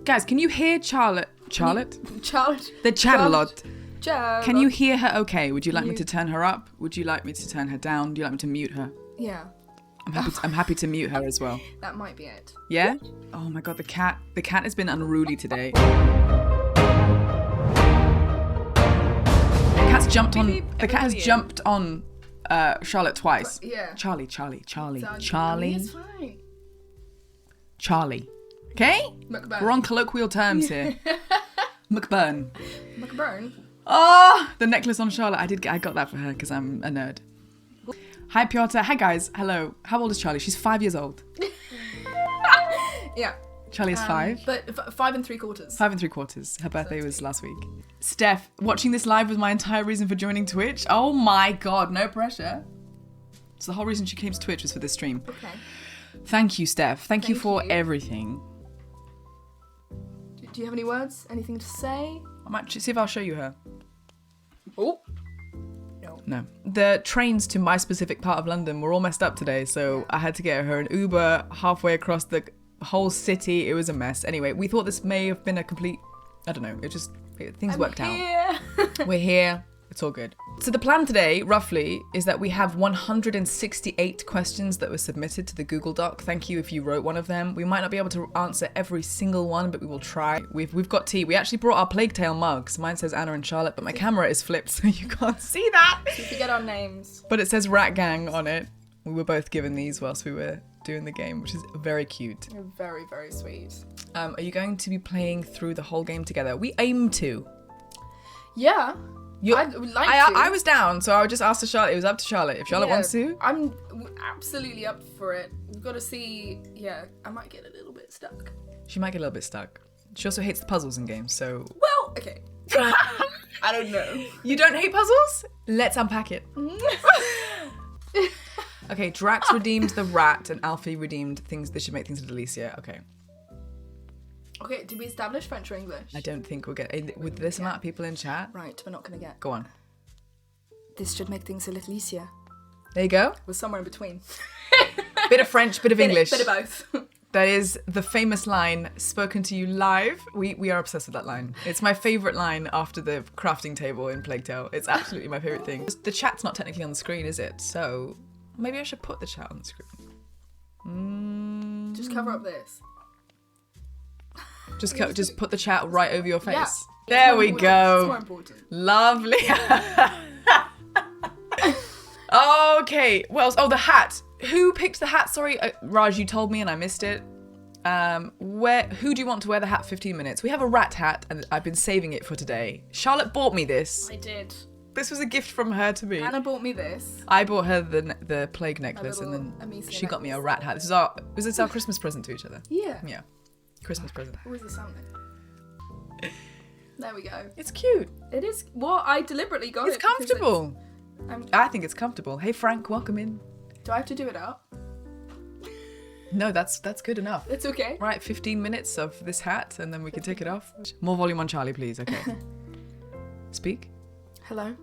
Guys, can you hear Charlotte? Charlotte? Charlotte. The chat a lot. Charlotte. Can you hear her okay? Would you like me to turn her up? Would you like me to turn her down? Do you like me to mute her? Yeah. I'm happy to mute her as well. That might be it. Yeah? Oh my god, the cat has been unruly today. The cat has jumped on Charlotte twice. Yeah. Charlie. I mean, it's fine. Charlie. Okay? McBurney. We're on colloquial terms here. McBurney. McBurney. Oh, the necklace on Charlotte. I got that for her because I'm a nerd. Hi, Piotr. Hi, guys. Hello. How old is Charlie? She's 5 years old. Yeah. Charlie is 5. But 5 3/4. 5 3/4. Her birthday was last week. Steph, watching this live was my entire reason for joining Twitch. Oh my god, no pressure. So the whole reason she came to Twitch was for this stream. Okay. Thank you, Steph. Thank you for everything. Do you have any words? Anything to say? I might see if I'll show you her. Oh. No. The trains to my specific part of London were all messed up today, so I had to get her an Uber halfway across the whole city. It was a mess. Anyway, we thought this may have been a complete... I don't know. Things worked out. We're here. It's all good. So the plan today, roughly, is that we have 168 questions that were submitted to the Google Doc. Thank you if you wrote one of them. We might not be able to answer every single one, but we will try. We've got tea. We actually brought our Plague Tale mugs. Mine says Anna and Charlotte, but my camera is flipped, so you can't see that. So you forget our names. But it says Rat Gang on it. We were both given these whilst we were doing the game, which is very cute. You're very, very sweet. Are you going to be playing through the whole game together? We aim to. Yeah. I'd like to. I was down, so I would just ask Charlotte. It was up to Charlotte. If Charlotte wants to. I'm absolutely up for it. We've got to see. Yeah, I might get a little bit stuck. She might get a little bit stuck. She also hates the puzzles in games, so... Well, okay. I don't know. You don't hate puzzles? Let's unpack it. Okay, Drax redeemed the rat and Alfie redeemed things that should make things with Amicia. Okay. Okay, did we establish French or English? I don't think we'll get... With this amount of people in chat... Right, we're not going to get... Go on. This should make things a little easier. There you go. We're somewhere in between. Bit of French, bit of English. Bit of both. That is the famous line spoken to you live. We are obsessed with that line. It's my favourite line after the crafting table in Plague Tale. It's absolutely my favourite thing. The chat's not technically on the screen, is it? So maybe I should put the chat on the screen. Just cover up this. Just put the chat right over your face. Yeah, there we go. It's more important. Lovely. Okay. What else? Oh, the hat. Who picked the hat? Sorry, Raj, you told me and I missed it. Who do you want to wear the hat 15 minutes? We have a rat hat and I've been saving it for today. Charlotte bought me this. I did. This was a gift from her to me. Anna bought me this. I bought her the plague necklace and then Amicia she got me a necklace. rat hat. Was this our Christmas present to each other? Yeah. Yeah. Christmas present. Where's the sound? There we go. It's cute. It is. Well, I deliberately got It's it. because comfortable. I'm- I think it's comfortable. Hey Frank, welcome in. Do I have to do it up? No, that's good enough. It's okay. Right, 15 minutes of this hat and then we can take it off. More volume on Charlie, please. Okay. Speak. Hello.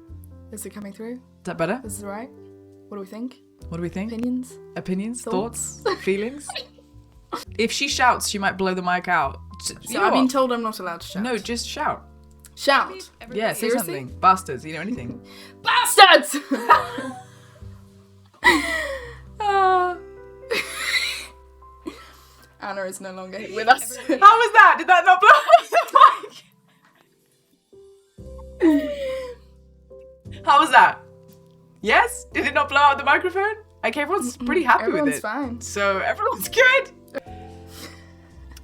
Is it coming through? Is that better? Is this right? What do we think? What do we think? Opinions? Opinions? Thoughts? Feelings? If she shouts, she might blow the mic out. So I've been told I'm not allowed to shout. No, just shout. Shout. Yeah, say Seriously? something. Bastards, anything. Bastards! Anna is no longer here with us. How was that? Did that not blow up the mic? How was that? Yes? Did it not blow out the microphone? Okay, everyone's pretty happy with it. Everyone's fine. So everyone's good.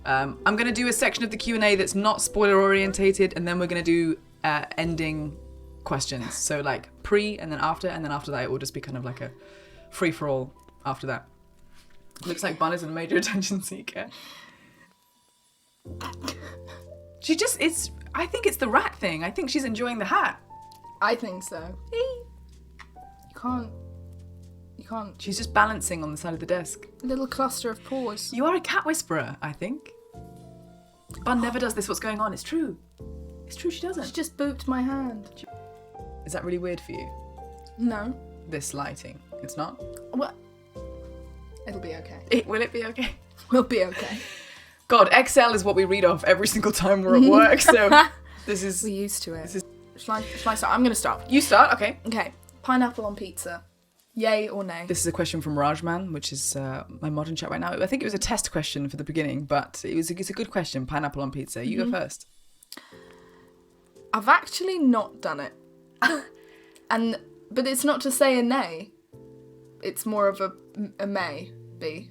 I'm going to do a section of the Q&A that's not spoiler orientated, and then we're going to do ending questions. So like pre and then after that it will just be kind of like a free-for-all after that. Looks like Bun is a major attention seeker. I think it's the rat thing. I think she's enjoying the hat. I think so. You can't. She's just balancing on the side of the desk. Little cluster of paws. You are a cat whisperer, I think. Bun never does this. What's going on? It's true. It's true, she doesn't. She just booped my hand. Is that really weird for you? No. This lighting. It's not? What? It'll be okay. Will it be okay? We'll be okay. God, Excel is what we read off every single time we're at work, so this is... We're used to it. Shall I start? I'm going to start. You start, okay. Okay. Pineapple on pizza. Yay or nay? This is a question from Rajman, which is my modern chat right now. I think it was a test question for the beginning, but it's a good question. Pineapple on pizza. You go first. I've actually not done it. But it's not to say a nay. It's more of a maybe.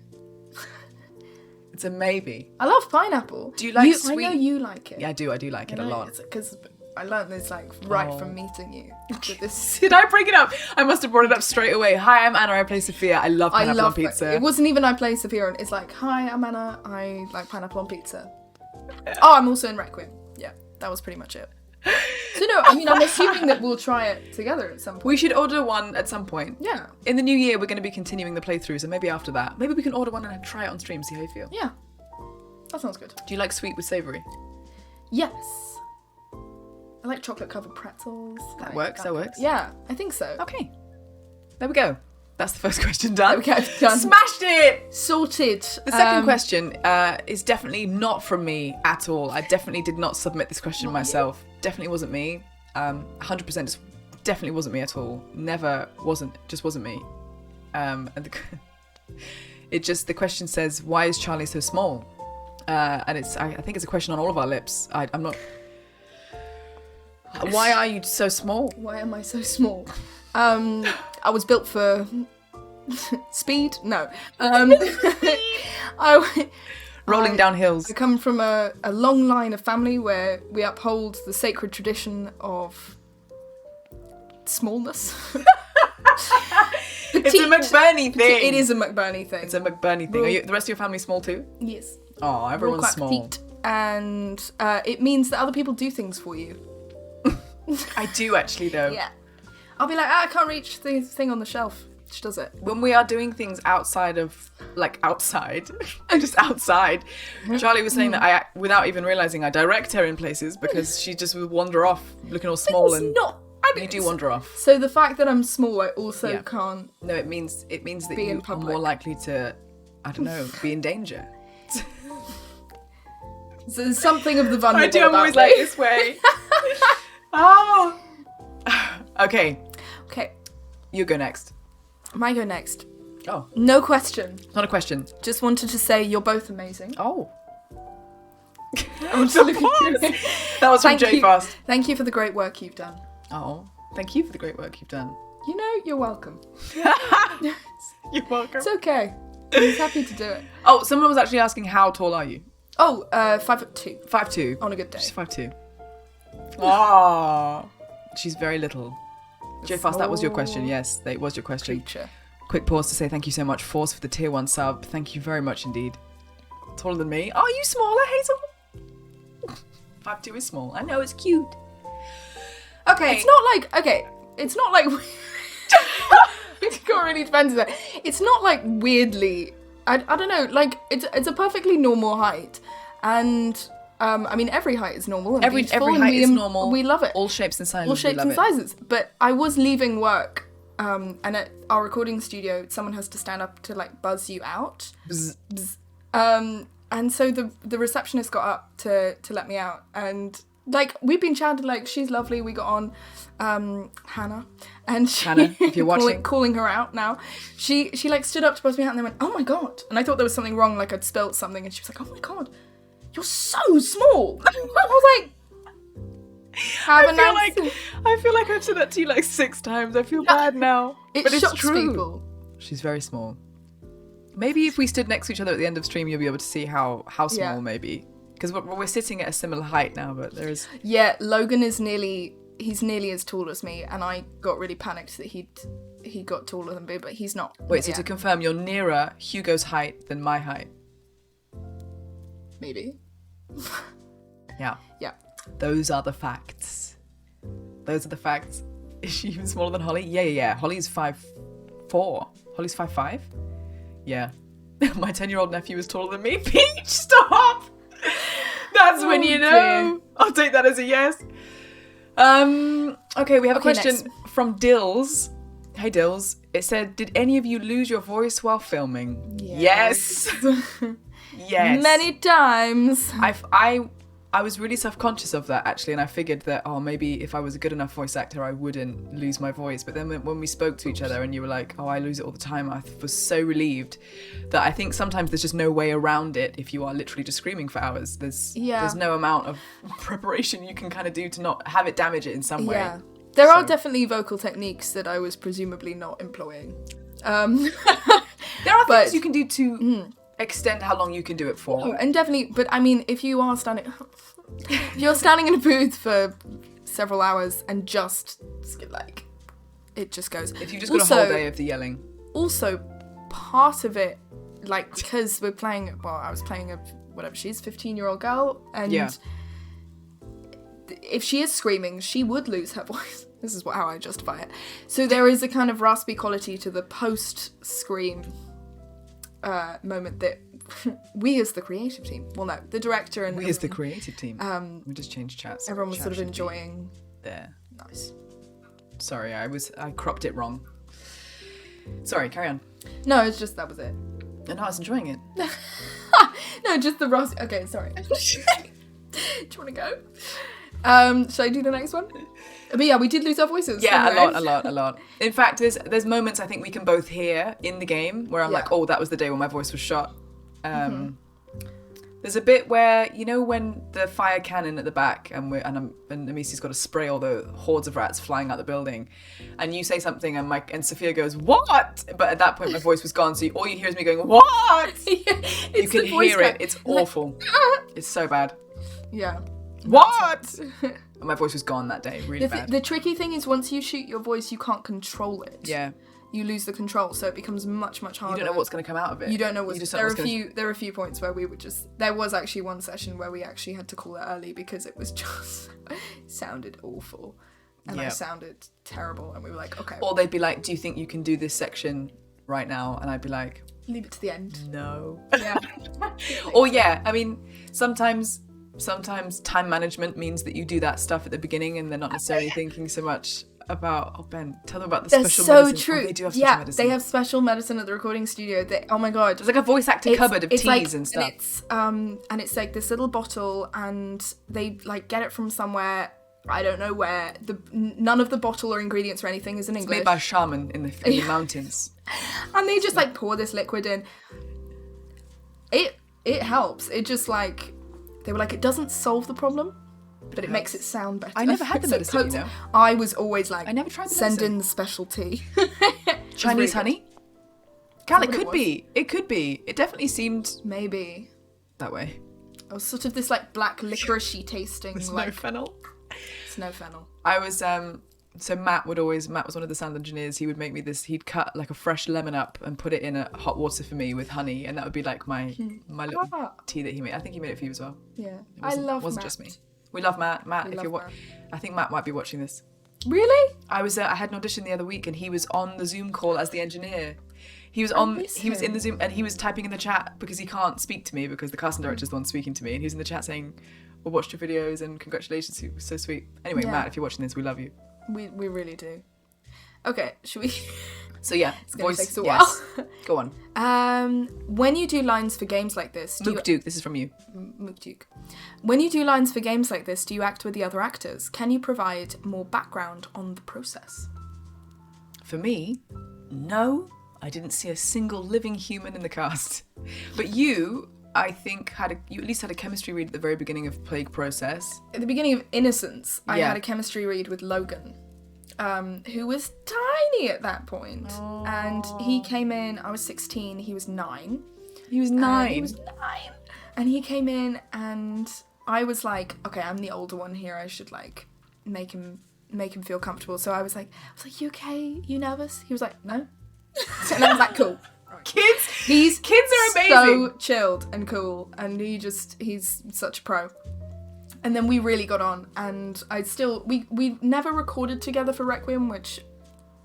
It's a maybe. I love pineapple. Do you like sweet? I know you like it. Yeah, I do. I do like it a lot. Because I learned this right from meeting you. Did I bring it up? I must have brought it up straight away. Hi, I'm Anna. I play Sophia. I love pineapple on pizza. It wasn't even I play Sophia. It's like, hi, I'm Anna. I like pineapple on pizza. Oh, I'm also in Requiem. Yeah, that was pretty much it. So no, I mean, I'm assuming that we'll try it together at some point. We should order one at some point. Yeah. In the new year, we're going to be continuing the playthrough, so maybe after that. Maybe we can order one and try it on stream, see how you feel. Yeah. That sounds good. Do you like sweet with savoury? Yes. I like chocolate-covered pretzels. That works. Yeah, I think so. Okay. There we go. That's the first question done. There we go. Done. Smashed it! Sorted. The second question is definitely not from me at all. I definitely did not submit this question myself. Definitely wasn't me. 100% just definitely wasn't me at all. Never wasn't. Just wasn't me. And the question says, why is Charlie so small? And I think it's a question on all of our lips. I'm not... Why are you so small? Why am I so small? I was built for speed. No. Rolling down hills. I come from a long line of family where we uphold the sacred tradition of smallness. It's a McBurney thing. It is a McBurney thing. It's a McBurney thing. Are the rest of your family small too? Yes. Oh, everyone's small. Petite. And it means that other people do things for you. I do actually though. Yeah. I'll be like, I can't reach the thing on the shelf. She does it. When we are doing things outside, just outside, Charlie was saying that I, without even realising, I direct her in places because she just would wander off looking all small you do wander off. So the fact that I'm small, I also can't. No, it means that you are more likely to, I don't know, be in danger. So there's something of the vulnerable. I do. I'm always like this way. Oh. Okay. You go next. I go next. Oh. No question. Not a question. Just wanted to say you're both amazing. Oh. That was from Jay Fast. Thank you for the great work you've done. Oh. Thank you for the great work you've done. You know, you're welcome. You're welcome. It's okay. I'm just happy to do it. Oh, someone was actually asking how tall are you? Oh, 5'2". 5'2". On a good day. She's 5'2". Oh. She's very little. Jay Fast, that was your question. Yes, that was your question. Creature. Quick pause to say thank you so much, Force, for the tier 1 sub. Thank you very much indeed. Taller than me. Are you smaller, Hazel? 5'2" is small. I know, it's cute. Okay. It's not like it really depends. It's not like weirdly. I don't know. Like it's a perfectly normal height, and I mean every height is normal. And every height is normal. We love it. All shapes and sizes. All shapes and sizes. But I was leaving work, and at our recording studio, someone has to stand up to like buzz you out. Bzz. Bzz. And so the receptionist got up to let me out, and like we've been chatting, like she's lovely. We got on Hannah, and Hannah, if you're watching, calling her out now. She like stood up to buzz me out, and they went, "Oh my god!" And I thought there was something wrong, like I'd spelt something, and she was like, "Oh my god, you're so small." I was like, I feel like I've said that to you like 6 times. I feel bad now, but it's true. People. She's very small. Maybe if we stood next to each other at the end of stream, you'll be able to see how small maybe. Because we're sitting at a similar height now, but there is... Yeah, Logan is nearly as tall as me, and I got really panicked that he got taller than me, but he's not. Wait, so to confirm, you're nearer Hugo's height than my height? Maybe. Yeah. Yeah. Those are the facts. Is she even smaller than Holly? Yeah. Holly's 5'4". Holly's 5'5". Yeah. My 10-year-old nephew is taller than me. Peach, stop! That's when you know. Dear. I'll take that as a yes. Okay, we have a question from Dills. Hey Dills. It said, did any of you lose your voice while filming? Yes. Yes. Many times. I was really self-conscious of that, actually, and I figured that, maybe if I was a good enough voice actor, I wouldn't lose my voice. But then when we spoke to each other and you were like, I lose it all the time, I was so relieved that I think sometimes there's just no way around it if you are literally just screaming for hours. There's no amount of preparation you can kind of do to not have it damage it in some way. Yeah. There are definitely vocal techniques that I was presumably not employing. There are things you can do to... extend how long you can do it for. Oh, and definitely, but I mean, if you're standing in a booth for several hours and just like, it just goes. If you've just got a whole day of the yelling. Also, part of it, like, because I was playing she's a 15-year-old girl, and if she is screaming, she would lose her voice. This is how I justify it. So there is a kind of raspy quality to the post-scream moment that we as the creative team, the director and we as the creative team, we just changed chats. Everyone was sort of enjoying. There. Nice. Sorry, I cropped it wrong. Sorry, carry on. No, it's just that was it. And I was enjoying it. No, just the raspy. Okay, sorry. Do you want to go? Should I do the next one? But yeah, we did lose our voices. Yeah, a lot. In fact, there's moments I think we can both hear in the game where I'm like, that was the day when my voice was shot. There's a bit where, when the fire cannon at the back and Amicia's got to spray all the hordes of rats flying out the building, and you say something and Sophia goes, "What?" But at that point my voice was gone, so all you hear is me going, "What?" You can hear it. It's awful. It's so bad. Yeah. What? And my voice was gone that day, really bad. The tricky thing is once you shoot your voice, you can't control it. Yeah. You lose the control, so it becomes much, much harder. You don't know what's going to come out of it. You don't know there are a few points where we would just... There was actually one session where we actually had to call it early because it was just... it sounded awful. And I sounded terrible. And we were like, okay. Or they'd be like, do you think you can do this section right now? And I'd be like... Leave it to the end. No. Yeah. Or I mean, sometimes time management means that you do that stuff at the beginning and they're not necessarily thinking so much about... Ben, tell them about the special medicine. That's so true. They do have special medicine. They have special medicine at the recording studio. Oh my god. There's like a voice actor cupboard of teas and stuff. And it's like this little bottle and they like get it from somewhere, I don't know where. None of the bottle or ingredients or anything is in English. It's made by a shaman in the mountains. And they just like pour this liquid in. It helps. It just like... They were like, it doesn't solve the problem, but it makes it sound better. I never had the medicine, I was always like, I never tried the send medicine. in the special tea. Chinese honey? Cal, it could be. It could be. It definitely seemed... Maybe. That way. It was sort of this like black licoricey tasting. There's like, no fennel. It's no fennel. I was... So Matt was one of the sound engineers. He would make me this. He'd cut like a fresh lemon up and put it in a hot water for me with honey, and that would be like my little tea that he made. I think he made it for you as well. Yeah, I love. Wasn't Matt. just me. We love Matt. Matt, We if love you're, Matt. I think Matt might be watching this. Really? I had an audition the other week, and he was on the Zoom call as the engineer. He was on. He was in the Zoom, and he was typing in the chat because he can't speak to me because the casting director's the one speaking to me, and he was in the chat saying, "We watched your videos and congratulations, it was so sweet." Anyway, Matt, if you're watching this, we love you. We really do. Okay, should we? So yeah, it's gonna take us a while. Go on. When you do lines for games like this, Duke, this is from you. Duke. When you do lines for games like this, do you act with the other actors? Can you provide more background on the process? For me, no. I didn't see a single living human in the cast. But you, I think, you at least had a chemistry read at the very beginning of Plague Process. At the beginning of Innocence, I had a chemistry read with Logan. Who was tiny at that point. Aww. And he came in, I was 16, he was 9. He was 9? He was 9. And he came in and I was like, okay, I'm the older one here, I should like make him feel comfortable. So I was like, you okay? You nervous? He was like, no. And I was like, cool. Right. Kids are amazing. So chilled and cool, and he's such a pro. And then we really got on, and we never recorded together for Requiem, which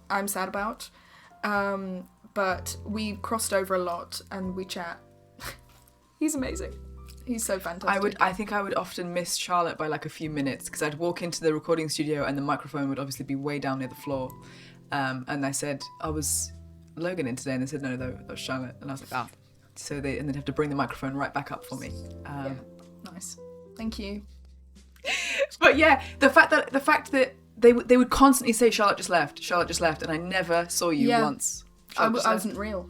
I'm sad about. But we crossed over a lot, and we chat. He's amazing. He's so fantastic. I think I would often miss Charlotte by like a few minutes, because I'd walk into the recording studio and the microphone would obviously be way down near the floor. And I said, I was Logan in today, and they said, no, that was Charlotte. And I was like, So they'd have to bring the microphone right back up for me. Nice. Thank you. But yeah, the fact that they would constantly say Charlotte just left, and I never saw you once. I wasn't real.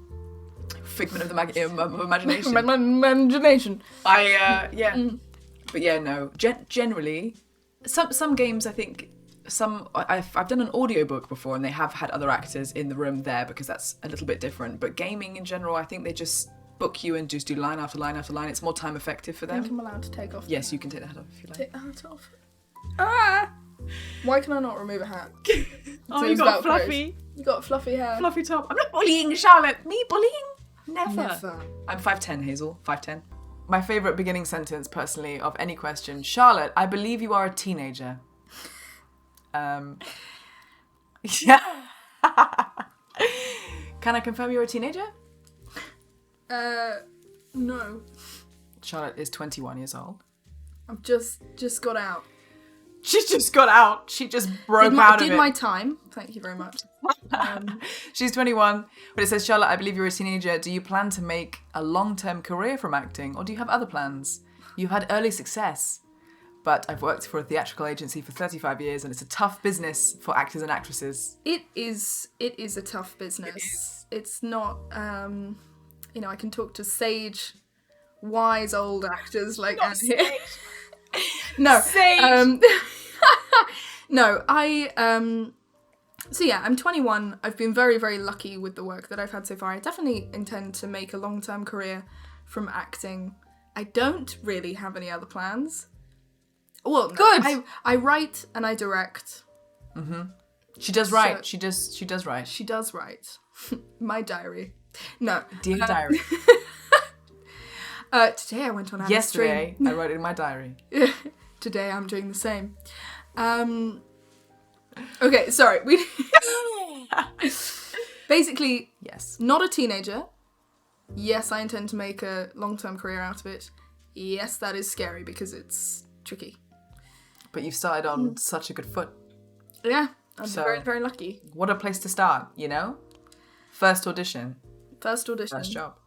Figment of the imagination. Imagination. But yeah, no. Generally, some games I think I've done an audiobook before, and they have had other actors in the room there because that's a little bit different. But gaming in general, I think they just book you and just do line after line after line. It's more time effective for them. I think I'm allowed to take off. Yes, you can take the hat off if you like. Take the hat off. Ah! Why can I not remove a hat? You got fluffy. You got fluffy hair. Fluffy top. I'm not bullying Charlotte. Me bullying? Never. I'm 5'10", Hazel. 5'10". My favourite beginning sentence, personally, of any question. Charlotte, I believe you are a teenager. Yeah. Can I confirm you're a teenager? No. Charlotte is 21 years old. I've just got out. She just got out. She just broke out of it. Did my time. Thank you very much. She's 21, but it says, Charlotte, I believe you're a teenager. Do you plan to make a long-term career from acting, or do you have other plans? You've had early success, but I've worked for a theatrical agency for 35 years, and it's a tough business for actors and actresses. It is a tough business. It's not, I can talk to sage, wise old actors like Anne here. No. Sage. No, so yeah, I'm 21. I've been very, very lucky with the work that I've had so far. I definitely intend to make a long-term career from acting. I don't really have any other plans. Well, good. I write and I direct. Mm-hmm. She does write. She does write. She does write. My diary. No. Dear diary. Today I went on Anna's Yesterday, stream. I wrote it in my diary. Today I'm doing the same. Okay, sorry. Basically, yes. Not a teenager. Yes, I intend to make a long-term career out of it. Yes, that is scary because it's tricky. But you've started on such a good foot. Yeah, I'm very, very lucky. What a place to start, you know? First audition. First First job.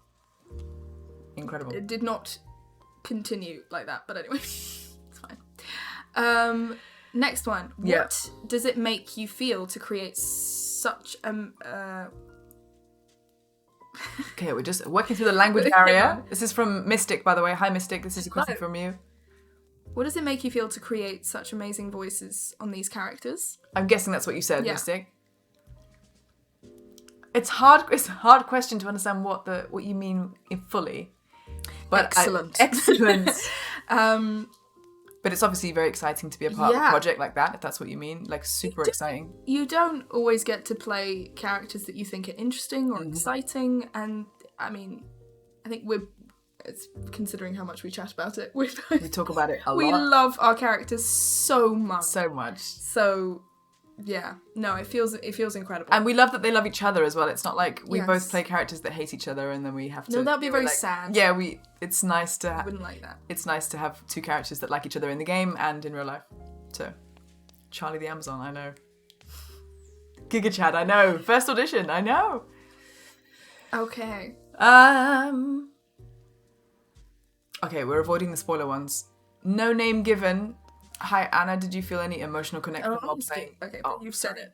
Incredible. It did not continue like that, but anyway, it's fine. Next one. What does it make you feel to create such Okay, we're just working through the language barrier. This is from Mystic, by the way. Hi, Mystic. This is a question from you. What does it make you feel to create such amazing voices on these characters? I'm guessing that's what you said, Mystic. It's hard. It's a hard question to understand what you mean fully. But excellent. Excellent. But it's obviously very exciting to be a part of a project like that, if that's what you mean. Like, super exciting. You don't always get to play characters that you think are interesting or exciting. And, I mean, I think it's considering how much we chat about it. We talk about it a lot. We love our characters so much. So much. So, yeah. No, it feels incredible. And we love that they love each other as well. It's not like we both play characters that hate each other and then we have to... No, that'd be very sad. Yeah, it's nice to... I wouldn't like that. It's nice to have two characters that like each other in the game and in real life. So, Charlie the Amazon, I know. Giga Chad, I know. First audition, I know. Okay. Okay, we're avoiding the spoiler ones. No name given. Hi, Anna. Did you feel any emotional connection while playing? Okay, you've said it.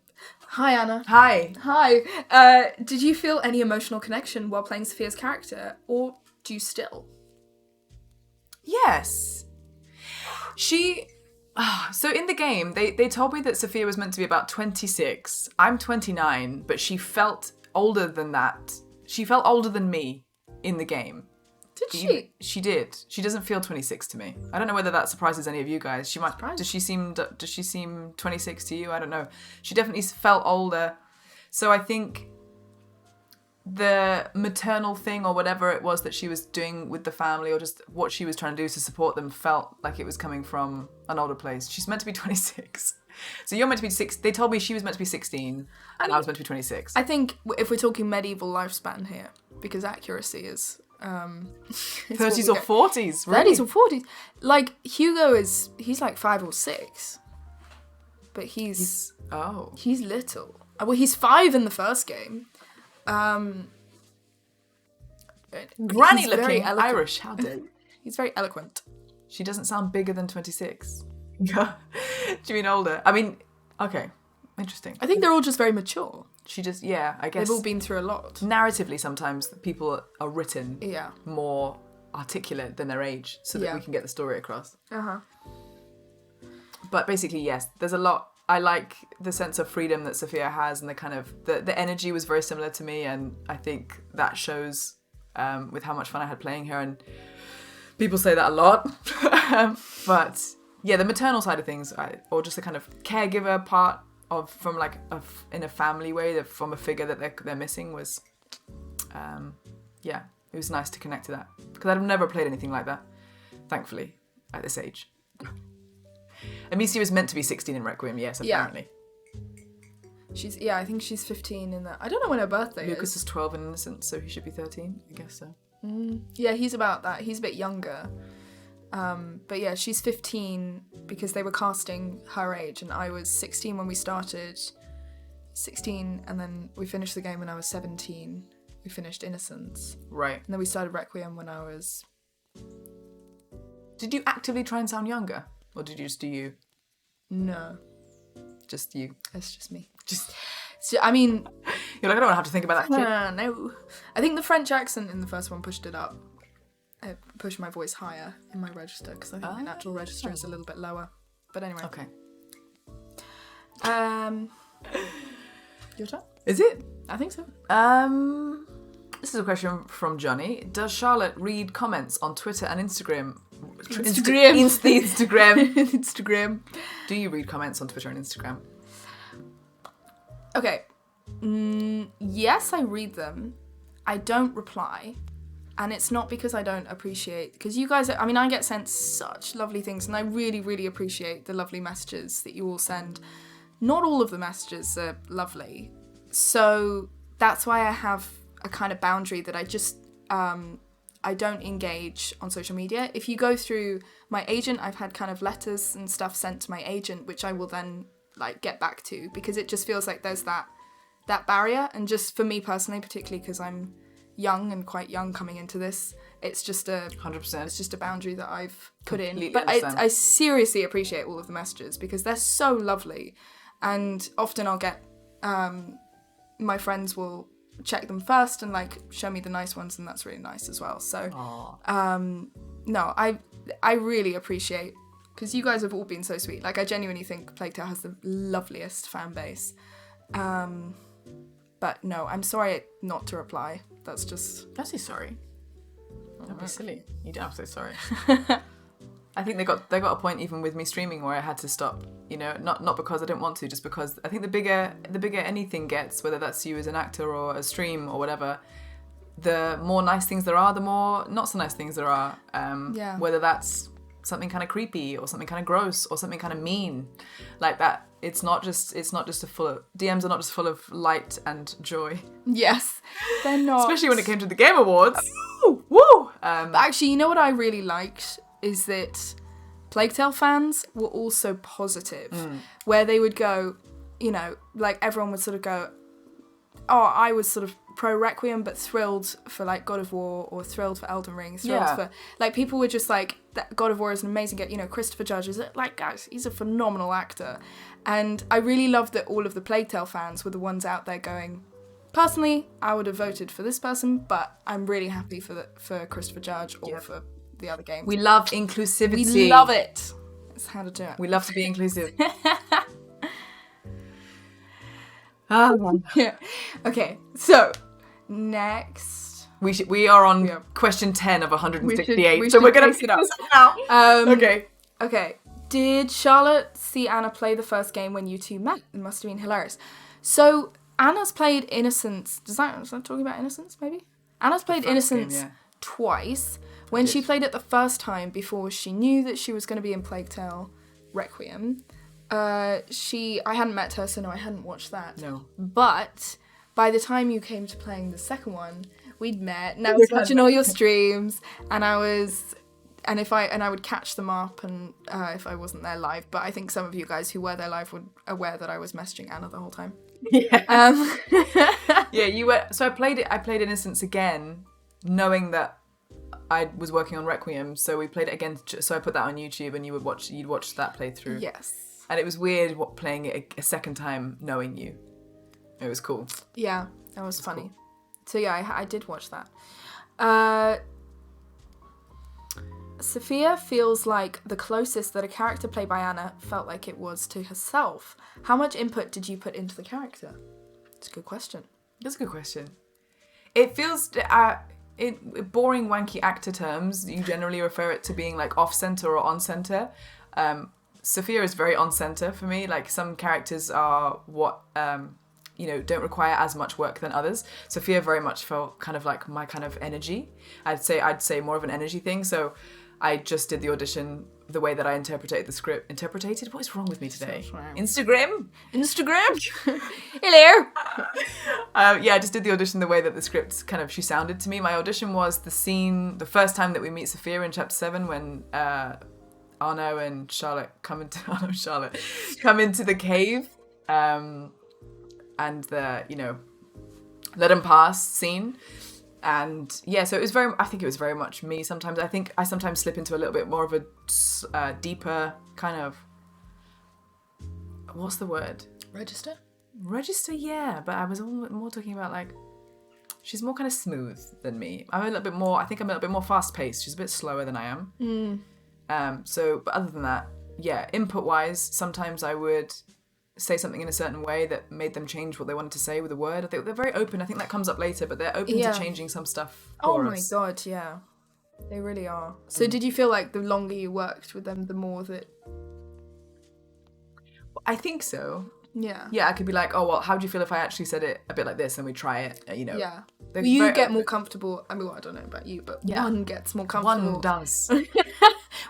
Hi, Anna. Hi. Did you feel any emotional connection while playing Sophia's character, or do you still? Yes. So in the game, they told me that Sophia was meant to be about 26. I'm 29, but she felt older than that. She felt older than me in the game. Did she? She did. She doesn't feel 26 to me. I don't know whether that surprises any of you guys. She might. Does she seem 26 to you? I don't know. She definitely felt older. So I think the maternal thing or whatever it was that she was doing with the family or just what she was trying to do to support them felt like it was coming from an older place. She's meant to be 26. So you're meant to be 6. They told me she was meant to be 16 and I was meant to be 26. I think if we're talking medieval lifespan here, because accuracy is... 30s or 40s, really? 30s or 40s. Like, Hugo he's like 5 or 6. But he's little. Well, he's 5 in the first game. He's very looking eloquent. Irish. How dare you? He's very eloquent. She doesn't sound bigger than 26. Do you mean older? I mean, okay. Interesting. I think they're all just very mature. She just, yeah, I guess. They've all been through a lot. Narratively, sometimes people are written Yeah. more articulate than their age so that we can get the story across. Uh-huh. But basically, yes, there's a lot. I like the sense of freedom that Sophia has, and the kind of, the energy was very similar to me, and I think that shows with how much fun I had playing her, and people say that a lot. But yeah, the maternal side of things, or just the kind of caregiver part of, from like in a family way, from a figure that they're missing was, yeah, it was nice to connect to that, because I've never played anything like that, thankfully, at this age. Amicia was meant to be 16 in Requiem, yes, apparently. Yeah. I think she's 15 in that. I don't know when her birthday Lucas is 12 in Innocence, so he should be 13, I guess so. Yeah, he's about that. He's a bit younger. But yeah, she's 15 because they were casting her age, and I was 16 when we started. 16, and then we finished the game when I was 17. We finished Innocence. Right. And then we started Requiem when I was... Did you actively try and sound younger? Or did you just do you? No. Just you? It's just me. Just... So, I mean... You're like, I don't have to think about that shit. No. I think the French accent in the first one pushed it up. It pushed my voice higher in my register, because I think my natural register is a little bit lower. But anyway. Okay. Your turn? Is it? I think so. This is a question from Johnny. Does Charlotte read comments on Twitter and Instagram? Instagram. Do you read comments on Twitter and Instagram? Okay. Yes, I read them. I don't reply. And it's not because I don't appreciate... Because you guys... I mean, I get sent such lovely things, and I really, really appreciate the lovely messages that you all send. Not all of the messages are lovely. So that's why I have a kind of boundary that I just... I don't engage on social media. If you go through my agent, I've had kind of letters and stuff sent to my agent, which I will then like get back to, because it just feels like there's that barrier. And just for me personally, particularly because I'm young and quite young coming into this, it's just 100%. It's just a boundary that I've put Completely in. But I seriously appreciate all of the messages, because they're so lovely. And often I'll get, my friends will check them first and like show me the nice ones, and that's really nice as well. So no, I really appreciate, because you guys have all been so sweet. Like, I genuinely think Plague Tale has the loveliest fan base. But no, I'm sorry not to reply. That's just... Don't say sorry. Don't be silly. You don't have to say sorry. I think they got a point even with me streaming where I had to stop, you know, not because I didn't want to, just because I think the bigger anything gets, whether that's you as an actor or a stream or whatever, the more nice things there are, the more not so nice things there are. Whether that's something kind of creepy or something kind of gross or something kind of mean, like that. It's not just DMs are not just full of light and joy. Yes, they're not. Especially when it came to the Game Awards. Woo! But actually, you know what I really liked is that Plague Tale fans were also positive, where they would go, you know, like everyone would sort of go, oh, I was sort of pro Requiem but thrilled for like God of War, or thrilled for Elden Ring, thrilled for, like, people were just like, that God of War is an amazing game, you know, Christopher Judge is like, guys, he's a phenomenal actor. And I really loved that all of the Plague Tale fans were the ones out there going, personally, I would have voted for this person, but I'm really happy for Christopher Judge or for the other games. We love inclusivity. We love it. That's how to do it. We love to be inclusive. Yeah. Okay, so next we are on question 10 of 168. We so we're gonna pace it up now. Okay. Did Charlotte see Anna play the first game when you two met? It must have been hilarious. So Anna's played Innocence. Was that talking about Innocence? Maybe Anna's played Innocence twice. When she played it the first time, before she knew that she was going to be in Plague Tale Requiem, I hadn't met her, so no, I hadn't watched that. No. But by the time you came to playing the second one, we'd met, and I was watching all your streams, and I would catch them up, and if I wasn't there live, but I think some of you guys who were there live were aware that I was messaging Anna the whole time. Yeah. Yeah, you were. So I played Innocence again knowing that I was working on Requiem, so we played it again. So I put that on YouTube, and you'd watch that playthrough. Yes. And it was weird playing it a second time, knowing you. It was cool. Yeah, that was funny. Cool. So yeah, I did watch that. Sophia feels like the closest that a character played by Anna felt like it was to herself. How much input did you put into the character? It's a good question. That's a good question. It feels, in boring, wanky actor terms, you generally refer it to being like off-center or on-center. Sophia is very on-center for me. Like some characters are what, don't require as much work than others. Sophia very much felt kind of like my kind of energy. I'd say more of an energy thing. So I just did the audition the way that I interpreted the script. Interpreted? What is wrong with me today? Instagram? Hello. I just did the audition the way that the script she sounded to me. My audition was the first time that we meet Sophia in chapter 7 when Arno and Charlotte come into the cave, and the let him pass scene. And so I think it was very much me. Sometimes I think I sometimes slip into a little bit more of a deeper kind of, what's the word? Register, yeah. But I was more talking about like, she's more kind of smooth than me. I think I'm a little bit more fast paced. She's a bit slower than I am. But other than that, input wise, sometimes I would say something in a certain way that made them change what they wanted to say with a word. I think they're very open. I think that comes up later, but they're open to changing some stuff for us. Oh my god, yeah. They really are. So did you feel like the longer you worked with them, the more that... I think so. Yeah. Yeah, I could be like, oh, well, how do you feel if I actually said it a bit like this and we try it, Yeah. You get more comfortable. I mean, I don't know about you, but one gets more comfortable. One does.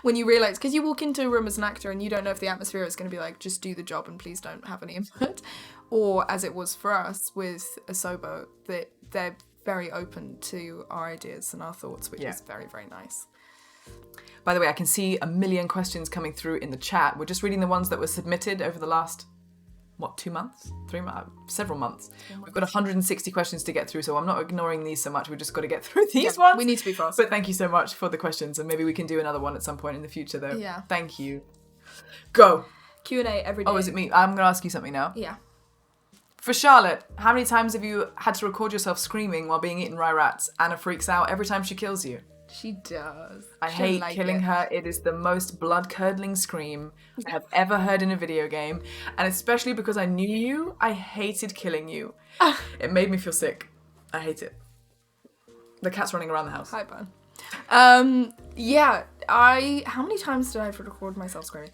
When you realise, because you walk into a room as an actor and you don't know if the atmosphere is going to be like, just do the job and please don't have any input. Or as it was for us with Asobo, that they're very open to our ideas and our thoughts, which is very, very nice. By the way, I can see a million questions coming through in the chat. We're just reading the ones that were submitted over the last... 2 months? 3 months? Several months. We've got 160 questions to get through, so I'm not ignoring these so much. We've just got to get through these ones. We need to be fast. But thank you so much for the questions, and maybe we can do another one at some point in the future, though. Yeah. Thank you. Go. Q&A every day. Oh, is it me? I'm going to ask you something now. Yeah. For Charlotte, how many times have you had to record yourself screaming while being eaten by rats? Anna freaks out every time she kills you. She does. I hate killing her. It is the most blood-curdling scream I have ever heard in a video game. And especially because I knew you, I hated killing you. It made me feel sick. I hate it. The cat's running around the house. Hi, Bun. How many times did I have to record myself screaming?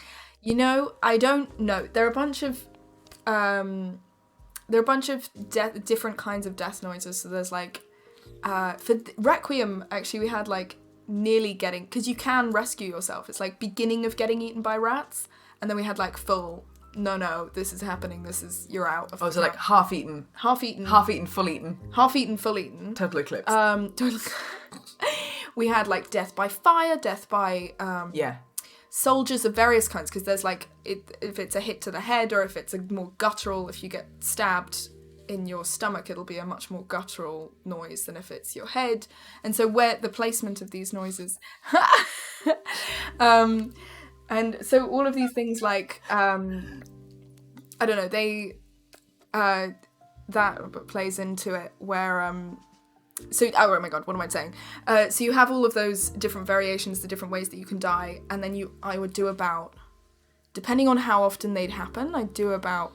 I don't know. There are a bunch of different kinds of death noises. So there's like, for Requiem, actually, we had like nearly getting, because you can rescue yourself. It's like beginning of getting eaten by rats, and then we had like full, no, this is happening. You're out. So like half eaten, full eaten. Total eclipse. We had like death by fire, death by soldiers of various kinds, because there's like if it's a hit to the head, or if it's a more guttural, if you get stabbed in your stomach, it'll be a much more guttural noise than if it's your head. And so where the placement of these noises and so all of these things like I don't know, they that plays into it where oh my god, what am I saying? So you have all of those different variations, the different ways that you can die, and then I would do about, depending on how often they'd happen, I'd do about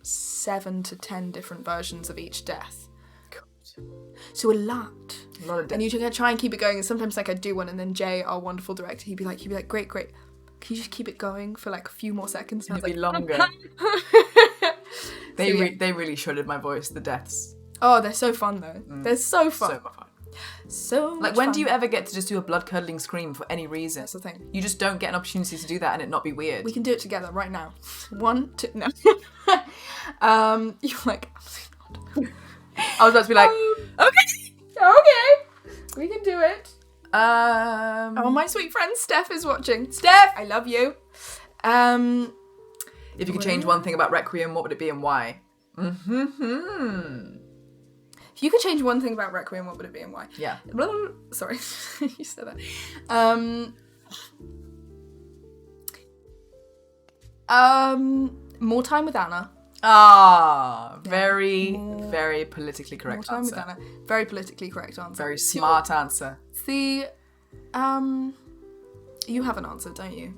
7 to 10 different versions of each death. God. So a lot of death. And you try and keep it going, and sometimes like I'd do one, and then Jay, our wonderful director, he'd be like, great, can you just keep it going for like a few more seconds? And it'd be longer. They really shredded my voice, the deaths. Oh, they're so fun though. They're so fun. So much fun. So much like, when fun. do you ever get to just do a blood-curdling scream for any reason? That's the thing. You just don't get an opportunity to do that and it not be weird. We can do it together right now. 1, 2, no. You're like, I was about to be like, okay, we can do it. Oh, my sweet friend Steph is watching. Steph, I love you. If you could change one thing about Requiem, what would it be and why? If you could change one thing about Requiem, what would it be and why? Yeah. Blah, blah, blah. Sorry, you said that. More time with Anna. Very politically correct More time answer. with Anna. Very politically correct answer. Very smart answer. See, you have an answer, don't you?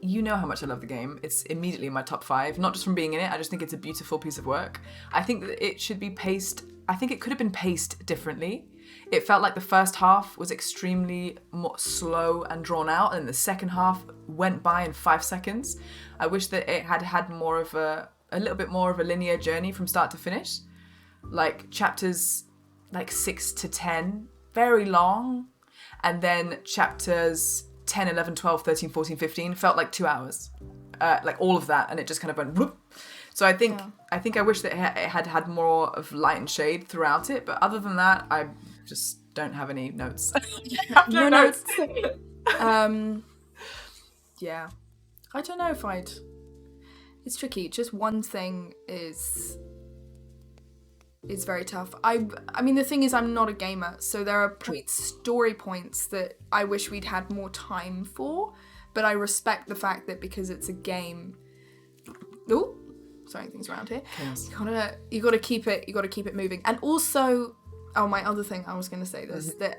You know how much I love the game. It's immediately in my top 5, not just from being in it. I just think it's a beautiful piece of work. I think that it should be paced. I think it could have been paced differently. It felt like the first half was extremely more slow and drawn out, and the second half went by in 5 seconds. I wish that it had more of a little bit more of a linear journey from start to finish. Like chapters 6 to 10, very long, and then chapters 10, 11, 12, 13, 14, 15 felt like 2 hours. Like all of that, and it just kind of went whoop. So I think I wish that it had more of light and shade throughout it, but other than that, I just don't have any notes. No notes. Yeah. I don't know if I'd... It's tricky. Just one thing is very tough. I mean, the thing is, I'm not a gamer, so there are story points that I wish we'd had more time for, but I respect the fact that because it's a game... Ooh, sorry, things around here. Yes. You gotta keep it moving. And also, my other thing I was gonna say this, that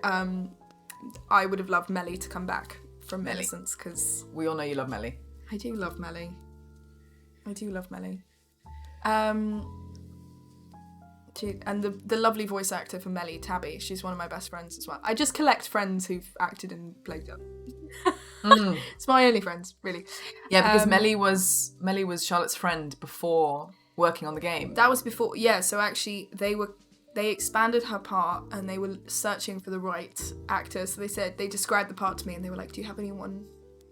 I would have loved Melly to come back from Innocence, because we all know you love Melly. I do love Melly. And the lovely voice actor for Melly, Tabby, she's one of my best friends as well. I just collect friends who've acted in Plague Tale. It's my only friends, really. Yeah, because Melly was Charlotte's friend before working on the game. That was before, yeah. So actually, they expanded her part, and they were searching for the right actor. So they described the part to me, and they were like, "Do you have anyone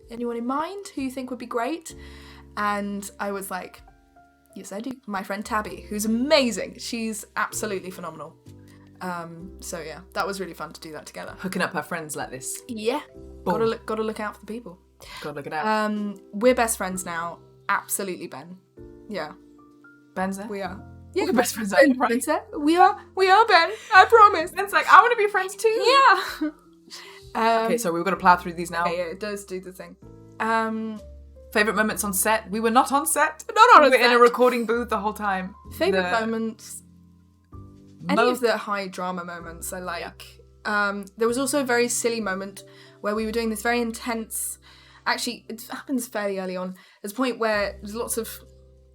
in mind who you think would be great?" And I was like, "Yes, I do. My friend Tabby, who's amazing. She's absolutely phenomenal." So yeah, that was really fun to do that together. Hooking up her friends like this. Yeah, Boom. gotta look out for the people. Gotta look it out. We're best friends now. Absolutely, Ben. Yeah, Ben's there? we are. Yeah, We're best friends, right? Ben's there. We are, Ben. I promise. Ben's like, I want to be friends too. Yeah. Okay, so we've got to plow through these now. Yeah, it does do the thing. Favourite moments on set? We were not on set. Not on we were set. in a recording booth the whole time. Favourite moments? Any of the high drama moments I like. Yeah. There was also a very silly moment where we were doing this very intense... Actually, it happens fairly early on. There's a point where there's lots of...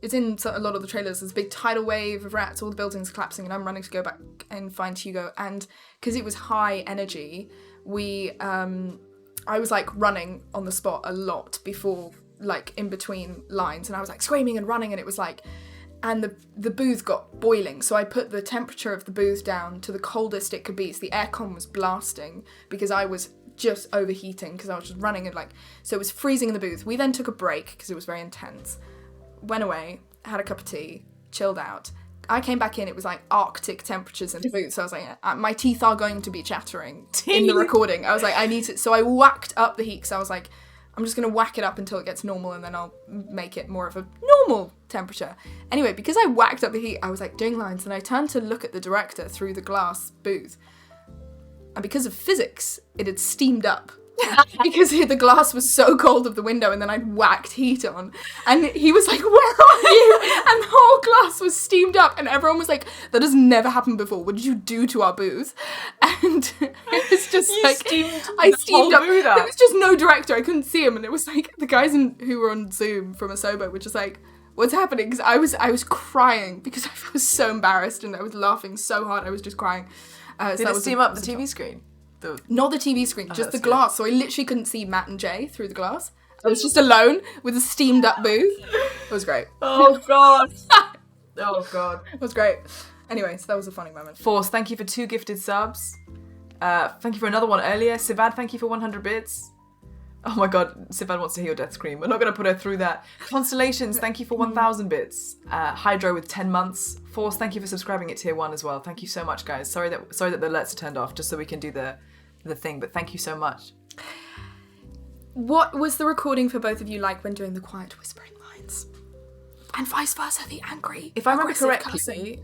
It's in a lot of the trailers. There's a big tidal wave of rats, all the buildings collapsing, and I'm running to go back and find Hugo. And because it was high energy, I was like running on the spot a lot before, like in between lines, and I was like screaming and running, and it was like, and the booth got boiling, so I put the temperature of the booth down to the coldest it could be, so the aircon was blasting because I was just overheating because I was just running, and so it was freezing in the booth. We then took a break because it was very intense, went away, had a cup of tea, chilled out. I came back in, it was like Arctic temperatures in the booth, so I was like, my teeth are going to be chattering in the recording. I was like, I need to, so I whacked up the heat, because I was like, I'm just going to whack it up until it gets normal, and then I'll make it more of a normal temperature. Anyway, because I whacked up the heat, I was like doing lines, and I turned to look at the director through the glass booth, and because of physics, it had steamed up. Because the glass was so cold of the window, and then I'd whacked heat on, and he was like, "Where are you?" And the whole glass was steamed up, and everyone was like, "That has never happened before. What did you do to our booth?" And it was just I steamed up. There was just no director. I couldn't see him, and it was like the guys who were on Zoom from Asobo were just like, "What's happening?" Because I was crying because I was so embarrassed, and I was laughing so hard. I was just crying. Did it steam up the TV screen? Not the TV screen, just the glass. Good. So I literally couldn't see Matt and Jay through the glass. I was just alone with a steamed up booth. It was great. Oh god. Oh god. It was great. Anyway, so that was a funny moment. Force, thank you for 2 gifted subs. Thank you for another one earlier. Sivad, thank you for 100 bits. Oh my god, Sivad wants to hear your death scream. We're not going to put her through that. Constellations, thank you for 1,000 bits. Hydro with 10 months. Force, thank you for subscribing at tier 1 as well. Thank you so much, guys. Sorry that the alerts are turned off, just so we can do the thing, but thank you so much. What was the recording for both of you like when doing the quiet whispering lines? And vice versa, the angry. If I remember correctly,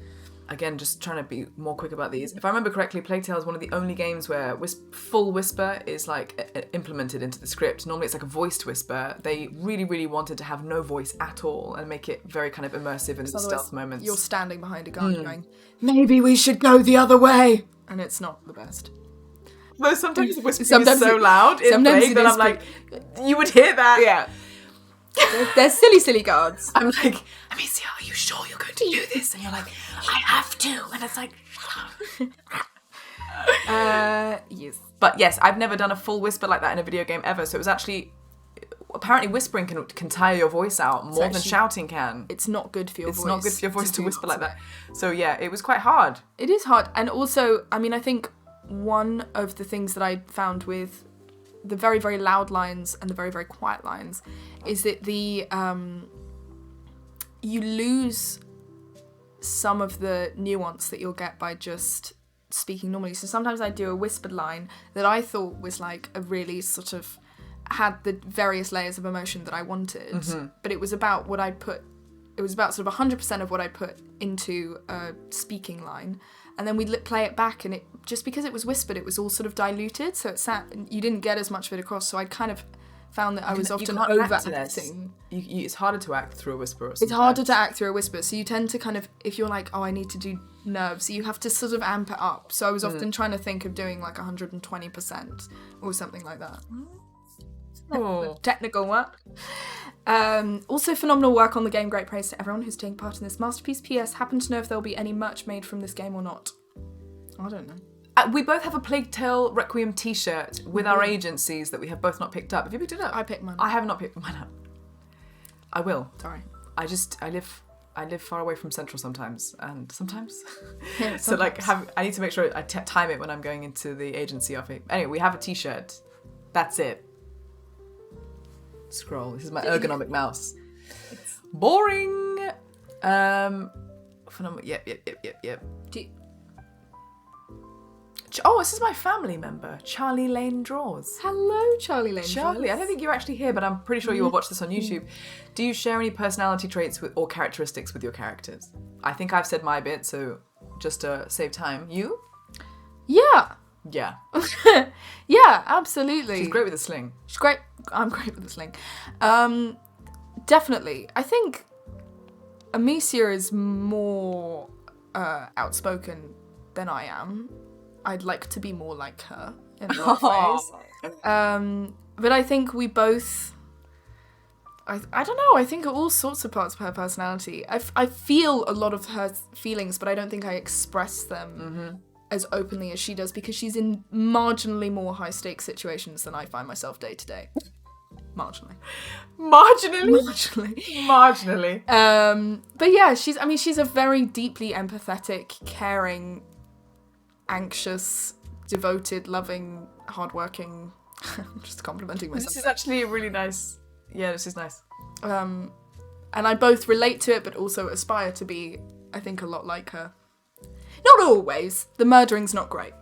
again, just trying to be more quick about these. If I remember correctly, Plague Tale is one of the only games where full whisper is like implemented into the script. Normally it's like a voiced whisper. They really, really wanted to have no voice at all and make it very kind of immersive and stealth moments. You're standing behind a gun going, maybe we should go the other way. And it's not the best. Though sometimes the whispering is so loud in Plague that I'm like, you would hear that. Yeah. They're silly guards. I'm like, Amicia, are you sure you're going to do this? And you're like, I have to. And it's like, yes. But yes, I've never done a full whisper like that in a video game ever. So it was actually, apparently whispering can tire your voice out more than shouting can. It's not good for your voice. It's not good for your voice to whisper like that. So yeah, it was quite hard. It is hard. And also, I mean, I think one of the things that I found with the very, very loud lines and the very, very quiet lines is that you lose some of the nuance that you'll get by just speaking normally. So sometimes I do a whispered line that I thought was like a really sort of had the various layers of emotion that I wanted, but it was about what I put. It was about sort of 100% of what I put into a speaking line. And then we'd play it back, and it just because it was whispered, it was all sort of diluted, so you didn't get as much of it across. So I kind of found that I was often over-acting. It's harder to act through a whisper. It's harder to act through a whisper, so you tend to kind of, if you're like, oh, I need to do nerves, you have to sort of amp it up. So I was often trying to think of doing like 120% or something like that. Oh. Technical work. Also phenomenal work on the game. Great praise to everyone who's taking part in this masterpiece. PS, happen to know if there'll be any merch made from this game or not? I don't know. We both have a Plague Tale Requiem t-shirt with our agencies that we have both not picked up. Have you picked it up? I picked mine up. I have not picked mine up. I will. Sorry. I live far away from Central sometimes, and sometimes. Yeah, so like I need to make sure I time it when I'm going into the agency office. Anyway, we have a t-shirt. That's it. Scroll. This is my ergonomic mouse. Boring. Phenomenal. Yep. Oh, this is my family member, Charlie Lane Draws. Hello, Charlie Lane. Charlie, I don't think you're actually here, but I'm pretty sure you will watch this on YouTube. Do you share any personality traits or characteristics with your characters? I think I've said my bit, so just to save time. You? Yeah. Yeah. Yeah, absolutely. She's great with a sling. She's great. I'm great with the sling. Definitely. I think Amicia is more outspoken than I am. I'd like to be more like her in a lot of ways. But I think we both... I don't know, I think all sorts of parts of her personality. I feel a lot of her feelings, but I don't think I express them as openly as she does, because she's in marginally more high-stakes situations than I find myself day to day. Marginally. But yeah, she's a very deeply empathetic, caring, anxious, devoted, loving, hardworking. I'm just complimenting myself. This is actually a really nice. Yeah, this is nice. And I both relate to it, but also aspire to be, I think, a lot like her. Not always. The murdering's not great.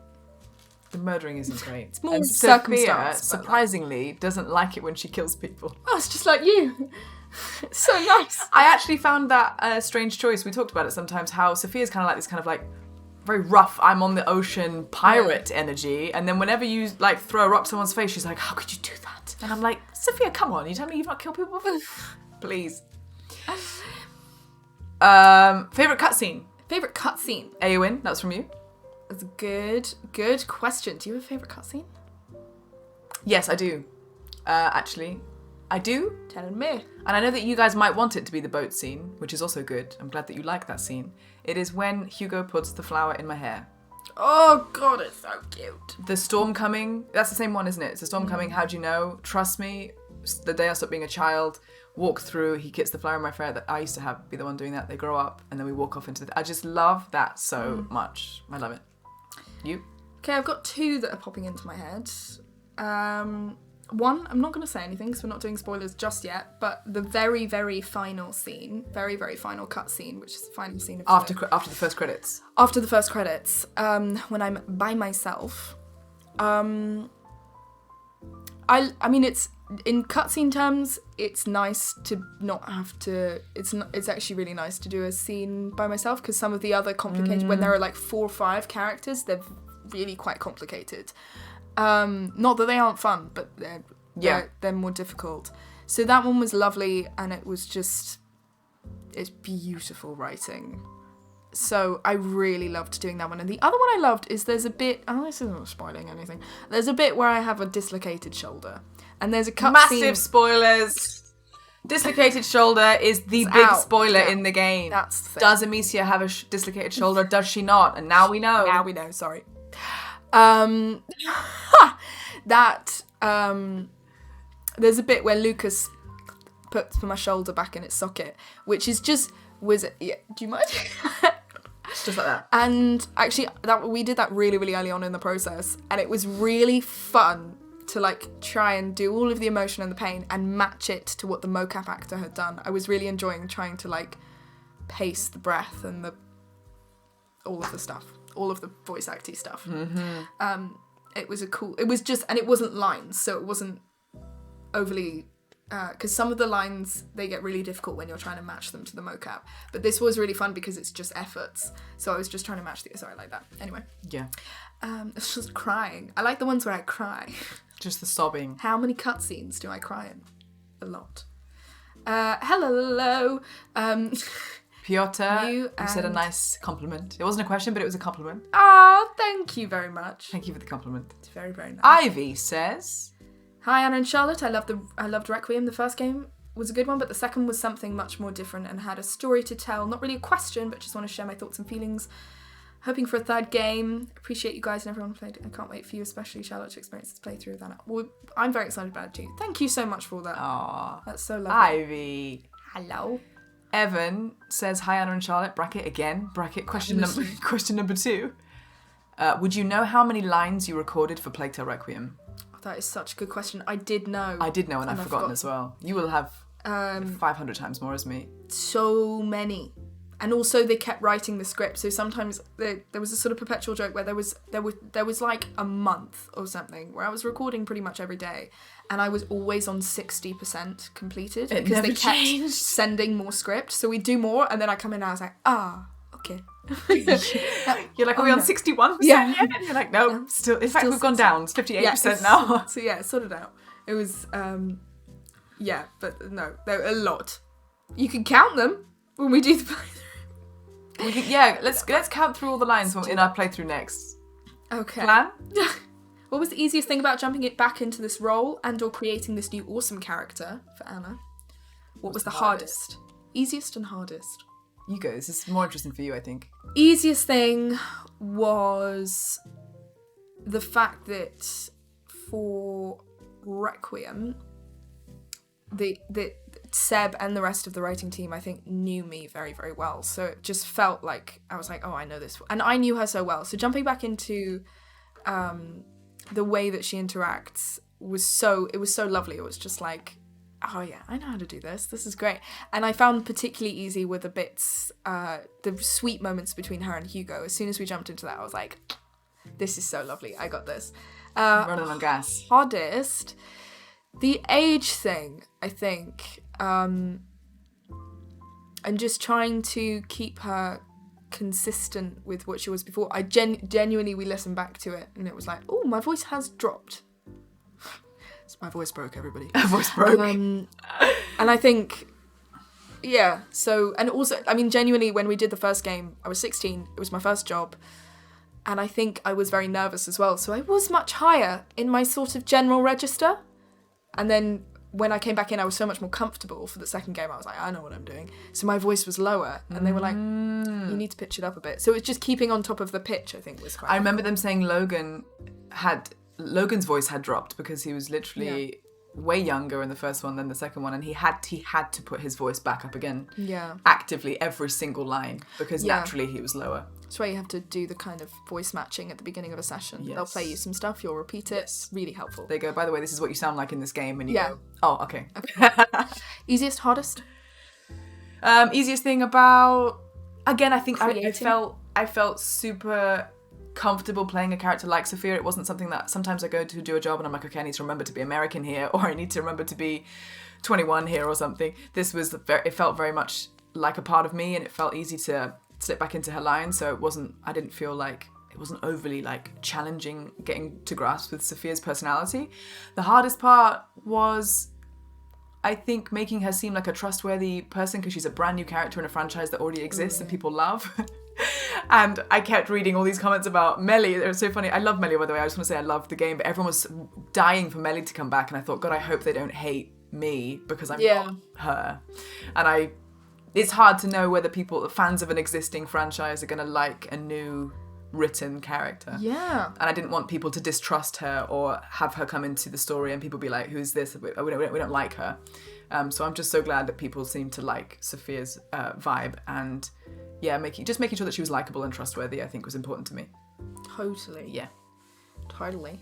The murdering isn't great. It's more and circumstance. Sophia, surprisingly, doesn't like it when she kills people. Oh, it's just like you. It's so nice. I actually found that a strange choice. We talked about it sometimes, how Sophia's kind of like this kind of like very rough, I'm on the ocean pirate energy, and then whenever you like throw her up someone's face, she's like, how could you do that? And I'm like, Sophia, come on, you tell me you've not killed people before? Please. Favourite cutscene? Favourite cutscene? Eowyn, that's from you. That's a good question. Do you have a favourite cutscene? Yes, I do. Actually, I do. Tell me. And I know that you guys might want it to be the boat scene, which is also good. I'm glad that you like that scene. It is when Hugo puts the flower in my hair. Oh god, it's so cute. The storm coming. That's the same one, isn't it? It's the storm coming. How do you know? Trust me. The day I stopped being a child, walk through. He gets the flower in my hair. That I used to be the one doing that. They grow up, and then we walk off into I just love that so much. I love it. You? Okay, I've got two that are popping into my head. One, I'm not going to say anything because we're not doing spoilers just yet, but the very, very final scene, very, very final cut scene, which is the final scene of after the first credits. After the first credits, when I'm by myself. I mean, it's in cutscene terms, it's nice to not have to. It's actually really nice to do a scene by myself, because some of the other complicated, when there are like 4 or 5 characters, they're really quite complicated. Not that they aren't fun, but they're more difficult. So that one was lovely, and it's beautiful writing. So I really loved doing that one. And the other one I loved is there's a bit, this isn't spoiling anything, there's a bit where I have a dislocated shoulder. And there's a cutscene. Massive spoilers. Dislocated shoulder is the big spoiler in the game. That's the thing. Does Amicia have a dislocated shoulder? Does she not? And now we know. Now we know, sorry. There's a bit where Lucas puts my shoulder back in its socket, which is just do you mind? Just like that. And actually, we did that really, really early on in the process, and it was really fun to like try and do all of the emotion and the pain and match it to what the mocap actor had done. I was really enjoying trying to like pace the breath and all of the stuff, all of the voice acty stuff. Mm-hmm. It wasn't lines, so it wasn't overly. Because some of the lines, they get really difficult when you're trying to match them to the mocap. But this was really fun because it's just efforts. So I was just trying to match sorry, like that. Anyway. Yeah. It's just crying. I like the ones where I cry. Just the sobbing. How many cutscenes do I cry in? A lot. Hello. Piotr, you said a nice compliment. It wasn't a question, but it was a compliment. Oh, thank you very much. Thank you for the compliment. It's very, very nice. Ivy says... Hi, Anna and Charlotte. I loved Requiem. The first game was a good one, but the second was something much more different and had a story to tell. Not really a question, but just want to share my thoughts and feelings. Hoping for a third game. Appreciate you guys and everyone who played. I can't wait for you, especially Charlotte, to experience this playthrough of that. Well, I'm very excited about it too. Thank you so much for all that. Aww. That's so lovely. Ivy. Hello. Evan says, hi Anna and Charlotte, bracket again, bracket question number 2. Would you know how many lines you recorded for Plague Tale Requiem? That is such a good question. I did know. I did know, and I've forgotten as well. You will have 500 times more as me. So many. And also they kept writing the script, so sometimes there was a sort of perpetual joke where there was like a month or something where I was recording pretty much every day, and I was always on 60% completed because they kept sending more script. So we'd do more, and then I come in and I was like, okay. You're like, are we on 61%? Yeah. And you're like, no, still. In fact, we've gone down. It's 58% now. So yeah, sorted out. It was, but no, there were a lot. You can count them when we do the playthrough. Let's count through all the lines in our playthrough next. Okay. Plan? What was the easiest thing about jumping it back into this role and or creating this new awesome character for Anna? What was the hardest? Easiest and hardest. You go. This is more interesting for you, I think. Easiest thing was the fact that for Requiem, the Seb and the rest of the writing team, I think, knew me very, very well. So it just felt like I was like, oh, I know this. And I knew her so well. So jumping back into the way that she interacts was so lovely. It was just like, oh yeah, I know how to do this. This is great. And I found particularly easy with the bits, the sweet moments between her and Hugo. As soon as we jumped into that, I was like, this is so lovely. I got this. Running on gas. Hardest. The age thing, I think. And just trying to keep her consistent with what she was before. I genuinely, we listened back to it and it was like, oh, my voice has dropped. My voice broke, everybody. My voice broke. And I think, yeah, so, and also, I mean, genuinely, when we did the first game, I was 16, it was my first job, and I think I was very nervous as well, so I was much higher in my sort of general register, and then when I came back in, I was so much more comfortable for the second game, I was like, I know what I'm doing, so my voice was lower, and they were like, you need to pitch it up a bit, so it's just keeping on top of the pitch, I think, was quite I remember them saying Logan's voice had dropped because he was literally way younger in the first one than the second one, and he had to put his voice back up again actively every single line because naturally he was lower. That's why you have to do the kind of voice matching at the beginning of a session. They'll play you some stuff, you'll repeat it. Really helpful. They go, by the way, this is what you sound like in this game, and you go, oh, okay. Easiest, hardest? Easiest thing about, again, I think I felt super comfortable playing a character like Sophia. It wasn't something that sometimes I go to do a job and I'm like, okay, I need to remember to be American here, or I need to remember to be 21 here or something. This was it felt very much like a part of me, and it felt easy to slip back into her line. So I didn't feel like it wasn't overly like challenging getting to grasp with Sophia's personality. The hardest part was, I think, making her seem like a trustworthy person, because she's a brand new character in a franchise that already exists and people love. And I kept reading all these comments about Melly. It was so funny. I love Melly, by the way. I just want to say I loved the game, but everyone was dying for Melly to come back, and I thought, God, I hope they don't hate me because I'm not her. And it's hard to know whether fans of an existing franchise are going to like a new written character. Yeah. And I didn't want people to distrust her or have her come into the story and people be like, who's this? We don't like her. So I'm just so glad that people seem to like Sophia's vibe, and making sure that she was likable and trustworthy, I think, was important to me. Totally. Yeah. Totally.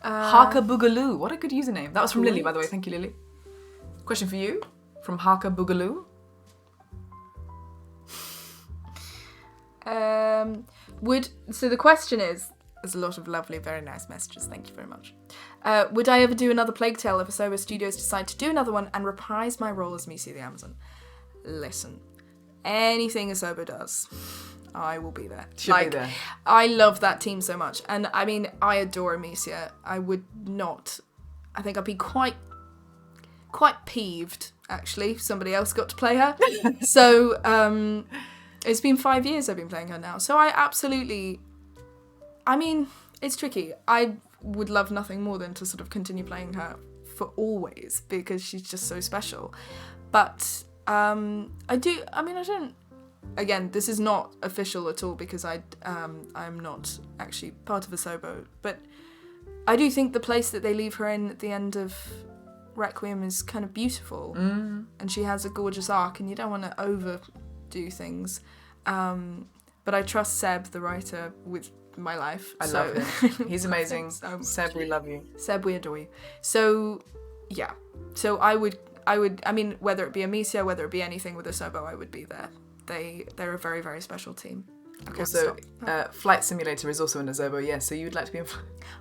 Harker Boogaloo. What a good username. That was from Lily, by the way. Thank you, Lily. Question for you from Harker Boogaloo. So the question is, there's a lot of lovely, very nice messages. Thank you very much. Would I ever do another Plague Tale if Asobo Studios decide to do another one and reprise my role as Amicia the Amazon? Listen, anything Asobo does, I will be there. Should be there. I love that team so much. And I mean, I adore Amicia. I think I'd be quite peeved, actually, if somebody else got to play her. So, it's been 5 years I've been playing her now. So it's tricky. I would love nothing more than to sort of continue playing her for always, because she's just so special. But again, this is not official at all, because I'm not actually part of Asobo, but I do think the place that they leave her in at the end of Requiem is kind of beautiful. And she has a gorgeous arc, and you don't want to overdo things. But I trust Seb, the writer, with my life. I love him. He's amazing. Seb, we love you. Seb, we adore you. So, yeah. So I would, whether it be Amicia, whether it be anything with Asobo, I would be there. They're a very, very special team. Okay, also, Flight Simulator is also in Asobo, yes, so you'd like to be in...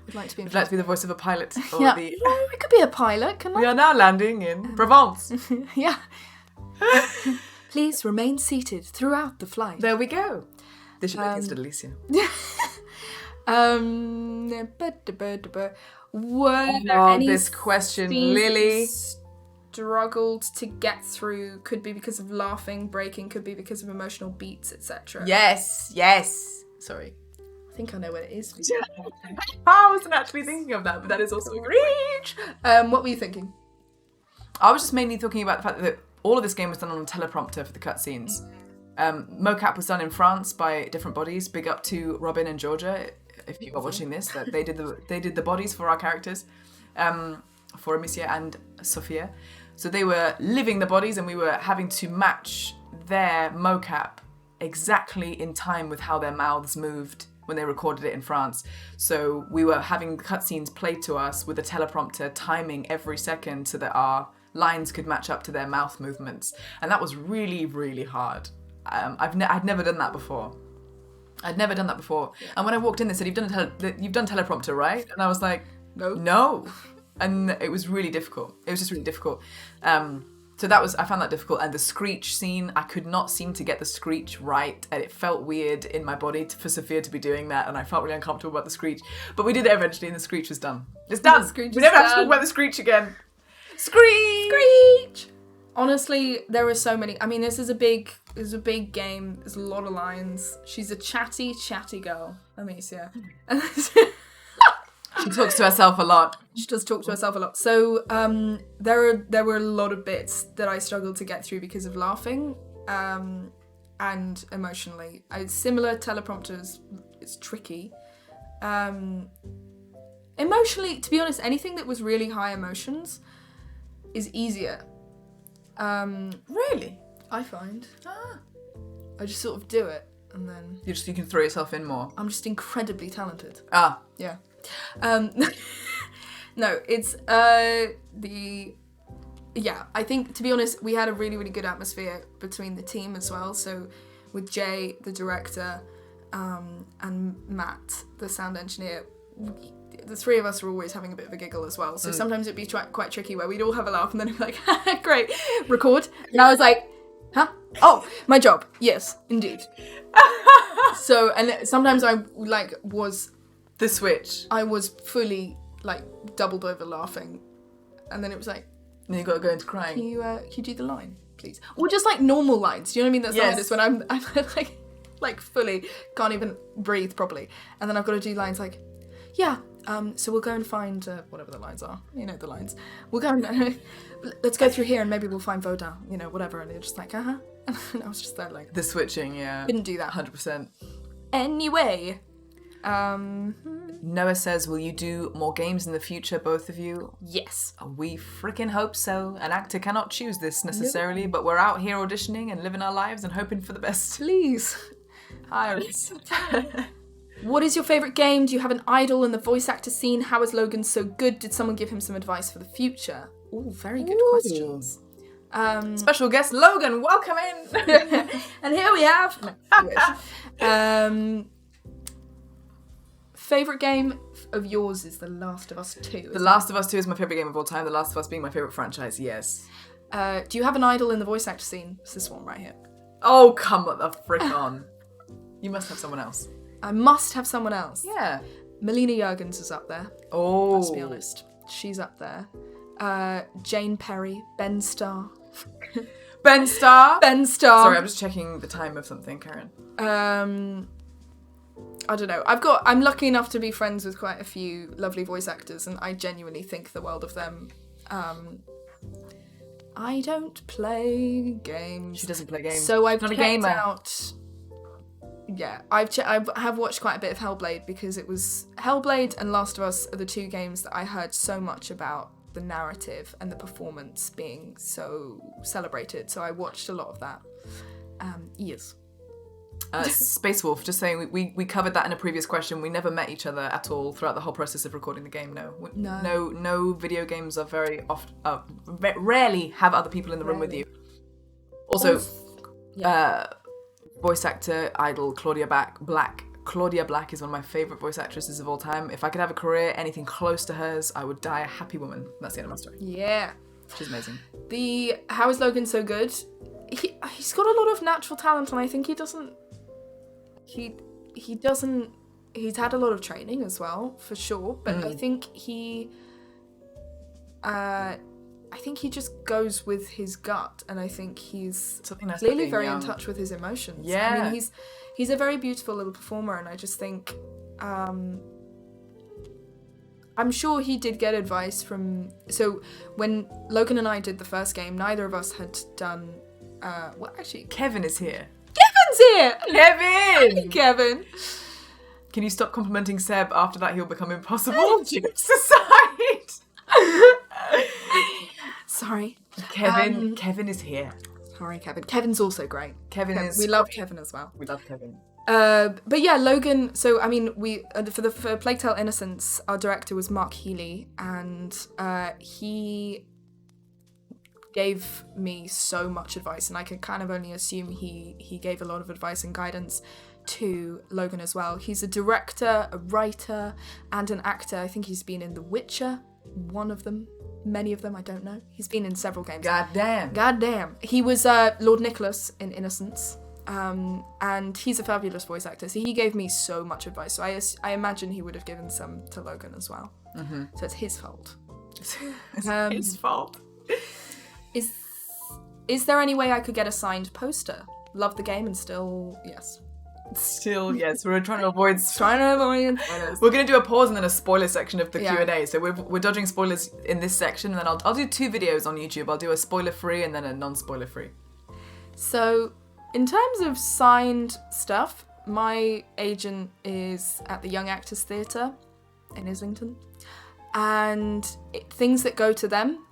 Would like to be in... You'd like to be the voice of a pilot? Or yeah. I could be a pilot, can I? We are now landing in Provence. Yeah. Please remain seated throughout the flight. There we go. This should make it Alicia. Were there any this question, Lily struggled to get through? Could be because of laughing, breaking, could be because of emotional beats, etc. Yes. Sorry. I think I know what it is. I wasn't actually thinking of that, but that is also a reach. What were you thinking? I was just mainly talking about the fact that all of this game was done on a teleprompter for the cutscenes. Mocap was done in France by different bodies. Big up to Robin and Georgia, if you are watching this. That they did the bodies for our characters, for Amicia and Sophia. So they were living the bodies, and we were having to match their mocap exactly in time with how their mouths moved when they recorded it in France. So we were having cutscenes played to us with a teleprompter timing every second so that our lines could match up to their mouth movements. And that was really, really hard. I'd never done that before. And when I walked in, they said, you've done teleprompter, right? And I was like, no. And it was really difficult. It was just really difficult. So I found that difficult. And the screech scene, I could not seem to get the screech right. And it felt weird in my body for Sophia to be doing that. And I felt really uncomfortable about the screech. But we did it eventually, and the screech was done. It's done. We never have to talk about the screech again. Screech! Honestly, there are so many. I mean, this is a big game. There's a lot of lines. She's a chatty girl, Amicia. She talks to herself a lot. She does talk to herself a lot. So there were a lot of bits that I struggled to get through because of laughing and emotionally. Similar teleprompters, it's tricky. Emotionally, to be honest, anything that was really high emotions is easier. Really? I find. I just sort of do it, and then... You can throw yourself in more. I'm just incredibly talented. Yeah. No, it's I think, to be honest, we had a really, really good atmosphere between the team as well. So with Jay, the director, and Matt, the sound engineer, the three of us were always having a bit of a giggle as well. So sometimes it'd be quite tricky where we'd all have a laugh and then it'd be like, great, record. And I was like, huh? Oh, my job. Yes, indeed. So, and sometimes I was... The switch. I was fully doubled over laughing. And then it was like... And you got to go into crying. Can you do the line, please? Or just normal lines. Do you know what I mean? That's yes. This when I'm fully can't even breathe properly. And then I've got to do lines like, yeah, so we'll go and find whatever the lines are. You know the lines. We'll go and let's go through here and maybe we'll find Voda, whatever. And they're just like, uh-huh. And I was just there The switching, yeah. Didn't do that. 100%. Anyway. Noah says, will you do more games in the future, both of you? Yes. We freaking hope so. An actor cannot choose this necessarily, but we're out here auditioning and living our lives and hoping for the best. Please. Iris. What is your favourite game? Do you have an idol in the voice actor scene? How is Logan so good? Did someone give him some advice for the future? Ooh, very good questions. Special guest Logan, welcome in. And here we have... Favourite game of yours is The Last of Us 2. The Last of Us 2 is my favourite game of all time. The Last of Us being my favourite franchise, yes. Do you have an idol in the voice actor scene? It's this one right here. Oh, come the frick on. You must have someone else. I must have someone else. Yeah. Melina Juergens is up there. Oh. Let's be honest. She's up there. Jane Perry, Ben Starr. Ben Starr? Ben Starr. Sorry, I'm just checking the time of something, Karen. I don't know. I'm lucky enough to be friends with quite a few lovely voice actors, and I genuinely think the world of them. I don't play games. She doesn't play games. So I've not a checked gamer. out. Yeah, I have watched quite a bit of Hellblade because it was Hellblade and Last of Us are the two games that I heard so much about the narrative and the performance being so celebrated. So I watched a lot of that. Yes. Space Wolf, just saying, we covered that in a previous question. We never met each other at all throughout the whole process of recording the game. No video games are very often, rarely have other people in the room with you. Also, voice actor idol Claudia Black. Claudia Black is one of my favourite voice actresses of all time. If I could have a career anything close to hers, I would die a happy woman. That's the end of my story. Yeah. She's amazing. How is Logan so good? He's got a lot of natural talent, and I think he doesn't. He's had a lot of training as well, for sure. But I think he just goes with his gut, and I think he's clearly very in touch with his emotions. Yeah. I mean, he's a very beautiful little performer, and I just think I'm sure he did get advice from... So when Logan and I did the first game, neither of us had done... actually... Kevin is here. Kevin's here! Kevin! Kevin! Can you stop complimenting Seb? After that, he'll become impossible. Jokes aside. Sorry. Kevin is here. Sorry, Kevin. Kevin's also great. We love Kevin as well. We love Kevin. But yeah, Logan. So I mean, for Plague Tale: Innocence, our director was Mark Healy, and he gave me so much advice, and I can kind of only assume he gave a lot of advice and guidance to Logan as well. He's a director, a writer, and an actor. I think he's been in The Witcher, one of them. Many of them, I don't know. He's been in several games. God damn. He was Lord Nicholas in Innocence. And he's a fabulous voice actor. So he gave me so much advice. So I imagine he would have given some to Logan as well. Mm-hmm. So it's his fault. It's his fault. Is there any way I could get a signed poster? Love the game and still, yes. Still, yes. We're trying to avoid... spoilers. We're going to do a pause and then a spoiler section of the Q&A. So we're dodging spoilers in this section, and then I'll do 2 videos on YouTube. I'll do a spoiler-free and then a non-spoiler-free. So, in terms of signed stuff, my agent is at the Young Actors Theatre in Islington. And things that go to them,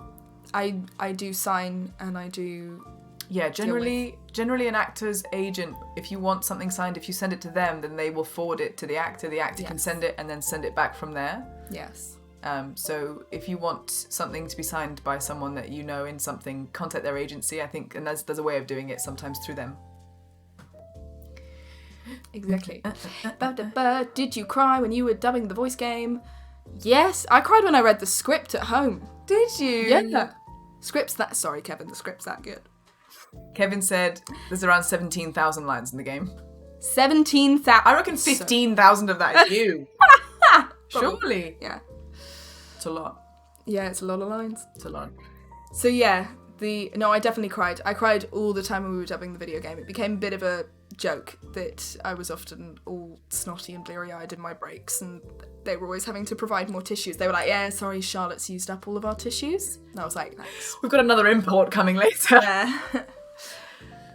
I do sign and I do... Yeah, generally an actor's agent, if you want something signed, if you send it to them, then they will forward it to the actor. The actor can send it and then send it back from there. Yes. So if you want something to be signed by someone that you know in something, contact their agency, I think, and there's a way of doing it sometimes through them. Exactly. Did you cry when you were dubbing the voice game? Yes, I cried when I read the script at home. Did you? Yeah. Sorry, Kevin, the script's that good. Kevin said there's around 17,000 lines in the game. 17,000. I reckon 15,000 of that is you. Surely. Yeah. It's a lot. Yeah, it's a lot of lines. It's a lot. So yeah, I definitely cried. I cried all the time when we were dubbing the video game. It became a bit of a joke that I was often all snotty and bleary-eyed in my breaks, and they were always having to provide more tissues. They were like, yeah, sorry, Charlotte's used up all of our tissues. And I was like, thanks. We've got another import coming later.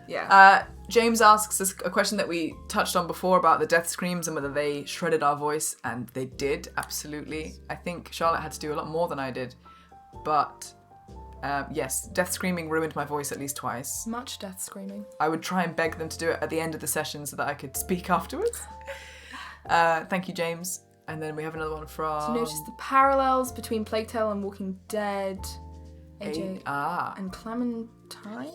Yeah. James asks us a question that we touched on before about the death screams and whether they shredded our voice, and they did, absolutely. I think Charlotte had to do a lot more than I did, but yes, death screaming ruined my voice at least twice. Much death screaming. I would try and beg them to do it at the end of the session so that I could speak afterwards. Thank you, James. And then we have another one from... To notice the parallels between Plague Tale and Walking Dead, AJ and Clementine?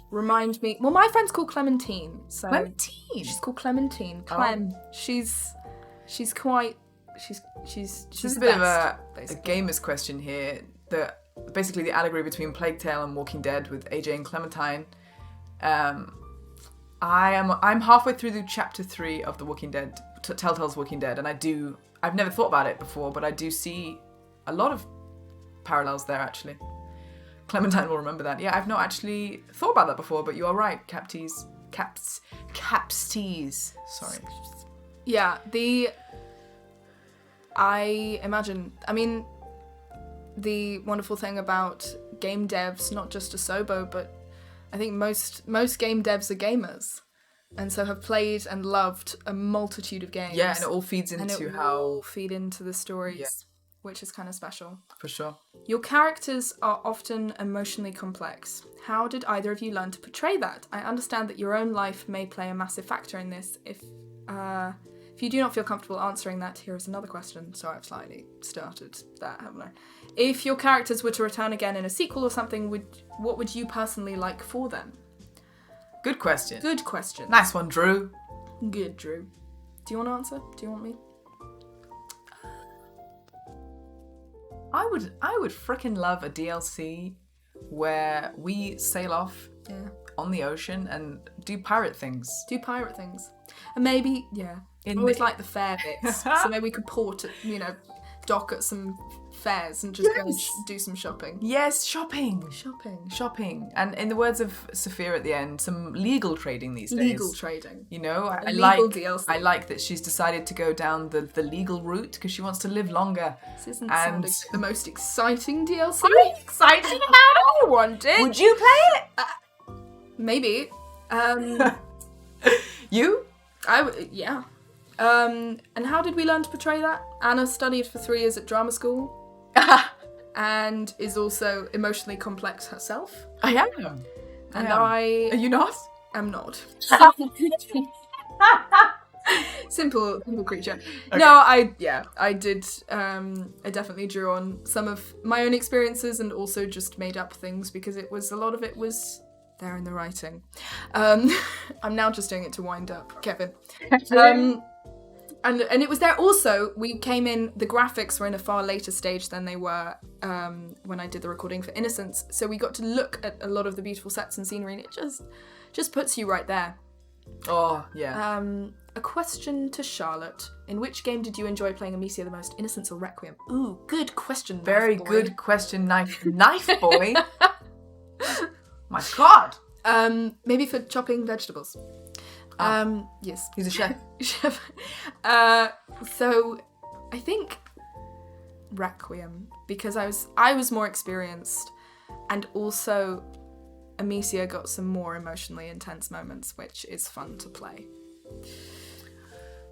Remind me. Well, my friend's called Clementine. So Clementine? She's called Clementine. Clem. Oh. She's quite... She's a bit of a gamer's question here. Basically the allegory between Plague Tale and Walking Dead with AJ and Clementine. I'm halfway through the chapter 3 of the Walking Dead, Telltale's Walking Dead, and I've never thought about it before, but I do see a lot of parallels there, actually. Clementine will remember that. Yeah, I've not actually thought about that before, but you are right, Capstees. Sorry. Yeah, I mean, the wonderful thing about game devs, not just Asobo, but I think most game devs are gamers, and so have played and loved a multitude of games. Yeah, and it all feeds into all feed into the stories, which is kind of special. For sure. Your characters are often emotionally complex. How did either of you learn to portray that? I understand that your own life may play a massive factor in this. If you do not feel comfortable answering that, here is another question. So I've slightly started that, haven't I? If your characters were to return again in a sequel or something, what would you personally like for them? Good question. Good question. Nice one, Drew. Good, Drew. Do you want to answer? Do you want me? I would frickin' love a DLC where we sail off on the ocean and do pirate things. And maybe, I always like the fair bits. So maybe we could dock at some fairs and just go and do some shopping. Yes, shopping. And in the words of Sophia at the end, some legal trading these days. Legal trading. You know, I like that she's decided to go down the legal route because she wants to live longer. This isn't sounding the most exciting DLC. I'm excited about it. I want it. Would you play it? Maybe. You? Yeah. And how did we learn to portray that? Anna studied for 3 years at drama school and is also emotionally complex herself. I am. And I... Are you not? am not. Simple creature. Okay. No, I did. I definitely drew on some of my own experiences and also just made up things because a lot of it was there in the writing. I'm now just doing it to wind up Kevin. And it was there also, we came in, the graphics were in a far later stage than they were when I did the recording for Innocence. So we got to look at a lot of the beautiful sets and scenery, and it just puts you right there. Oh, yeah. A question to Charlotte. In which game did you enjoy playing Amicia the most, Innocence or Requiem? Ooh, good question, Very Knife Boy. good question, Knife Boy. My God. Maybe for chopping vegetables. Yes. He's a chef. So I think Requiem, because I was more experienced, and also Amicia got some more emotionally intense moments, which is fun to play.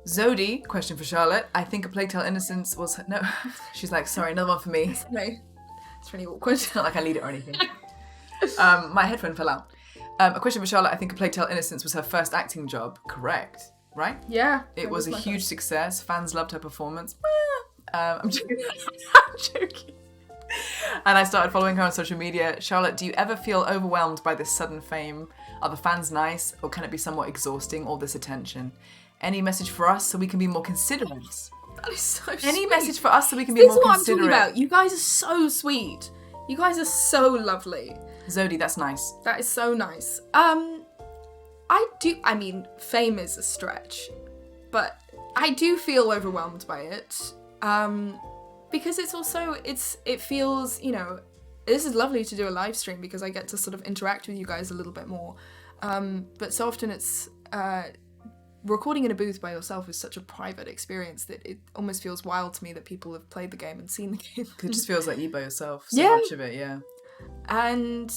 Zodi, question for Charlotte. I think A Plague Tale Innocence was... No. She's like, sorry, another one for me. No. It's really awkward. It's not like I lead it or anything. My headphone fell out. A question for Charlotte. I think A Plague Tale Innocence was her first acting job. Correct. Right? Yeah. It was a huge success. Fans loved her performance. I'm joking. And I started following her on social media. Charlotte, do you ever feel overwhelmed by this sudden fame? Are the fans nice, or can it be somewhat exhausting, all this attention? Any message for us so we can be more considerate? That is so sweet. Any message for us so we can be This more is what considerate? I'm talking about. You guys are so sweet. You guys are so lovely. Zodi, that's nice. That is so nice. I mean, fame is a stretch, but I do feel overwhelmed by it. Because it's also, it feels, you know, this is lovely to do a live stream because I get to sort of interact with you guys a little bit more. But so often it's, recording in a booth by yourself is such a private experience that it almost feels wild to me that people have played the game and seen the game. It just feels like you by yourself, so Yeah. much of it, yeah. And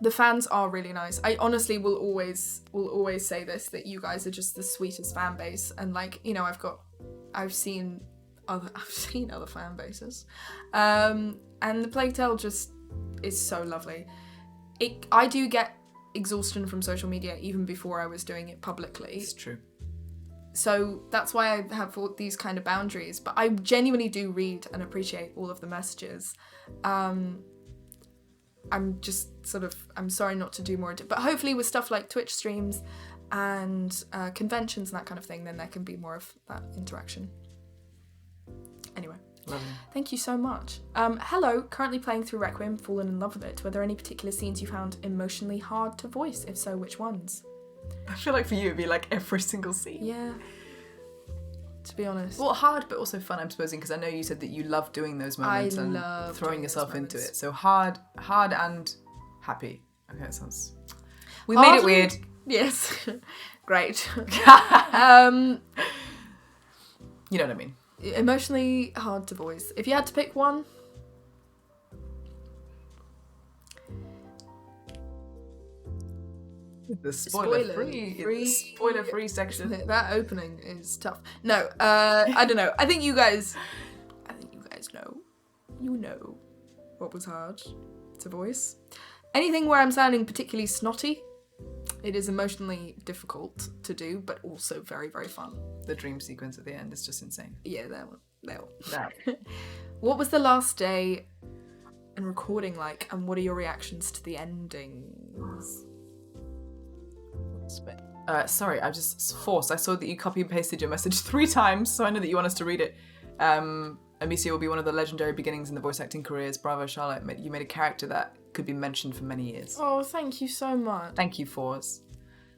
the fans are really nice. I honestly will always say this, that you guys are just the sweetest fan base. And like, you know, I've seen other fan bases. And the Plague Tale just is so lovely. I do get exhaustion from social media even before I was doing it publicly. It's true. So that's why I have all these kind of boundaries. But I genuinely do read and appreciate all of the messages. I'm just sort of, I'm sorry not to do more. But hopefully with stuff like Twitch streams and conventions and that kind of thing, then there can be more of that interaction. Anyway. Lovely. Thank you so much. Hello, currently playing through Requiem, fallen in love with it. Were there any particular scenes you found emotionally hard to voice? If so, which ones? I feel like for you it'd be like every single scene. Yeah. To be honest. Well, hard but also fun, I'm supposing, because I know you said that you love doing those moments and love throwing doing those yourself into moments. it. So hard and happy. Okay, that sounds... We Hard made it weird. Yes. Great. You know what I mean. Emotionally hard to voice. If you had to pick one. The spoiler-free section. That opening is tough. No, I don't know. I think you guys know. You know what was hard to voice. Anything where I'm sounding particularly snotty, it is emotionally difficult to do, but also very, very fun. The dream sequence at the end is just insane. Yeah, that one. That. What was the last day and recording like, and what are your reactions to the endings? Sorry, I just forced. I saw that you copy and pasted your message 3 times, so I know that you want us to read it. Amicia will be one of the legendary beginnings in the voice acting careers. Bravo, Charlotte. You made a character that could be mentioned for many years. Oh, thank you so much. Thank you, Force.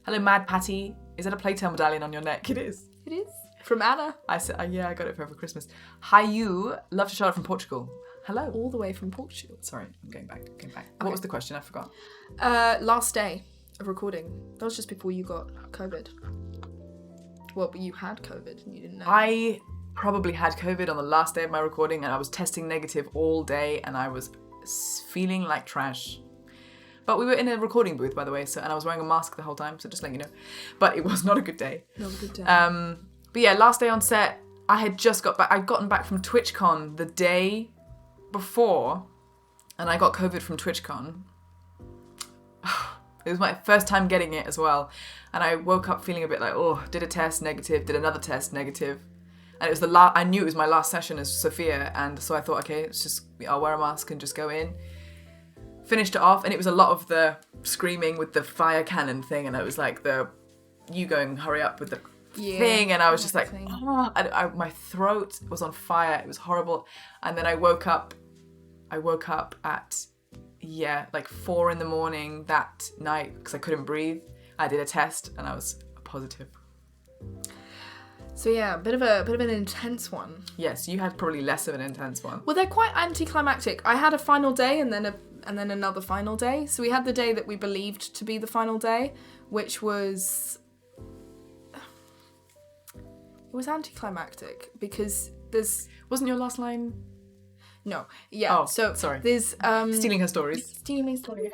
Hello, Mad Patty. Is that a Plague Tale medallion on your neck? It is. It is. From Anna. I said, yeah, I got it for Christmas. Hi, you. Love to Charlotte from Portugal. Hello. All the way from Portugal. Sorry, I'm going back. Okay. What was the question? I forgot. Last day of recording. That was just before you got COVID. Well, but you had COVID and you didn't know. I probably had COVID on the last day of my recording, and I was testing negative all day, and I was feeling like trash. But we were in a recording booth, by the way, and I was wearing a mask the whole time, so just letting you know. But it was not a good day. Not a good day. But yeah, last day on set, I had just got back. I'd gotten back from TwitchCon the day before, and I got COVID from TwitchCon. It was my first time getting it as well. And I woke up feeling a bit like, oh, did a test, negative, did another test, negative. And it was I knew it was my last session as Sophia, and so I thought, okay, I'll wear a mask and just go in. Finished it off, and it was a lot of the screaming with the fire cannon thing, and it was like you going, hurry up with the thing, and I was just like, oh, my throat was on fire. It was horrible. And then I woke up at, like 4 a.m. that night because I couldn't breathe. I did a test, and I was positive. So yeah, a bit of an intense one. Yes, you had probably less of an intense one. Well, they're quite anticlimactic. I had a final day and then another final day. So we had the day that we believed to be the final day, which was anticlimactic because wasn't your last line? No. Yeah. Oh, so sorry. There's stealing her stories. Stealing stories.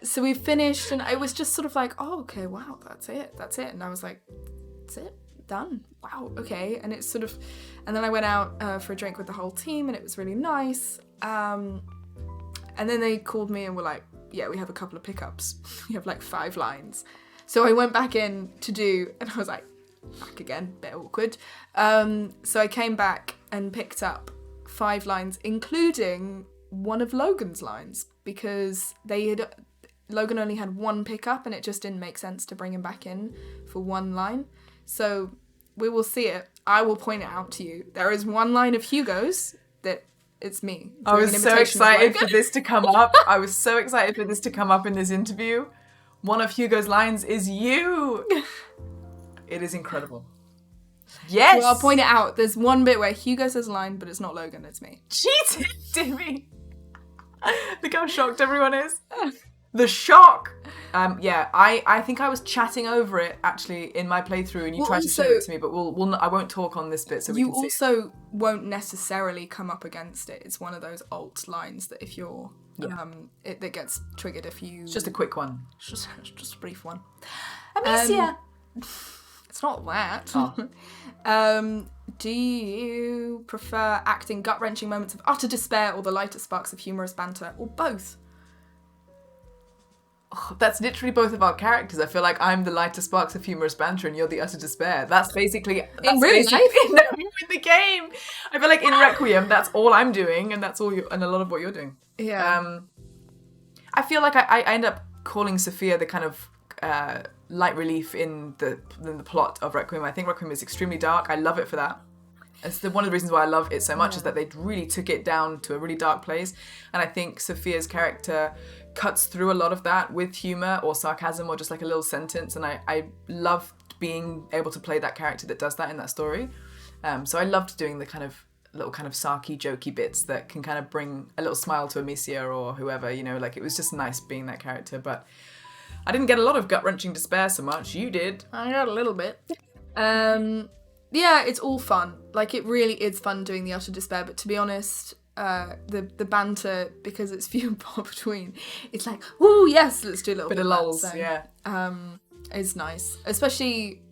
So we finished, and I was just sort of like, oh, okay, wow, that's it. And I was like, that's it. Done. Wow, okay. And it's sort of, and then I went out for a drink with the whole team, and it was really nice. And then they called me and were like, yeah, we have a couple of pickups. We have like 5 lines. So I went back in to do, and I was like, back again, bit awkward. So I came back and picked up 5 lines, including one of Logan's lines, because Logan only had 1 pickup and it just didn't make sense to bring him back in for 1 line. So we will see it. I will point it out to you. There is 1 line of Hugo's that it's me. I was so excited for this to come up. I was so excited for this to come up in this interview. One of Hugo's lines is you. It is incredible. Yes. Well, I'll point it out. There's 1 bit where Hugo says a line, but it's not Logan, it's me. Cheated, Dimmy. Look how shocked everyone is. The shock. I think I was chatting over it actually in my playthrough, and you tried to show it to me, but I won't talk on this bit so we can see. You also won't necessarily come up against it. It's one of those alt lines that if you're that gets triggered if you. It's just a quick one. Just a brief one. Amicia. It's not that. Oh. Do you prefer acting gut-wrenching moments of utter despair or the lighter sparks of humorous banter, or both? Oh, that's literally both of our characters. I feel like I'm the lighter sparks of humorous banter and you're the utter despair. That's basically in real life. In the game. I feel like in Requiem, that's all I'm doing, and that's all and a lot of what you're doing. Yeah. I feel like I end up calling Sophia the kind of light relief in the plot of Requiem. I think Requiem is extremely dark. I love it for that. It's one of the reasons why I love it so much is that they really took it down to a really dark place. And I think Sophia's character cuts through a lot of that with humor or sarcasm or just like a little sentence. And I loved being able to play that character that does that in that story. So I loved doing the kind of little kind of sarky, jokey bits that can kind of bring a little smile to Amicia or whoever, like it was just nice being that character. But I didn't get a lot of gut-wrenching despair so much. You did. I got a little bit. Yeah, it's all fun. Like, it really is fun doing the utter despair, but to be honest, the banter, because it's few and far between, it's like, ooh, yes, let's do a little bit of lulls, that, so, yeah. It's nice. Especially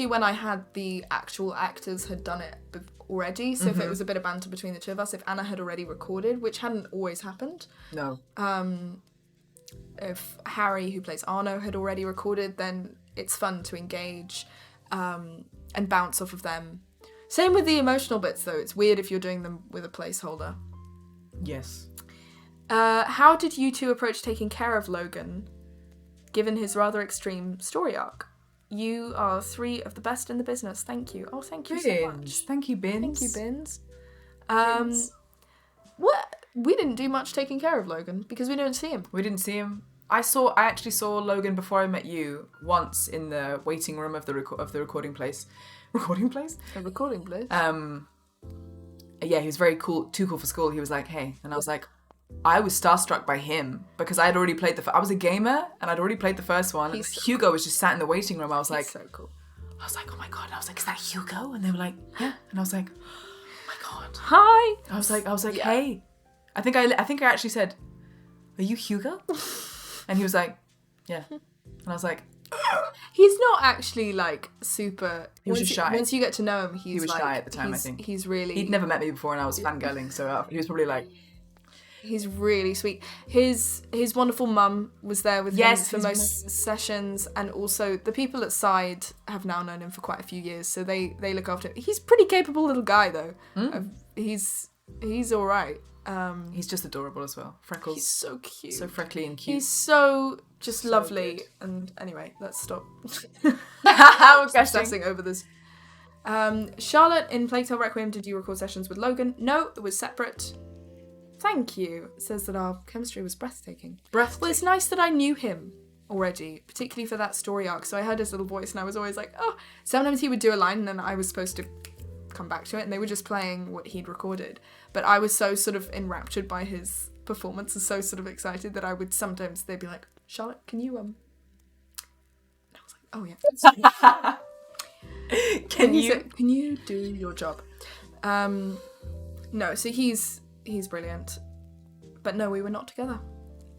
when I had the actual actors had done it already, so if it was a bit of banter between the two of us, if Anna had already recorded, which hadn't always happened. No. If Harry, who plays Arno, had already recorded, then it's fun to engage and bounce off of them. Same with the emotional bits, though. It's weird if you're doing them with a placeholder. Yes. How did you two approach taking care of Logan, given his rather extreme story arc? You are 3 of the best in the business. Thank you. Oh, thank you so much. Thank you, Bins. Thank you, Bins. What? We didn't do much taking care of Logan because we don't see him. We didn't see him. I actually saw Logan before I met you once in the waiting room of the recording place. Recording place? A recording place? Yeah, he was very cool, too cool for school. He was like, hey. And I was like, I was starstruck by him because I had already played I was a gamer and I'd already played the first one. And So Hugo was just sat in the waiting room. I was like, so cool. I was like, oh my God. And I was like, is that Hugo? And they were like, yeah. And I was like, oh my God. Hi. I was like, hey. I think I actually said, are you Hugo? And he was like, yeah. And I was like, he's not actually like super. He was just shy. Once you get to know him, he was shy at the time. I think he's really. He'd never met me before, and I was fangirling, so he was probably like. He's really sweet. His wonderful mum was there with him for most sessions, and also the people at Side have now known him for quite a few years, so they look after him. He's a pretty capable little guy, though. He's all right. He's just adorable as well. Freckles. He's so cute. So freckly and cute. He's so just lovely. Good. And anyway, let's stop obsessing over this. Charlotte, in Plague Tale Requiem, did you record sessions with Logan? No, it was separate. Thank you. It says that our chemistry was breathtaking. Well, it's nice that I knew him already, particularly for that story arc. So I heard his little voice and I was always like, oh, sometimes he would do a line and then I was supposed to come back to it and they were just playing what he'd recorded. But I was so sort of enraptured by his performance and so sort of excited that I would sometimes, they'd be like, Charlotte, can you, And I was like, oh yeah. Can you do your job? No, so he's brilliant. But no, we were not together.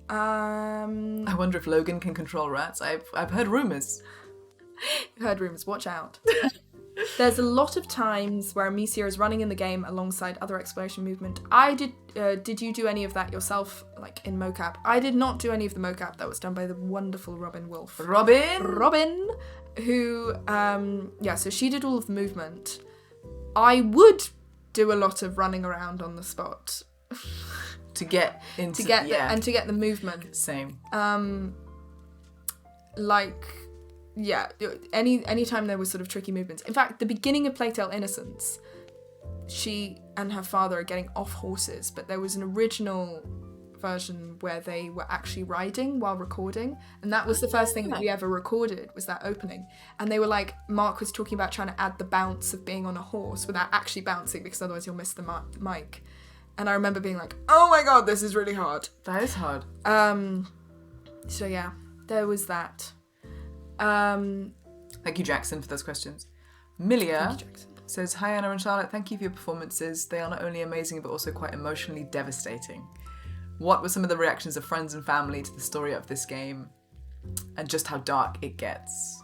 I wonder if Logan can control rats. I've heard rumours. You've heard rumours, watch out. There's a lot of times where Amicia is running in the game alongside other exploration movement. Did you do any of that yourself, like in mocap? I did not do any of the mocap. That was done by the wonderful Robin Wolf. Robin, who, so she did all of the movement. I would do a lot of running around on the spot to get into and to get the movement. Same. Anytime there was sort of tricky movements. In fact, the beginning of Plague Tale Innocence, she and her father are getting off horses, but there was an original version where they were actually riding while recording, and that was the first thing that we ever recorded, was that opening. And they were like, Mark was talking about trying to add the bounce of being on a horse without actually bouncing, because otherwise you'll miss the mic. And I remember being like, oh my god, this is really hard. That is hard. So yeah, there was that. Thank you, Jackson, for those questions. Milia says, hi Anna and Charlotte, thank you for your performances. They are not only amazing but also quite emotionally devastating. What were some of the reactions of friends and family to the story of this game and just how dark it gets?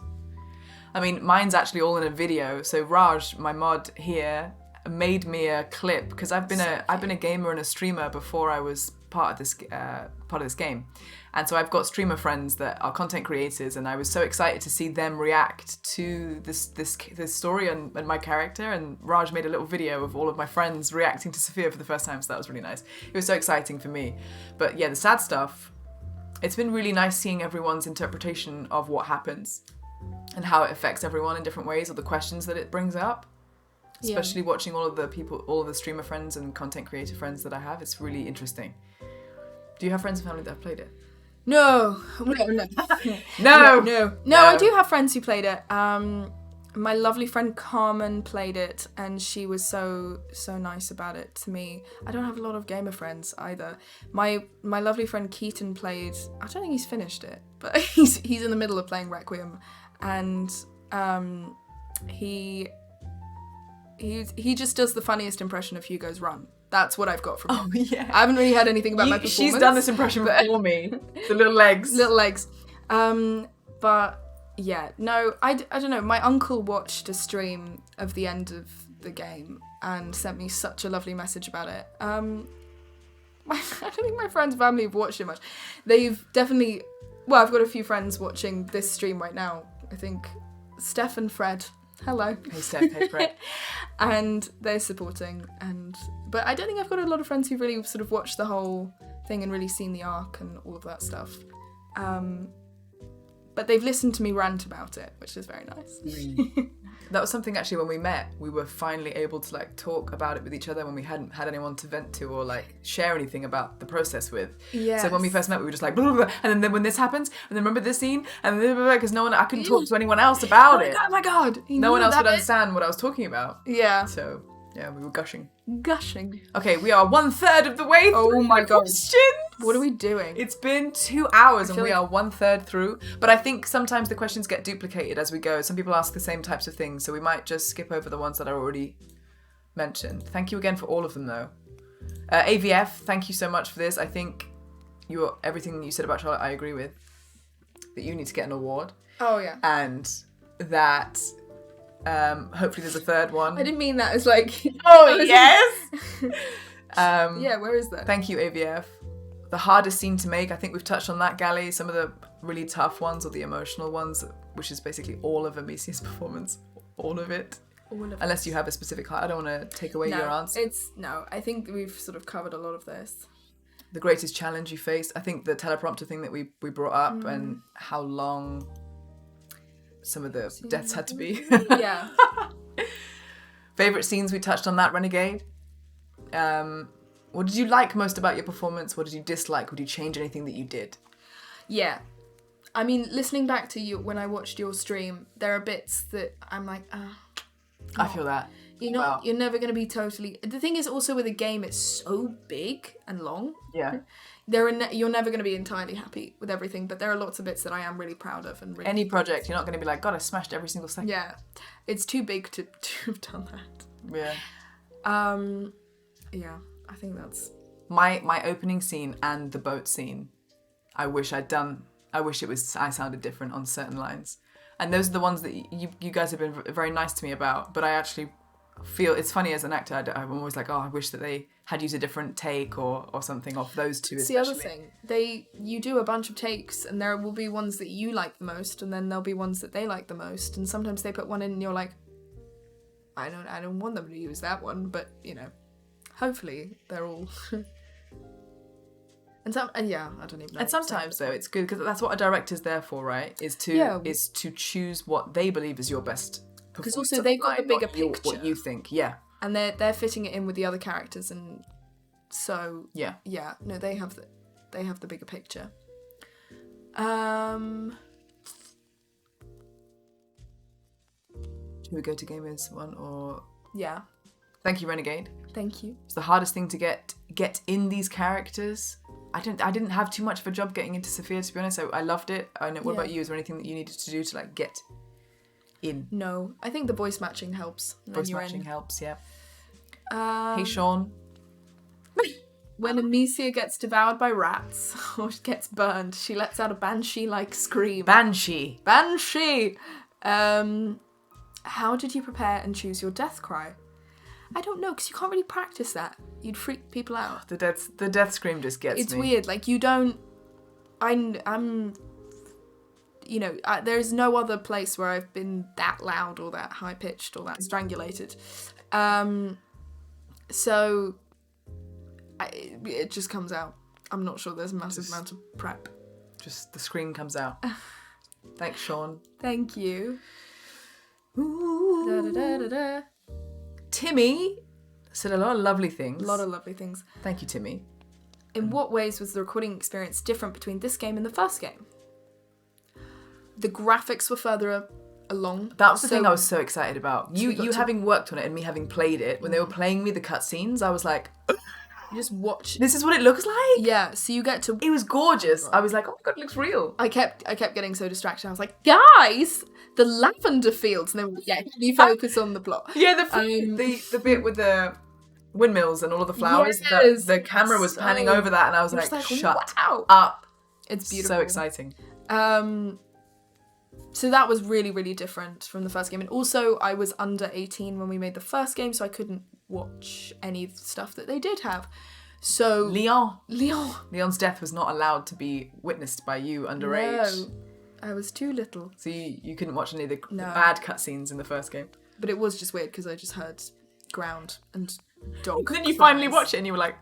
I mean, mine's actually all in a video. So Raj, my mod here, made me a clip because I've been a gamer and a streamer before I was part of this game. And so I've got streamer friends that are content creators, and I was so excited to see them react to this story and my character. And Raj made a little video of all of my friends reacting to Sophia for the first time, so that was really nice. It was so exciting for me. But yeah, the sad stuff, it's been really nice seeing everyone's interpretation of what happens and how it affects everyone in different ways, or the questions that it brings up. Especially watching all of the streamer friends and content creator friends that I have. It's really interesting. Do you have friends and family that have played it? No. No, I do have friends who played it. My lovely friend Carmen played it, and she was so nice about it to me. I don't have a lot of gamer friends either. My lovely friend Keaton played. I don't think he's finished it, but he's in the middle of playing Requiem, and he just does the funniest impression of Hugo's Run. That's what I've got from him. Oh, yeah. I haven't really heard anything about my performance. She's done this impression before me. The little legs. Little legs. But yeah, no, I don't know. My uncle watched a stream of the end of the game and sent me such a lovely message about it. I don't think my friends and family have watched it much. They've definitely... Well, I've got a few friends watching this stream right now. I think Steph and Fred... Hello. Hey Steph, hey Fred. And they're supporting, but I don't think I've got a lot of friends who've really sort of watched the whole thing and really seen the arc and all of that stuff. But they've listened to me rant about it, which is very nice. That was something actually when we met, we were finally able to like talk about it with each other when we hadn't had anyone to vent to or like share anything about the process with. Yes. So when we first met, we were just like, blah, blah, blah. And then when this happens, and then remember this scene, and then because I couldn't talk to anyone else about it. Oh my god. No one else would understand what I was talking about. Yeah. So yeah, we were gushing. Okay, we are 1/3 of the way through. Oh my god. Questions. What are we doing? It's been 2 hours and we are 1/3 through. But I think sometimes the questions get duplicated as we go. Some people ask the same types of things, so we might just skip over the ones that are already mentioned. Thank you again for all of them, though. AVF, thank you so much for this. I think everything you said about Charlotte, I agree with. That you need to get an award. Oh, yeah. And that... hopefully there's a third one. I didn't mean that as like... Oh, yes! Yeah, where is that? Thank you, AVF. The hardest scene to make, I think we've touched on that, Gally. Some of the really tough ones or the emotional ones, which is basically all of Amicia's performance. All of it. Unless you have a specific... I don't want to take away your answer. I think we've sort of covered a lot of this. The greatest challenge you faced. I think the teleprompter thing that we brought up and how long... some of the deaths had to be. Yeah. Favourite scenes, we touched on that, Renegade. What did you like most about your performance? What did you dislike? Would you change anything that you did? Yeah. I mean, listening back to you when I watched your stream, there are bits that I'm like, I feel that. You're never going to be totally... The thing is also with a game, it's so big and long. Yeah. You're never going to be entirely happy with everything, but there are lots of bits that I am really proud of. And really any project, you're not going to be like, God, I smashed every single second. Yeah. It's too big to have done that. Yeah. Yeah, I think that's... My opening scene and the boat scene, I wish I sounded different on certain lines. And those are the ones that you guys have been very nice to me about, but I actually feel it's funny as an actor. I'm always like, oh, I wish that they had used a different take or something off those two. It's the other thing. You do a bunch of takes, and there will be ones that you like the most, and then there'll be ones that they like the most, and sometimes they put one in, and you're like, I don't want them to use that one, but hopefully they're all. And yeah, I don't even know. And sometimes though, it's good because that's what a director's there for, right? Is to choose what they believe is your best. Because also they've got the bigger picture. What you think, yeah. And they're fitting it in with the other characters, and so yeah. No, they have the bigger picture. Should we go to Gamers one or? Yeah. Thank you, Renegade. Thank you. It's the hardest thing to get in these characters. I didn't have too much of a job getting into Sophia, to be honest. I loved it. I know. What about you? Is there anything that you needed to do to like get in? No, I think the voice matching helps. Voice matching helps, yeah. Hey, Sean. When Amicia gets devoured by rats or gets burned, she lets out a banshee-like scream. Banshee. How did you prepare and choose your death cry? I don't know, because you can't really practice that. You'd freak people out. The death scream just gets me. It's weird. Like, you don't... there's no other place where I've been that loud or that high-pitched or that strangulated. So... it just comes out. I'm not sure there's a massive amount of prep. Just the scream comes out. Thanks, Sean. Thank you. Ooh. Da, da, da, da. Timmy said a lot of lovely things. Thank you, Timmy. In what ways was the recording experience different between this game and the first game? The graphics were further along. That was the thing I was so excited about. You having worked on it and me having played it, when they were playing me the cutscenes, I was like... You just watch. This is what it looks like? Yeah, so you get to... It was gorgeous. I was like, oh my god, it looks real. I kept getting so distracted. I was like, guys, the lavender fields. And they were like, yeah, can you focus on the plot? Yeah, the bit with the windmills and all of the flowers. Yes, the camera was panning over that and I was like, shut up. It's beautiful. So exciting. So that was really, really different from the first game. And also, I was under 18 when we made the first game, so I couldn't watch any of the stuff that they did have. So... Leon's death was not allowed to be witnessed by you underage. No, I was too little. So you couldn't watch any of the bad cutscenes in the first game. But it was just weird because I just heard ground and dog. Then you finally watch it and you were like,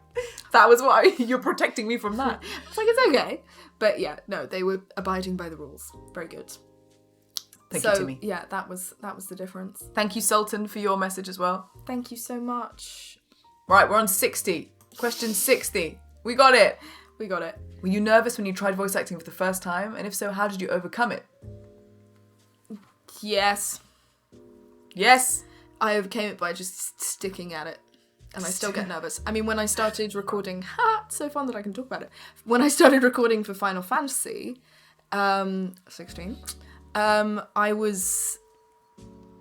that was why you're protecting me from that. I was like, it's okay. But yeah, no, they were abiding by the rules. Very good. Thank you, Timmy. Yeah, that was the difference. Thank you, Sultan, for your message as well. Thank you so much. Right, we're on 60. Question 60. We got it. Were you nervous when you tried voice acting for the first time? And if so, how did you overcome it? Yes. Yes? I overcame it by just sticking at it. And I still get nervous. I mean, when I started recording... it's so fun that I can talk about it. When I started recording for Final Fantasy 16...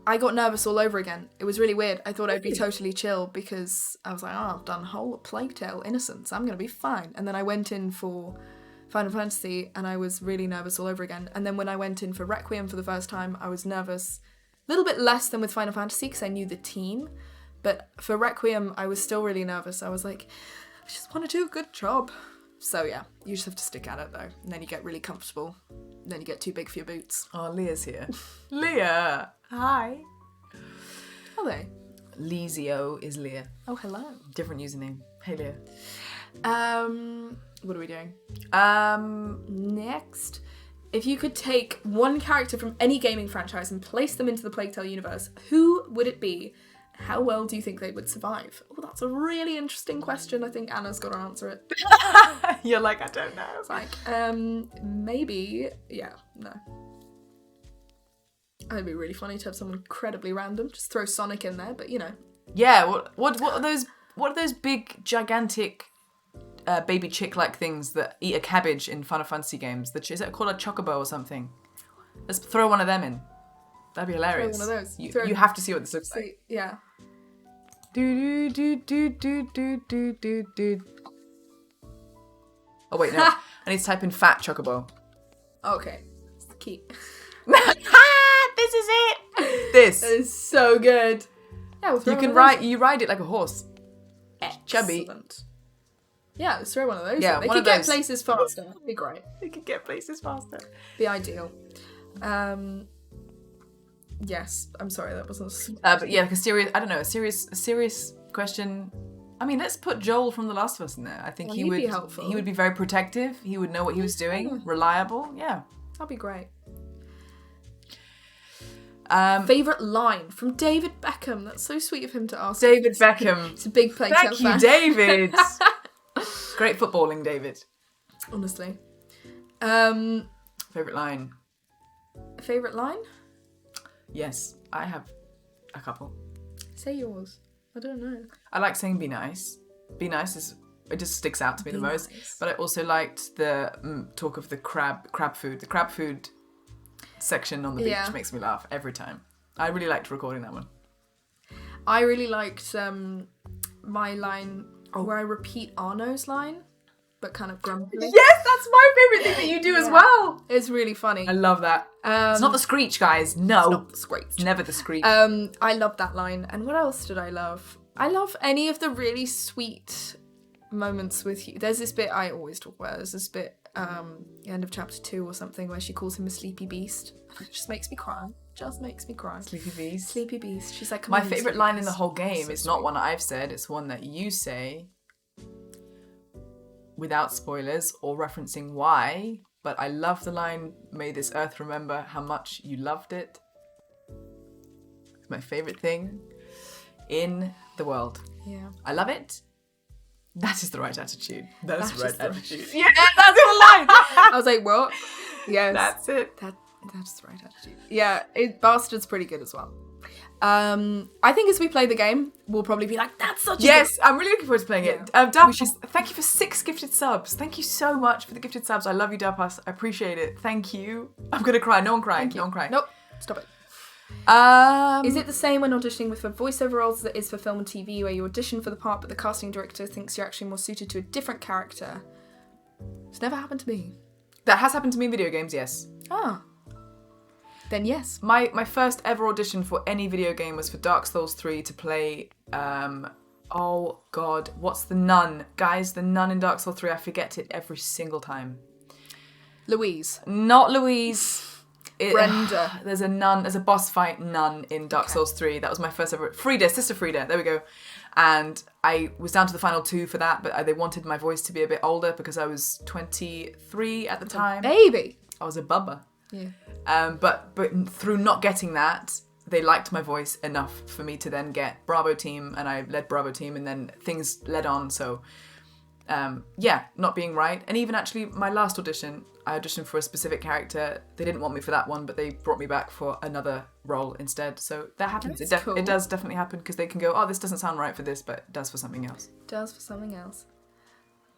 I got nervous all over again. It was really weird. I thought I'd be totally chill because I was like, I've done whole Plague Tale Innocence. I'm going to be fine. And then I went in for Final Fantasy and I was really nervous all over again. And then when I went in for Requiem for the first time, I was nervous. A little bit less than with Final Fantasy because I knew the team. But for Requiem, I was still really nervous. I was like, I just want to do a good job. So yeah, you just have to stick at it though. And then you get really comfortable. And then you get too big for your boots. Oh, Leah's here. Leah! Hi. Are they? Lizio is Leah. Oh, hello. Different username. Hey, Leah. What are we doing? Next. If you could take one character from any gaming franchise and place them into the Plague Tale universe, who would it be? How well do you think they would survive? Oh, that's a really interesting question. I think Anna's got to answer it. You're like, I don't know. It's like, maybe, yeah, no. It'd be really funny to have someone incredibly random. Just throw Sonic in there, but you know. Yeah. What are those big gigantic baby chick-like things that eat a cabbage in Final Fantasy games? Is it called a chocobo or something? Let's throw one of them in. That'd be hilarious. Throw one of those. You have to see what this looks like. Yeah. Do. Oh wait, no. I need to type in fat chocobo. Okay. It's the key. This is it. This. That is so good. Yeah, you ride it like a horse. Excellent. Chubby. Yeah, let's throw one of those. Yeah, they could get places faster. That'd be great. They could get places faster. Be ideal. Yes, I'm sorry, that wasn't. But yeah, like a serious question. I mean, let's put Joel from The Last of Us in there. I think Well, he he'd would be helpful. He would be very protective. He would know what he was doing. Reliable. Yeah. That'd be great. Favorite line from David Beckham. That's so sweet of him to ask. David Beckham. It's a big Plague Tale fan. Thank you, David. Great footballing, David. Honestly. Favorite line. Favorite line? Yes, I have a couple. Say yours. I don't know. I like saying "be nice." Be nice it just sticks out to me the most. Nice. But I also liked the talk of the crab food. The crab food section on the beach makes me laugh every time. I really liked recording that one. I really liked my line where I repeat Arno's line, but kind of grumpily. Yes, that's my favourite thing that you do as well. It's really funny. I love that. It's not the screech, guys. No. It's not the screech. It's never the screech. I love that line. And what else did I love? I love any of the really sweet moments with you. There's this bit I always talk about. There's this bit, the end of chapter 2 or something, where she calls him a sleepy beast. It just makes me cry. Sleepy beast. Sleepy beast. She's like, come my on, favourite sleepy line in beast. the whole game So is sweet. not one I've said. It's one that you say without spoilers or referencing why. But I love the line, "May this earth remember how much you loved it." It's my favourite thing in the world. Yeah. I love it. That is the right attitude. That's the right attitude. Yeah, that's the line. I was like, what? Yes. That's it. That's the right attitude. Yeah, Bastard's pretty good as well. I think as we play the game, we'll probably be like, that's such a Yes, I'm really looking forward to playing it. Darpas, thank you for 6 gifted subs. Thank you so much for the gifted subs. I love you, Darpas. I appreciate it. Thank you. I'm going to cry. No one cry. No one cry. Nope, stop it. Is it the same when auditioning for voiceover roles that is for film and TV, where you audition for the part but the casting director thinks you're actually more suited to a different character? It's never happened to me. That has happened to me in video games, yes. Ah. Then yes. My first ever audition for any video game was for Dark Souls 3 to play, oh god, what's the nun? Guys, the nun in Dark Souls 3, I forget it every single time. Louise. Not Louise. Brenda. There's a boss fight nun in Dark Souls 3. That was my first ever. Sister Frida, there we go. And I was down to the final 2 for that, but they wanted my voice to be a bit older because I was 23 at the time. Baby. I was a bubba. Yeah. But through not getting that, they liked my voice enough for me to then get Bravo Team, and I led Bravo Team, and then things led on. So, not being right. And even actually my last audition, I auditioned for a specific character. They didn't want me for that one, but they brought me back for another role instead. So that happens. Cool. It does definitely happen because they can go, oh, this doesn't sound right for this, but it does for something else. Does for something else.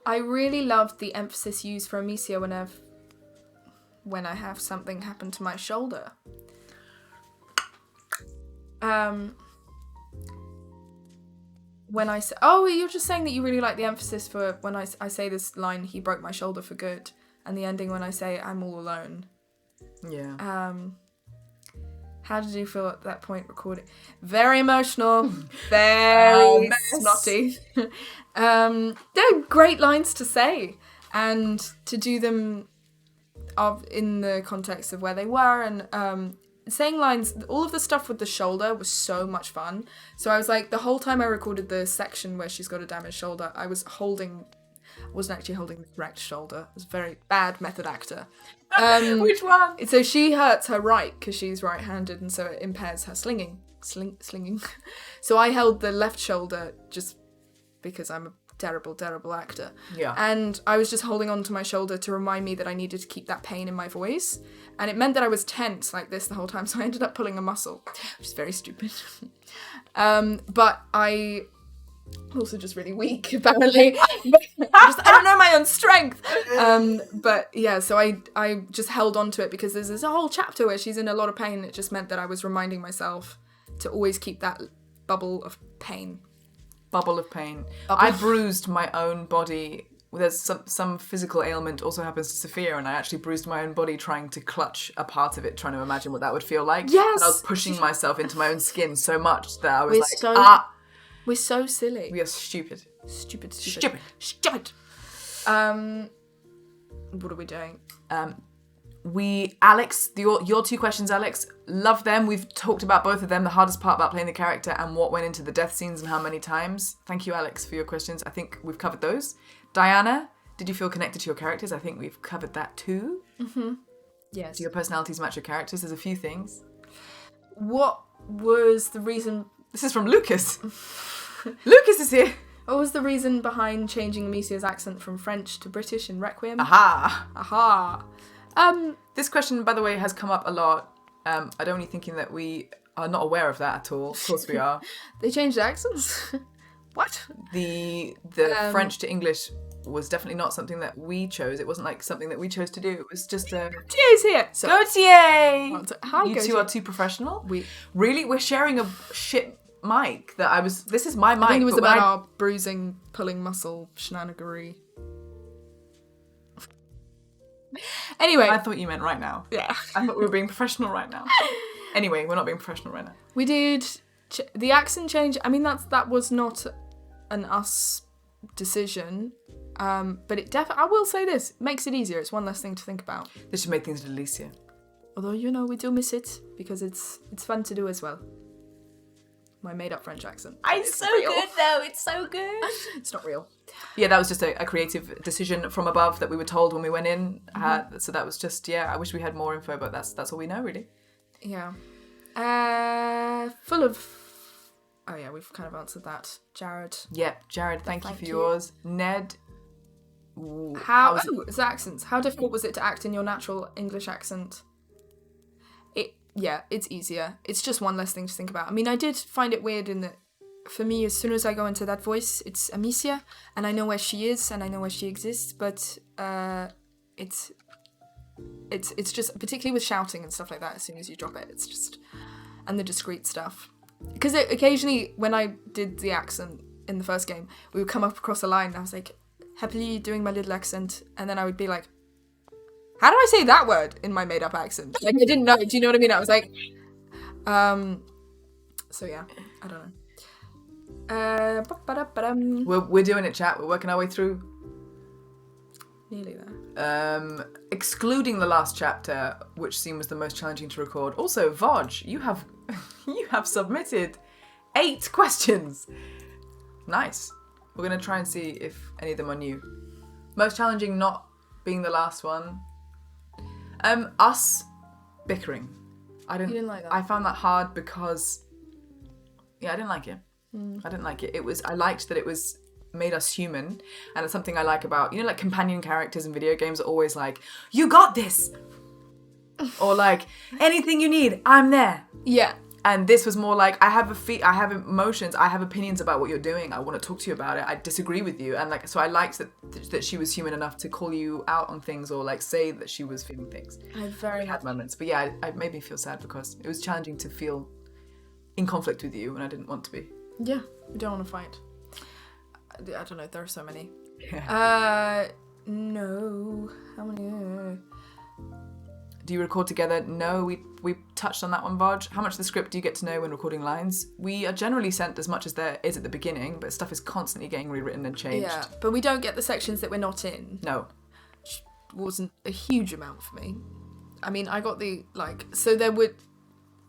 I really loved the emphasis used for Amicia when I have something happen to my shoulder. When I say, you're just saying that you really like the emphasis for when I say this line, "He broke my shoulder for good," and the ending when I say, "I'm all alone." Yeah. How did you feel at that point recording? Very emotional, very snotty. They're great lines to say, and to do them in the context of where they were, and saying lines, all of the stuff with the shoulder was so much fun. So I was like, the whole time I recorded the section where she's got a damaged shoulder, I wasn't actually holding the correct shoulder. I was a very bad method actor. Which one? So she hurts her right because she's right-handed, and so it impairs her slinging. So I held the left shoulder just because I'm a terrible actor. Yeah. And I was just holding on to my shoulder to remind me that I needed to keep that pain in my voice. And it meant that I was tense like this the whole time, so I ended up pulling a muscle, which is very stupid. But I also just really weak, apparently. I don't know my own strength. But yeah, so I just held on to it because there's this whole chapter where she's in a lot of pain. It just meant that I was reminding myself to always keep that bubble of pain. I bruised my own body. There's some physical ailment also happens to Sophia, and I actually bruised my own body trying to clutch a part of it, trying to imagine what that would feel like. Yes! And I was pushing myself into my own skin so much that I was We're so silly. We are stupid. Stupid. Stupid. What are we doing? Alex, your 2 questions, Alex, love them. We've talked about both of them, the hardest part about playing the character and what went into the death scenes and how many times. Thank you, Alex, for your questions. I think we've covered those. Diana, did you feel connected to your characters? I think we've covered that too. Mm-hmm. Yes. Do your personalities match your characters? There's a few things. What was the reason... This is from Lucas. Lucas is here. What was the reason behind changing Amicia's accent from French to British in Requiem? Aha. This question, by the way, has come up a lot. I don't need thinking that we are not aware of that at all. Of course we are. They changed accents? What? The French to English was definitely not something that we chose. It wasn't like something that we chose to do. It was just a... Gautier's here! So, Gautier! Hi, You Gautier. two are too professional? Really? We're sharing a shit mic that I was... This is my mic. I think it was about our bruising, pulling muscle, shenanigery. Anyway. I thought you meant right now. Yeah. I thought we were being professional right now. Anyway, we're not being professional right now. We did... the accent change, I mean, that was not an us decision. But it definitely, I will say this, makes it easier. It's one less thing to think about. This should make things a little easier. Although, you know, we do miss it because it's fun to do as well. My made-up French accent. It's so real. Good, though. It's so good. It's not real. Yeah, that was just a creative decision from above that we were told when we went in. So that was just, I wish we had more info, but that's all we know, really. Yeah. Full of... Oh, yeah, we've kind of answered that. Jared. Yeah, Jared, thank you for yours. Ned... It's accents. How difficult was it to act in your natural English accent? It's easier. It's just one less thing to think about. I mean, I did find it weird in that, for me, as soon as I go into that voice, it's Amicia, and I know where she is, and I know where she exists, but it's just, particularly with shouting and stuff like that, as soon as you drop it, it's just, and the discreet stuff. Because occasionally, when I did the accent in the first game, we would come up across a line, and I was like, happily doing my little accent, and then I would be like, how do I say that word in my made-up accent? Like, I didn't know. Do you know what I mean? I was like, so yeah, I don't know. We're doing it, chat. We're working our way through. Nearly there. Excluding the last chapter, which scene was the most challenging to record. Also, Voj, you have submitted 8 questions. Nice. We're gonna try and see if any of them are new. Most challenging not being the last one. Us bickering. You didn't like that? I found that hard because, I didn't like it. I didn't like it. I liked that it was made us human, and it's something I like about, like companion characters in video games are always like, you got this, or like, anything you need, I'm there. Yeah. And this was more like, I have emotions, I have opinions about what you're doing, I want to talk to you about it, I disagree with you, and like, so I liked that she was human enough to call you out on things or like say that she was feeling things. I had moments, but it made me feel sad because it was challenging to feel in conflict with you, and I didn't want to be. Yeah, we don't want to fight. I don't know, there are so many. Yeah. No. How many? Do you record together? No, we touched on that one, Vaj. How much of the script do you get to know when recording lines? We are generally sent as much as there is at the beginning, but stuff is constantly getting rewritten and changed. Yeah, but we don't get the sections that we're not in. No. Which wasn't a huge amount for me. I mean, I got so there would...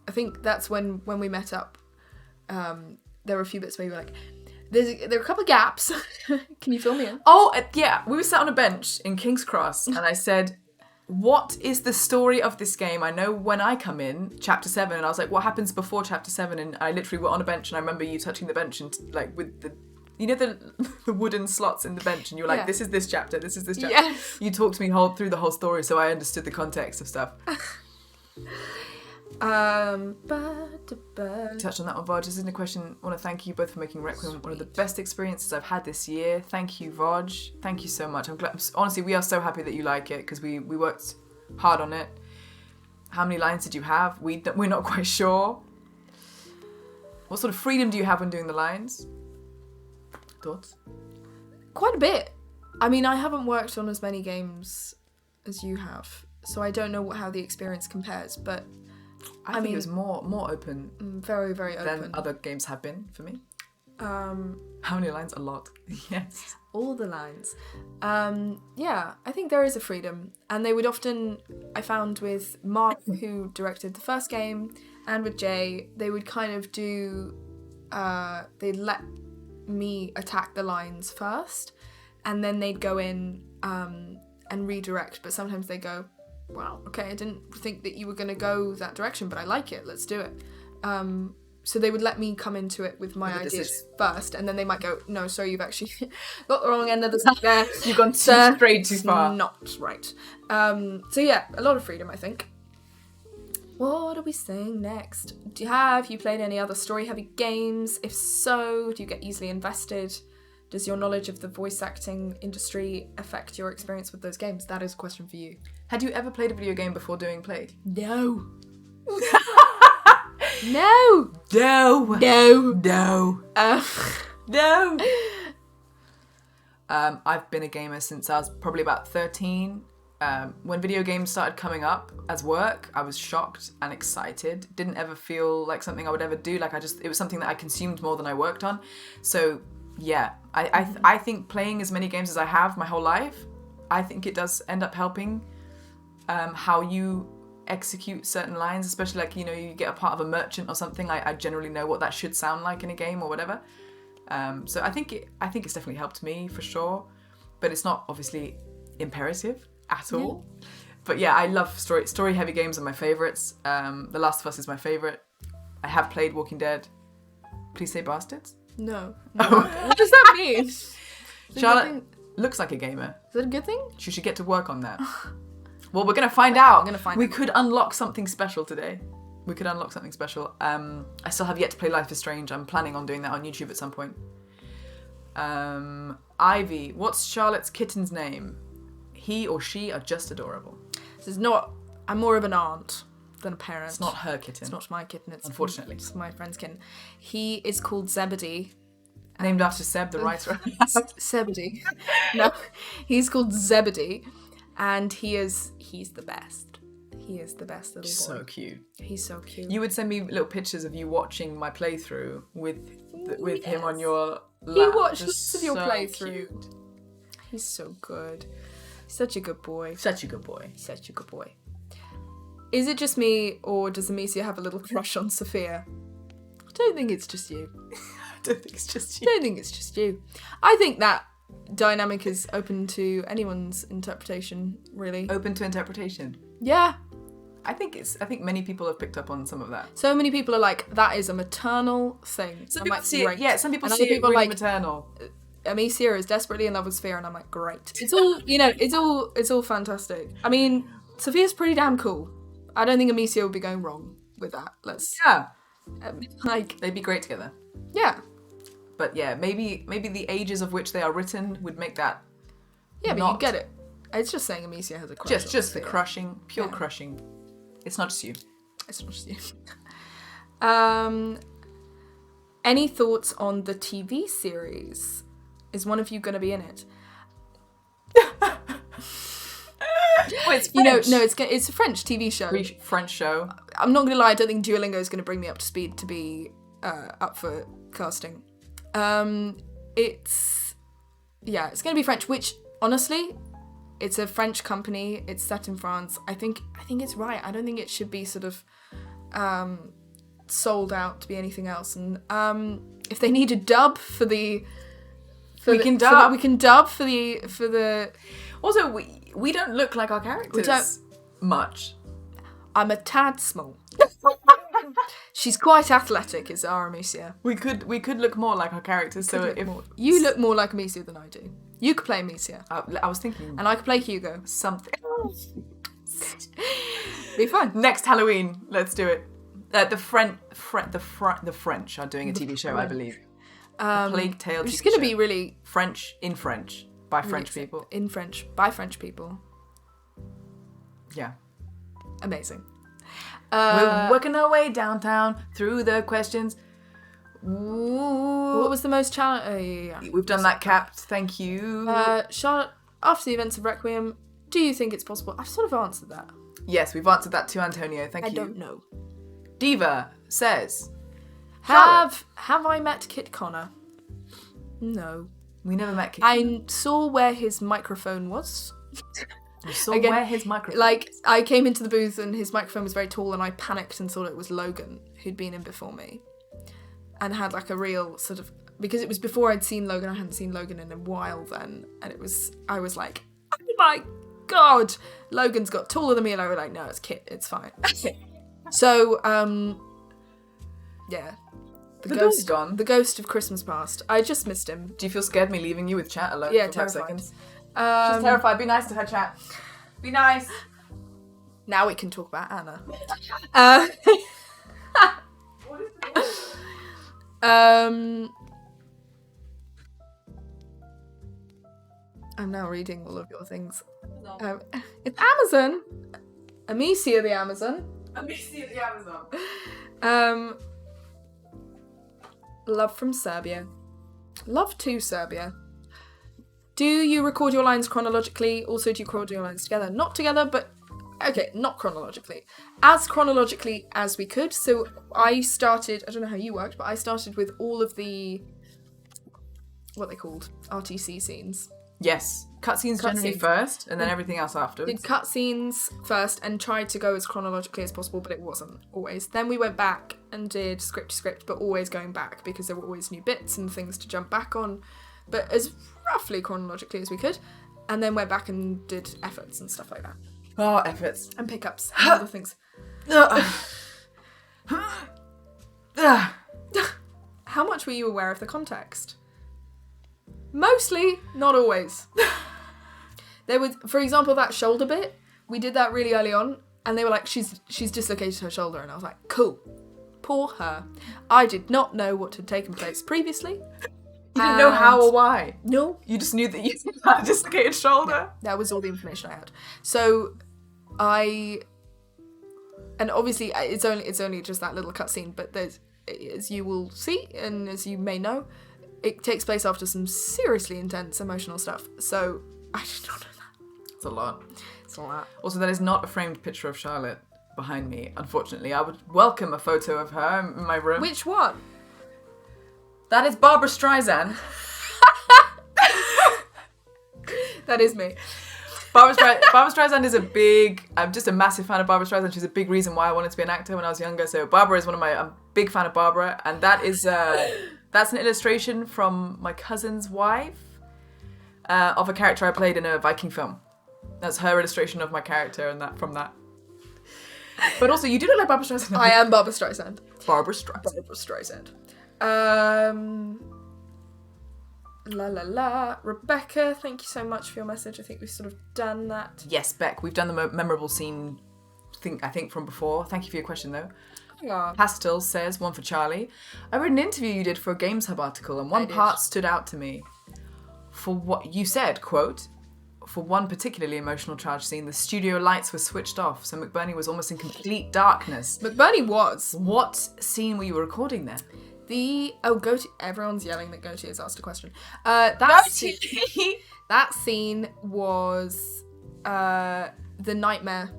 I think that's when we met up. There were a few bits where you were like, there are a couple of gaps. Can you fill me in? Oh, yeah. We were sat on a bench in King's Cross, and I said... What is the story of this game? I know when I come in, chapter 7, and I was like, what happens before chapter 7? And I literally were on a bench, and I remember you touching the bench and like with the, the wooden slots in the bench, and you were like, this is this chapter, this is this chapter. Yes. You talked to me through the whole story, so I understood the context of stuff. Touched on that one, Voj. This isn't a question. I want to thank you both for making Requiem one of the best experiences I've had this year. Thank you, Voj. Thank you so much. I'm glad. Honestly, we are so happy that you like it because we worked hard on it. How many lines did you have? We're not quite sure. What sort of freedom do you have when doing the lines? Thoughts? Quite a bit. I mean, I haven't worked on as many games as you have, so I don't know how the experience compares, but I think it was more open. Very, very open. Than other games have been for me. How many lines? A lot. Yes. All the lines. Yeah, I think there is a freedom. And they would often, I found with Mark, who directed the first game, and with Jay, they would kind of do, they'd let me attack the lines first, and then they'd go in and redirect. But sometimes they go, wow, okay, I didn't think that you were going to go that direction, but I like it, let's do it. So they would let me come into it with my ideas first, and then they might go, no, sorry, you've actually got the wrong end of the stick there. You've gone straight too far. Not right. So yeah, a lot of freedom, I think. What are we saying next? Have you played any other story-heavy games? If so, do you get easily invested? Does your knowledge of the voice acting industry affect your experience with those games? That is a question for you. Had you ever played a video game before doing Played? No. No. No. No. No. No. I've been a gamer since I was probably about 13. When video games started coming up as work, I was shocked and excited. Didn't ever feel like something I would ever do. Like it was something that I consumed more than I worked on. So yeah, I think playing as many games as I have my whole life, I think it does end up helping how you execute certain lines, especially like, you get a part of a merchant or something. I generally know what that should sound like in a game or whatever. So I think it's definitely helped me for sure, but it's not obviously imperative at all. Yeah. But yeah, I love story heavy games are my favorites. The Last of Us is my favorite. I have played Walking Dead. Please say bastards. No. What does that mean? Charlotte looks like a gamer. Is that a good thing? She should get to work on that. Well, we're going to find out. We could unlock something special today. I still have yet to play Life is Strange. I'm planning on doing that on YouTube at some point. Ivy, what's Charlotte's kitten's name? He or she are just adorable. This is not... I'm more of an aunt than a parent. It's not her kitten. It's not my kitten. Unfortunately. It's my friend's kitten. He is called Zebedee. Named after Seb, the writer. Zebedee. No, he's called Zebedee. And he's the best. He is the best little boy. So cute. He's so cute. You would send me little pictures of you watching my playthrough with him on your lap. He watched lots of your playthrough. Cute. He's so good. Such a good boy. Such a good boy. Such a good boy. Is it just me, or does Amicia have a little crush on Sophia? I don't think it's just you. I don't think it's just you. I don't think it's just you. I think that dynamic is open to anyone's interpretation, really. Open to interpretation? Yeah. I think many people have picked up on some of that. So many people are like, that is a maternal thing. Some people see it, yeah, some people see it really like, maternal. Amicia is desperately in love with Sophia, and I'm like, great. It's all, it's all fantastic. I mean, Sophia's pretty damn cool. I don't think Amicia would be going wrong with that. Yeah. Like, they'd be great together. Yeah. But yeah, maybe the ages of which they are written would make that. Yeah, but you get it. It's just saying Amicia has a crush. Just the crushing, pure crushing. It's not just you. It's not just you. Any thoughts on the TV series? Is one of you going to be in it? Well, it's French. It's a French TV show. French show. I'm not going to lie, I don't think Duolingo is going to bring me up to speed to be up for casting. It's going to be French, which honestly, it's a French company. It's set in France. I think it's right. I don't think it should be sort of sold out to be anything else. And if they need a dub for the, we can dub for the. Also, we don't look like our characters. We don't much. I'm a tad small. She's quite athletic, is our Amicia. We could look more like our characters. You look more like Amicia than I do. You could play Amicia. I was thinking, and I could play Hugo. Something. Be fun. Next Halloween, let's do it. The French are doing a TV show, I believe. A Plague Tale. Which is going to be really French in French by French people. In French by French people. Yeah. Amazing. We're working our way downtown through the questions. Ooh. What was the most challenge? Yeah. We've done that, Capped. Thank you. Charlotte, after the events of Requiem, do you think it's possible? I've sort of answered that. Yes, we've answered that to Antonio. Thank you. I don't know. Diva says, Have I met Kit Connor? No. We never met Kiki. I saw where his microphone was. You saw where his microphone Like, I came into the booth and his microphone was very tall and I panicked and thought it was Logan, who'd been in before me. And had like a real sort of... Because it was before I'd seen Logan, I hadn't seen Logan in a while then. And I was like, oh my God, Logan's got taller than me. And I was like, no, it's Kit, it's fine. So, yeah. The ghost gone. The ghost of Christmas past. I just missed him. Do you feel scared me leaving you with chat alone Yeah, for 5 terrified. seconds? She's terrified. Be nice to her, chat. Be nice. Now we can talk about Anna. I'm now reading all of your things. It's Amazon. Amicia the Amazon. Amicia the Amazon. Love from Serbia. Love to Serbia. Do you record your lines chronologically? Also, do you record your lines together? Not together, but... Okay, not chronologically. As chronologically as we could. So I started... I don't know how you worked, but I started with all of the... What are they called? RTC scenes. Yes. Cutscenes generally first, and then everything else afterwards. Did cutscenes first and tried to go as chronologically as possible, but it wasn't always. Then we went back and did script to script, but always going back because there were always new bits and things to jump back on, but as roughly chronologically as we could. And then went back and did efforts and stuff like that. Oh, efforts. And pickups and other things. How much were you aware of the context? Mostly, not always. There was, for example, that shoulder bit. We did that really early on, and they were like, she's dislocated her shoulder, and I was like, cool. Poor her. I did not know what had taken place previously. You didn't know how or why? No. You just knew that you had a dislocated shoulder? That was all the information I had. So, and obviously, it's only just that little cutscene, but there's, as you will see, and as you may know, it takes place after some seriously intense emotional stuff. So, I did not know that. It's a lot. It's a lot. Also, that is not a framed picture of Charlotte behind me, unfortunately. I would welcome a photo of her in my room. Which one? That is Barbara Streisand. That is me. Barbara Streisand is I'm just a massive fan of Barbara Streisand. She's a big reason why I wanted to be an actor when I was younger. So Barbara is I'm a big fan of Barbara. And that is, that's an illustration from my cousin's wife of a character I played in a Viking film. That's her illustration of my character and that from that. But also, you do look like Barbara Streisand. I am Barbara Streisand. Barbara Streisand. Barbara Streisand. La la la. Rebecca, thank you so much for your message. I think we've sort of done that. Yes, Beck, we've done the memorable scene, I think from before. Thank you for your question, though. Yeah. Pastel says, one for Charlie. I read an interview you did for a Games Hub article, and one part stood out to me. For what you said, quote, for one particularly emotional charged scene, the studio lights were switched off, so McBurney was almost in complete darkness. McBurney was. What scene were you recording there? Goatee. Everyone's yelling that Goatee has asked a question. That scene was the nightmare,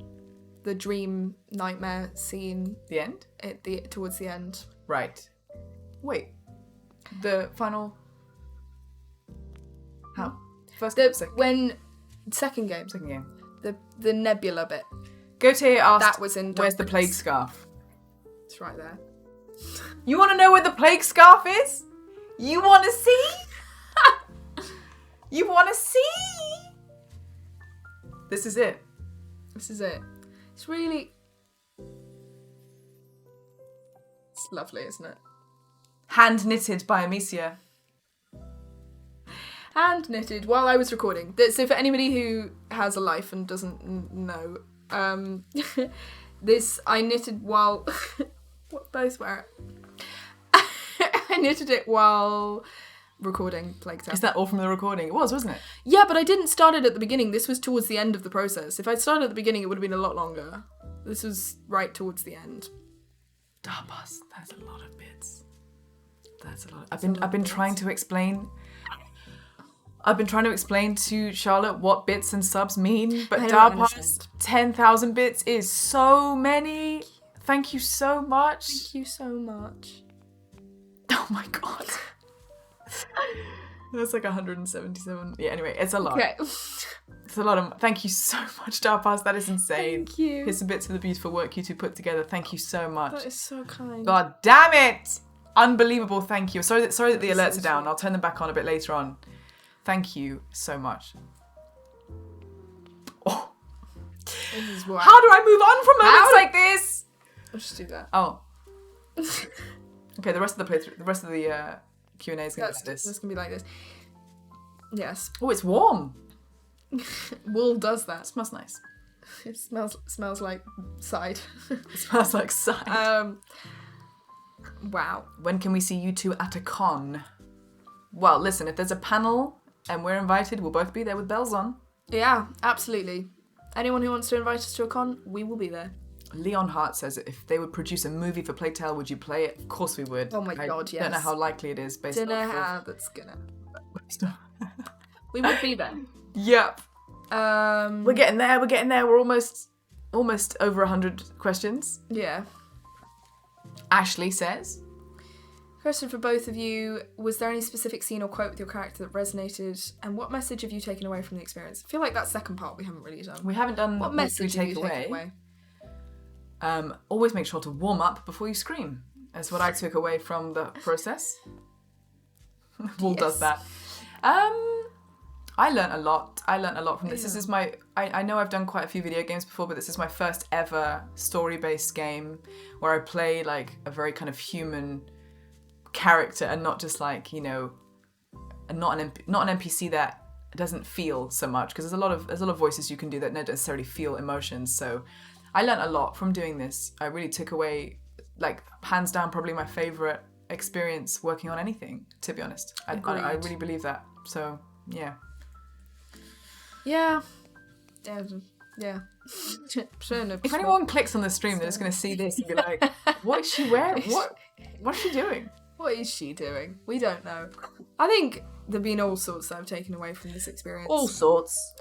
the dream nightmare scene. The end? Towards the end. Right. Wait. The final. How? Second game. Second game. The nebula bit. Gautier asked, that was in where's the plague scarf? It's right there. You want to know where the plague scarf is? You want to see? You want to see? This is it. This is it. It's really... It's lovely, isn't it? Hand knitted by Amicia. Hand knitted while I was recording. So for anybody who has a life and doesn't know, this I knitted while... Both wear it. I knitted it while recording Plague Tale. Is that all from the recording? It was, wasn't it? Yeah, but I didn't start it at the beginning. This was towards the end of the process. If I'd started at the beginning, it would have been a lot longer. This was right towards the end. Darpas, that's a lot of bits. That's a lot. I've been trying to explain to Charlotte what bits and subs mean, but Darpas 10,000 bits is so many. Thank you so much. Thank you so much. Oh my god. That's like 177. Yeah, anyway, it's a lot. Okay. It's a lot of... Thank you so much, Darpass. That is insane. Thank you. Here's some bits of the beautiful work you two put together. Thank you so much. That is so kind. God damn it! Unbelievable. Thank you. Sorry that the alerts so are down. sweet. I'll turn them back on a bit later on. Thank you so much. Oh. This is what. How do I move on from moments like this? Let's just do that. Oh. Okay, the rest of the Q&A is going to be this. That's going to be like this. Yes. Oh, it's warm. Wool does that. It smells nice. It smells like side. It smells like side. Wow. When can we see you two at a con? Well, listen, if there's a panel and we're invited, we'll both be there with bells on. Yeah, absolutely. Anyone who wants to invite us to a con, we will be there. Leon Hart says if they would produce a movie for Playtale, would you play it? Of course we would. Oh my God, yes. I don't know how likely it is based Don't know off how that's gonna. of... We would be there. Yep. We're getting there. We're almost over 100 questions. Yeah. Ashley says... Question for both of you. Was there any specific scene or quote with your character that resonated? And what message have you taken away from the experience? I feel like that second part we haven't really done. We haven't done what message have you taken away? Always make sure to warm up before you scream. That's what I took away from the process. Wool does that. I learnt a lot. From this. Yeah. This is my... I know I've done quite a few video games before, but this is my first ever story-based game where I play like a very kind of human character and not just like, you know, and not an NPC that doesn't feel so much, because there's a lot of voices you can do that don't necessarily feel emotions. So I learnt a lot from doing this. I really took away, like, hands down, probably my favorite experience working on anything, to be honest. I really believe that. So yeah. Yeah. If anyone clicks on the stream, they're just going to see this and be like, what is she wearing? What's she doing? What is she doing? We don't know. I think there've been all sorts that I've taken away from this experience. All sorts.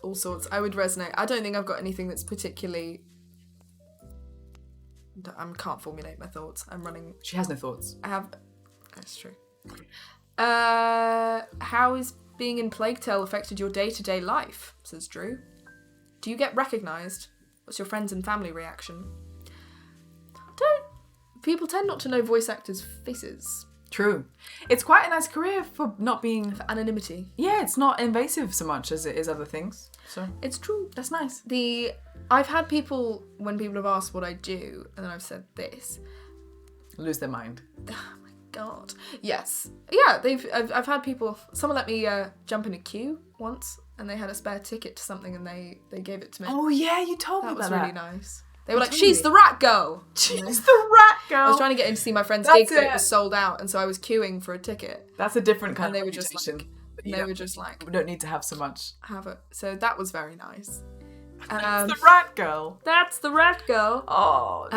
I would resonate. I don't think I've got anything that's particularly... I can't formulate my thoughts. I'm running... She has no thoughts. I have... That's true. How has being in Plague Tale affected your day-to-day life? Says Drew. Do you get recognised? What's your friends and family reaction? People tend not to know voice actors' faces. True. It's quite a nice career for not being... For anonymity. Yeah, it's not invasive so much as it is other things. So it's true. That's nice. I've had people, when people have asked what I do, and then I've said this. Lose their mind. Oh my God. Yes. Yeah, I've had people... Someone let me jump in a queue once, and they had a spare ticket to something, and they gave it to me. Oh yeah, you told me about that. That was really nice. They were like, she's the rat girl. She's the rat girl. I was trying to get in to see my friend's gig, but it was sold out, and so I was queuing for a ticket. That's a different kind and of they were just like, we don't need to have so much. Have it. So that was very nice. That's the rat girl. That's the rat girl. Oh,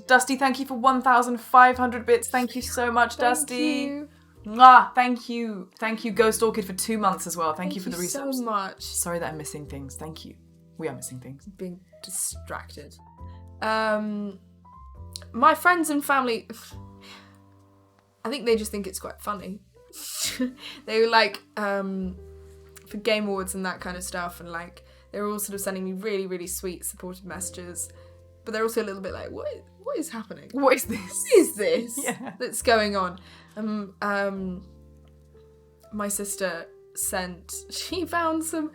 Dusty, thank you for 1,500 bits. Thank you so much, Dusty. You. Mwah, thank you. Thank you, Ghost Orchid, for 2 months as well. Thank you for the research. so much. Sorry that I'm missing things. Thank you. We are missing things. Being distracted. My friends and family, I think they just think it's quite funny. They were like, for Game Awards and that kind of stuff, and like, they were all sort of sending me really, really sweet, supportive messages. But they're also a little bit like, what is happening? What is this? What is this Yeah. that's going on? My sister she found some...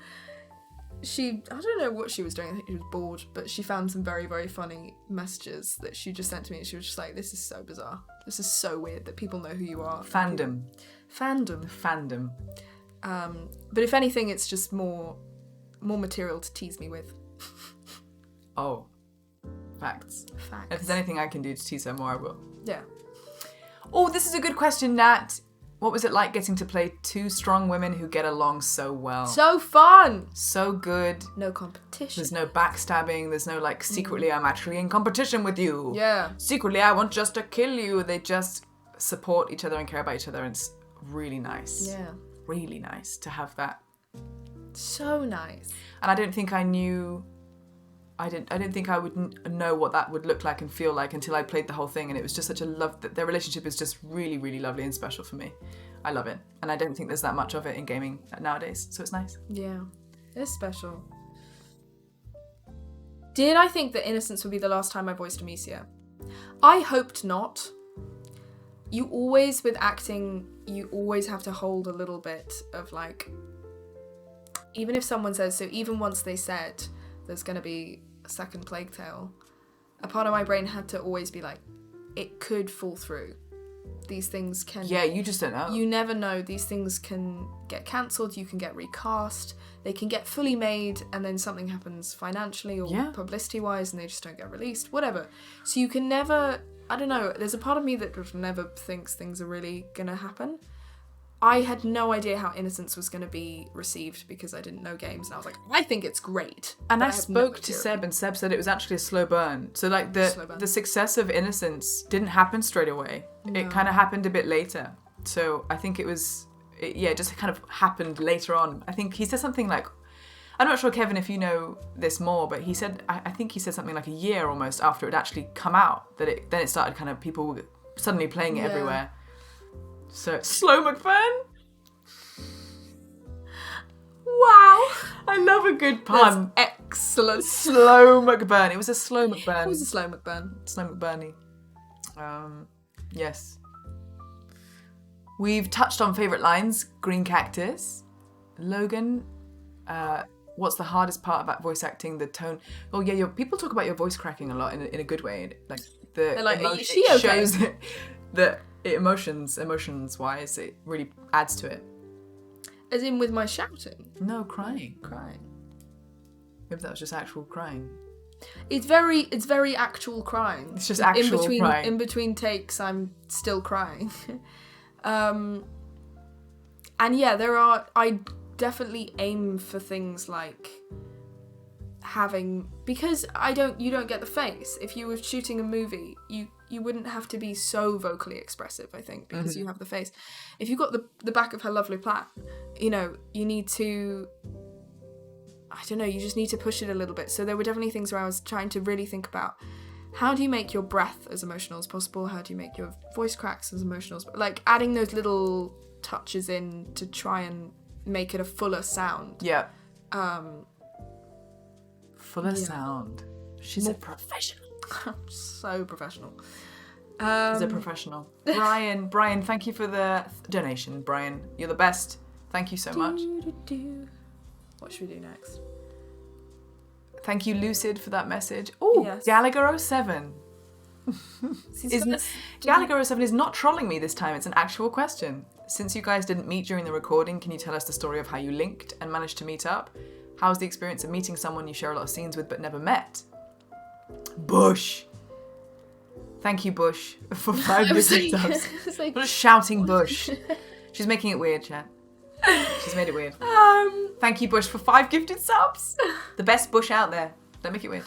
I don't know what she was doing, I think she was bored, but she found some very, very funny messages that she just sent to me, and she was just like, this is so bizarre. This is so weird that people know who you are. Fandom. But if anything, it's just more material to tease me with. Oh. Facts. If there's anything I can do to tease her more, I will. Yeah. Oh, this is a good question, Nat. What was it like getting to play two strong women who get along so well? So fun! So good. No competition. There's no backstabbing. There's no, like, secretly I'm actually in competition with you. Yeah. Secretly I want just to kill you. They just support each other and care about each other, and it's really nice. Yeah. Really nice to have that. So nice. And I don't think I knew... I didn't think I would know what that would look like and feel like until I played the whole thing, and it was just such a love that their relationship is just really, really lovely and special for me. I love it. And I don't think there's that much of it in gaming nowadays, so it's nice. Yeah, it's special. Did I think that Innocence would be the last time I voiced Amicia? I hoped not. You always, with acting, you always have to hold a little bit of like, even if someone says, so even once they said there's going to be a second Plague Tale, a part of my brain had to always be like, it could fall through. These things can... Yeah, you just don't know. You never know. These things can get cancelled, you can get recast, they can get fully made, and then something happens financially or publicity-wise and they just don't get released, whatever. So you can never... I don't know, there's a part of me that just never thinks things are really gonna happen. I had no idea how Innocence was going to be received because I didn't know games, and I was like, I think it's great. And I spoke to Seb, and Seb said it was actually a slow burn. So like the success of Innocence didn't happen straight away. No. It kind of happened a bit later. So I think it just kind of happened later on. I think he said something like, I'm not sure, Kevin, if you know this more, but he said, I think he said something like a year almost after it had actually come out, then it started kind of people were suddenly playing it everywhere. So, slow McBurn? Wow! I love a good pun. That's excellent. Slow McBurn. It was a slow McBurn. It was a slow McBurn. Slow McBurney. Yes. We've touched on favourite lines. Green Cactus. Logan, what's the hardest part about voice acting? The tone. Oh yeah, people talk about your voice cracking a lot in a good way. Like they're like, is she okay? Shows that emotions wise, it really adds to it. As in with my shouting? No, crying. Maybe that was just actual crying. It's very actual crying. It's just actual crying. In between takes, I'm still crying. And yeah, I definitely aim for things like because you don't get the face. If you were shooting a movie, you wouldn't have to be so vocally expressive, I think, because you have the face. If you've got the back of her lovely plat, you need to, I don't know, you just need to push it a little bit. So there were definitely things where I was trying to really think about, how do you make your breath as emotional as possible? How do you make your voice cracks as emotional as possible? Like adding those little touches in to try and make it a fuller sound. Yeah. Fuller sound. She's a professional. So professional. She's a professional. Brian, thank you for the donation. Brian, you're the best. Thank you so much. What should we do next? Thank you, Lucid, for that message. Oh, yes. Gallagher07. Gallagher07 is not trolling me this time. It's an actual question. Since you guys didn't meet during the recording, can you tell us the story of how you linked and managed to meet up? How's the experience of meeting someone you share a lot of scenes with but never met? Bush. Thank you, Bush, for 5 gifted subs. Not just shouting Bush. She's making it weird, chat. She's made it weird. Thank you, Bush, for 5 gifted subs. The best Bush out there. Don't make it weird.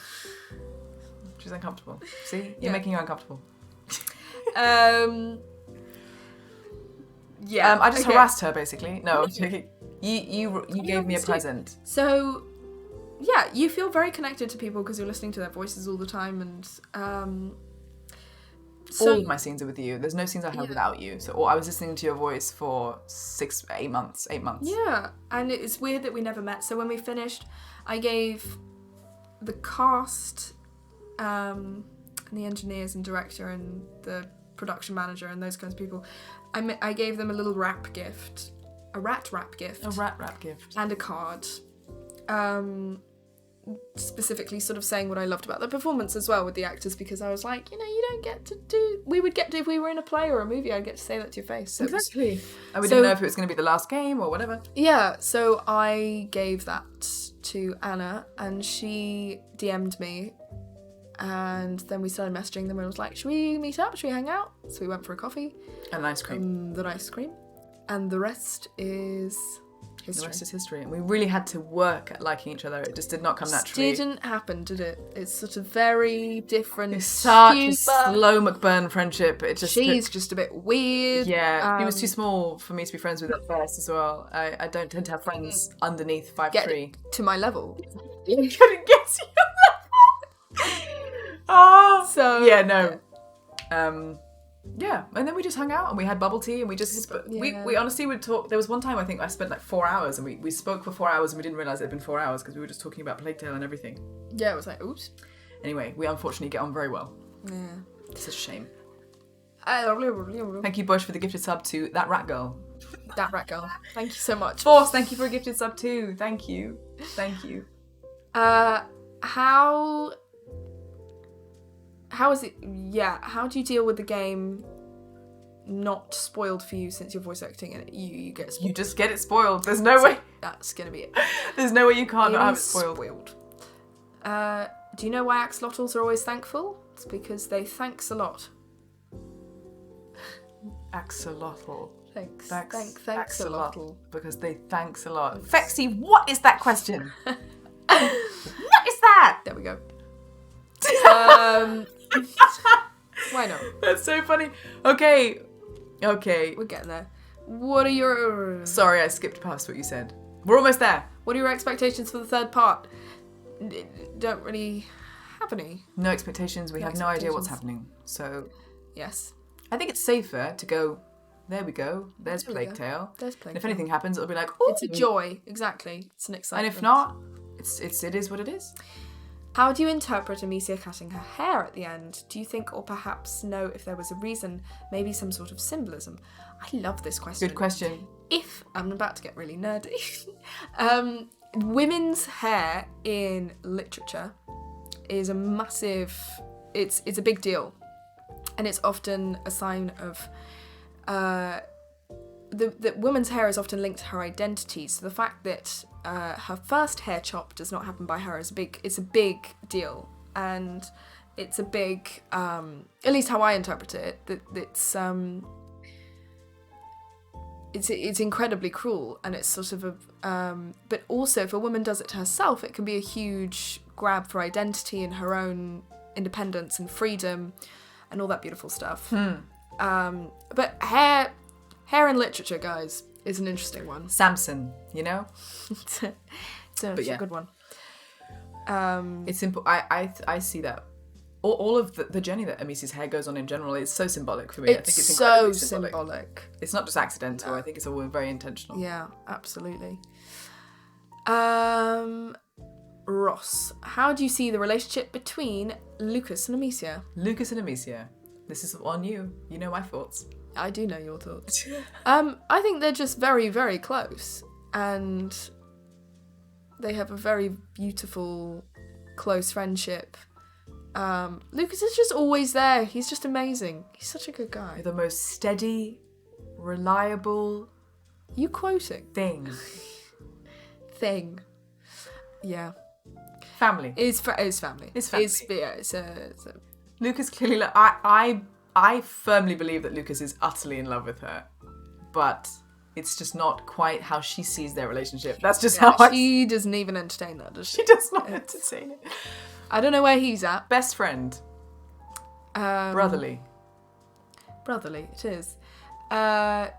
She's uncomfortable. See? You're making her uncomfortable. Yeah. I just harassed her, basically. No, you gave me a present. So, yeah, you feel very connected to people because you're listening to their voices all the time, and all of my scenes are with you. There's no scenes I have without you. So I was listening to your voice for 8 months. Yeah, and it's weird that we never met. So when we finished, I gave the cast, and the engineers and director and the production manager and those kinds of people, I gave them a little wrap gift. A rat wrap gift. And a card. Specifically sort of saying what I loved about the performance as well with the actors, because I was like, you don't get to do... We would get to, if we were in a play or a movie, I'd get to say that to your face. So exactly. And we didn't know if it was going to be the last game or whatever. Yeah, so I gave that to Anna, and she DM'd me, and then we started messaging them, and I was like, should we meet up? Should we hang out? So we went for a coffee. And ice cream. And the rest is... history. The rest is history. And we really had to work at liking each other. It just did not come naturally. It didn't happen, did it? It's sort of very different. It's such a slow McBurn friendship. She's just a bit weird. Yeah, he was too small for me to be friends with at first as well. I don't tend to have friends underneath 5'3". To my level. You couldn't get to your level. Oh. So yeah, no. Yeah, and then we just hung out and we had bubble tea and we just we honestly would talk. There was one time I think I spent like 4 hours and we spoke for 4 hours and we didn't realise it had been 4 hours because we were just talking about Plague Tale and everything. Yeah, it was like, oops. Anyway, we unfortunately get on very well. Yeah. It's a shame. Thank Thank you, Bush, for the gifted sub to That Rat Girl. That rat girl. Thank you so much. Force, thank you for a gifted sub too. Thank you. Thank you. How is it? Yeah, how do you deal with the game not spoiled for you since you're voice acting and you get spoiled? You just get it spoiled. There's no way. That's gonna be it. There's no way you can't not have it spoiled. Do you know why axolotls are always thankful? It's because they thanks a lot. Axolotl. Thanks a lot. Because they thanks a lot. Fexy, what is that question? What is that? There we go. Why not? That's so funny. Okay. We're getting there. What are your... Sorry, I skipped past what you said. We're almost there. What are your expectations for the third part? Don't really have any. No expectations. We have no idea what's happening. So... Yes. I think it's safer to go, there we go, there's Plague Tale. There's Plague And if Tale. anything happens, it'll be like, oh. It's a joy. Exactly. It's an excitement. And if not, it is what it is. How do you interpret Amicia cutting her hair at the end? Do you think, or perhaps know if there was a reason, maybe some sort of symbolism? I love this question. Good question. If, I'm about to get really nerdy, women's hair in literature is a massive, it's a big deal. And it's often a sign of, the woman's hair is often linked to her identity. So the fact that her first hair chop does not happen by her is it's a big deal. And it's a big, at least how I interpret it, that it's incredibly cruel, and it's sort of but also if a woman does it to herself, it can be a huge grab for identity and her own independence and freedom and all that beautiful stuff. But hair in literature, guys, is an interesting one. Samson, you know? It's a good one. It's simple. I see that. All of the journey that Amicia's hair goes on in general is so symbolic for me. I think it's incredibly so symbolic. It's not just accidental. I think it's all very intentional. Yeah, absolutely. Ross, how do you see the relationship between Lucas and Amicia? Lucas and Amicia. This is on you. You know my thoughts. I do know your thoughts. I think they're just very, very close. And they have a very beautiful, close friendship. Lucas is just always there. He's just amazing. He's such a good guy. You're the most steady, reliable... You quoting? Thing. Yeah. Family. It's family. It's family. It's a... Lucas clearly... I firmly believe that Lucas is utterly in love with her. But it's just not quite how she sees their relationship. That's just how She doesn't even entertain that, does she? She does not entertain it. I don't know where he's at. Best friend. Brotherly. Brotherly, it is. I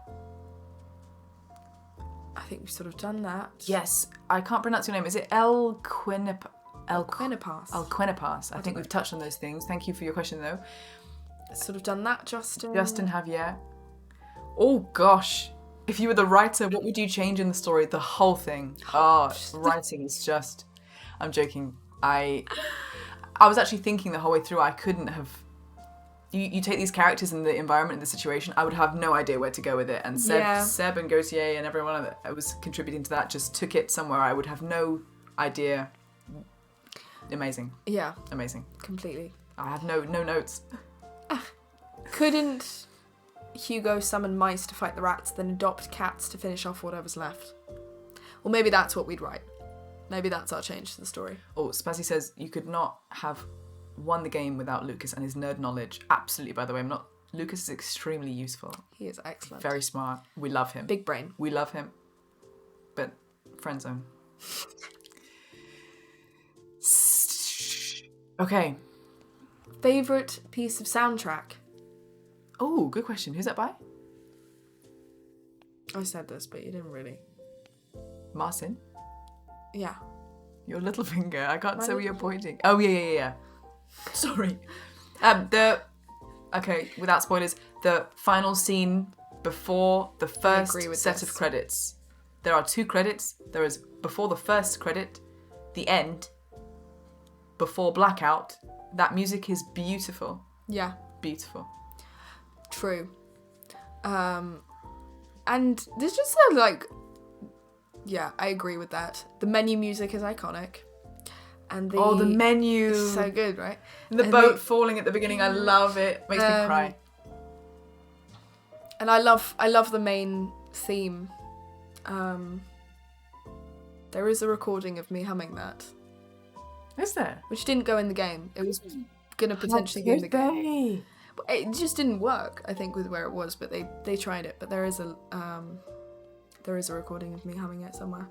think we've sort of done that. Yes. I can't pronounce your name. Is it El Quenipas. I think we've touched on those things. Thank you for your question, though. Sort of done that, Justin. Justin Javier. Oh, gosh. If you were the writer, what would you change in the story? The whole thing. Writing is just... I'm joking. I was actually thinking the whole way through I couldn't have... You take these characters and the environment and the situation, I would have no idea where to go with it. And Seb and Gautier and everyone that was contributing to that just took it somewhere I would have no idea. Amazing. Yeah. Amazing. Completely. I have no notes. Couldn't Hugo summon mice to fight the rats, then adopt cats to finish off whatever's left? Well, maybe that's what we'd write. Maybe that's our change to the story. Oh, Spazzy says you could not have won the game without Lucas and his nerd knowledge. Absolutely, by the way. Lucas is extremely useful. He is excellent. Very smart. We love him. Big brain. We love him. But friend zone. Okay. Favourite piece of soundtrack? Oh, good question. Who's that by? I said this, but you didn't really. Marcin? Yeah. Your little finger. I can't say where you're pointing. Oh, yeah. Sorry. Okay, without spoilers. the final scene before the first agree with set this. of credits. There are 2 credits. There is before the first credit, the end, before blackout. That music is beautiful. Yeah. Beautiful. True. And there's just a, like... Yeah, I agree with that. The menu music is iconic. And the menu. It's so good, right? The boat falling at the beginning, I love it. Makes me cry. And I love the main theme. There is a recording of me humming that. Is there? Which didn't go in the game. It was gonna potentially go in the game. But it just didn't work, I think, with where it was, but they tried it. But there is a recording of me humming it somewhere.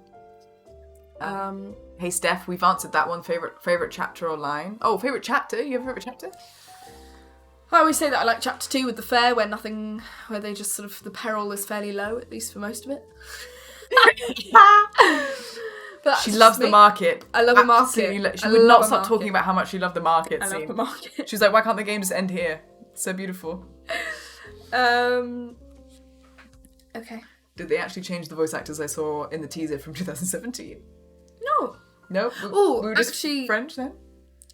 Hey Steph, we've answered that one. Favorite chapter or line? Oh, favorite chapter? You have a favorite chapter? I always say that I like chapter 2 with the fair, where they just sort of, the peril is fairly low, at least for most of it. But she loves the market. I love the market. She would not stop talking about how much she loved the market scene. I love the market. She was like, why can't the game just end here? It's so beautiful. Okay. Did they actually change the voice actors I saw in the teaser from 2017? No. No? Oh, we were just actually... French then?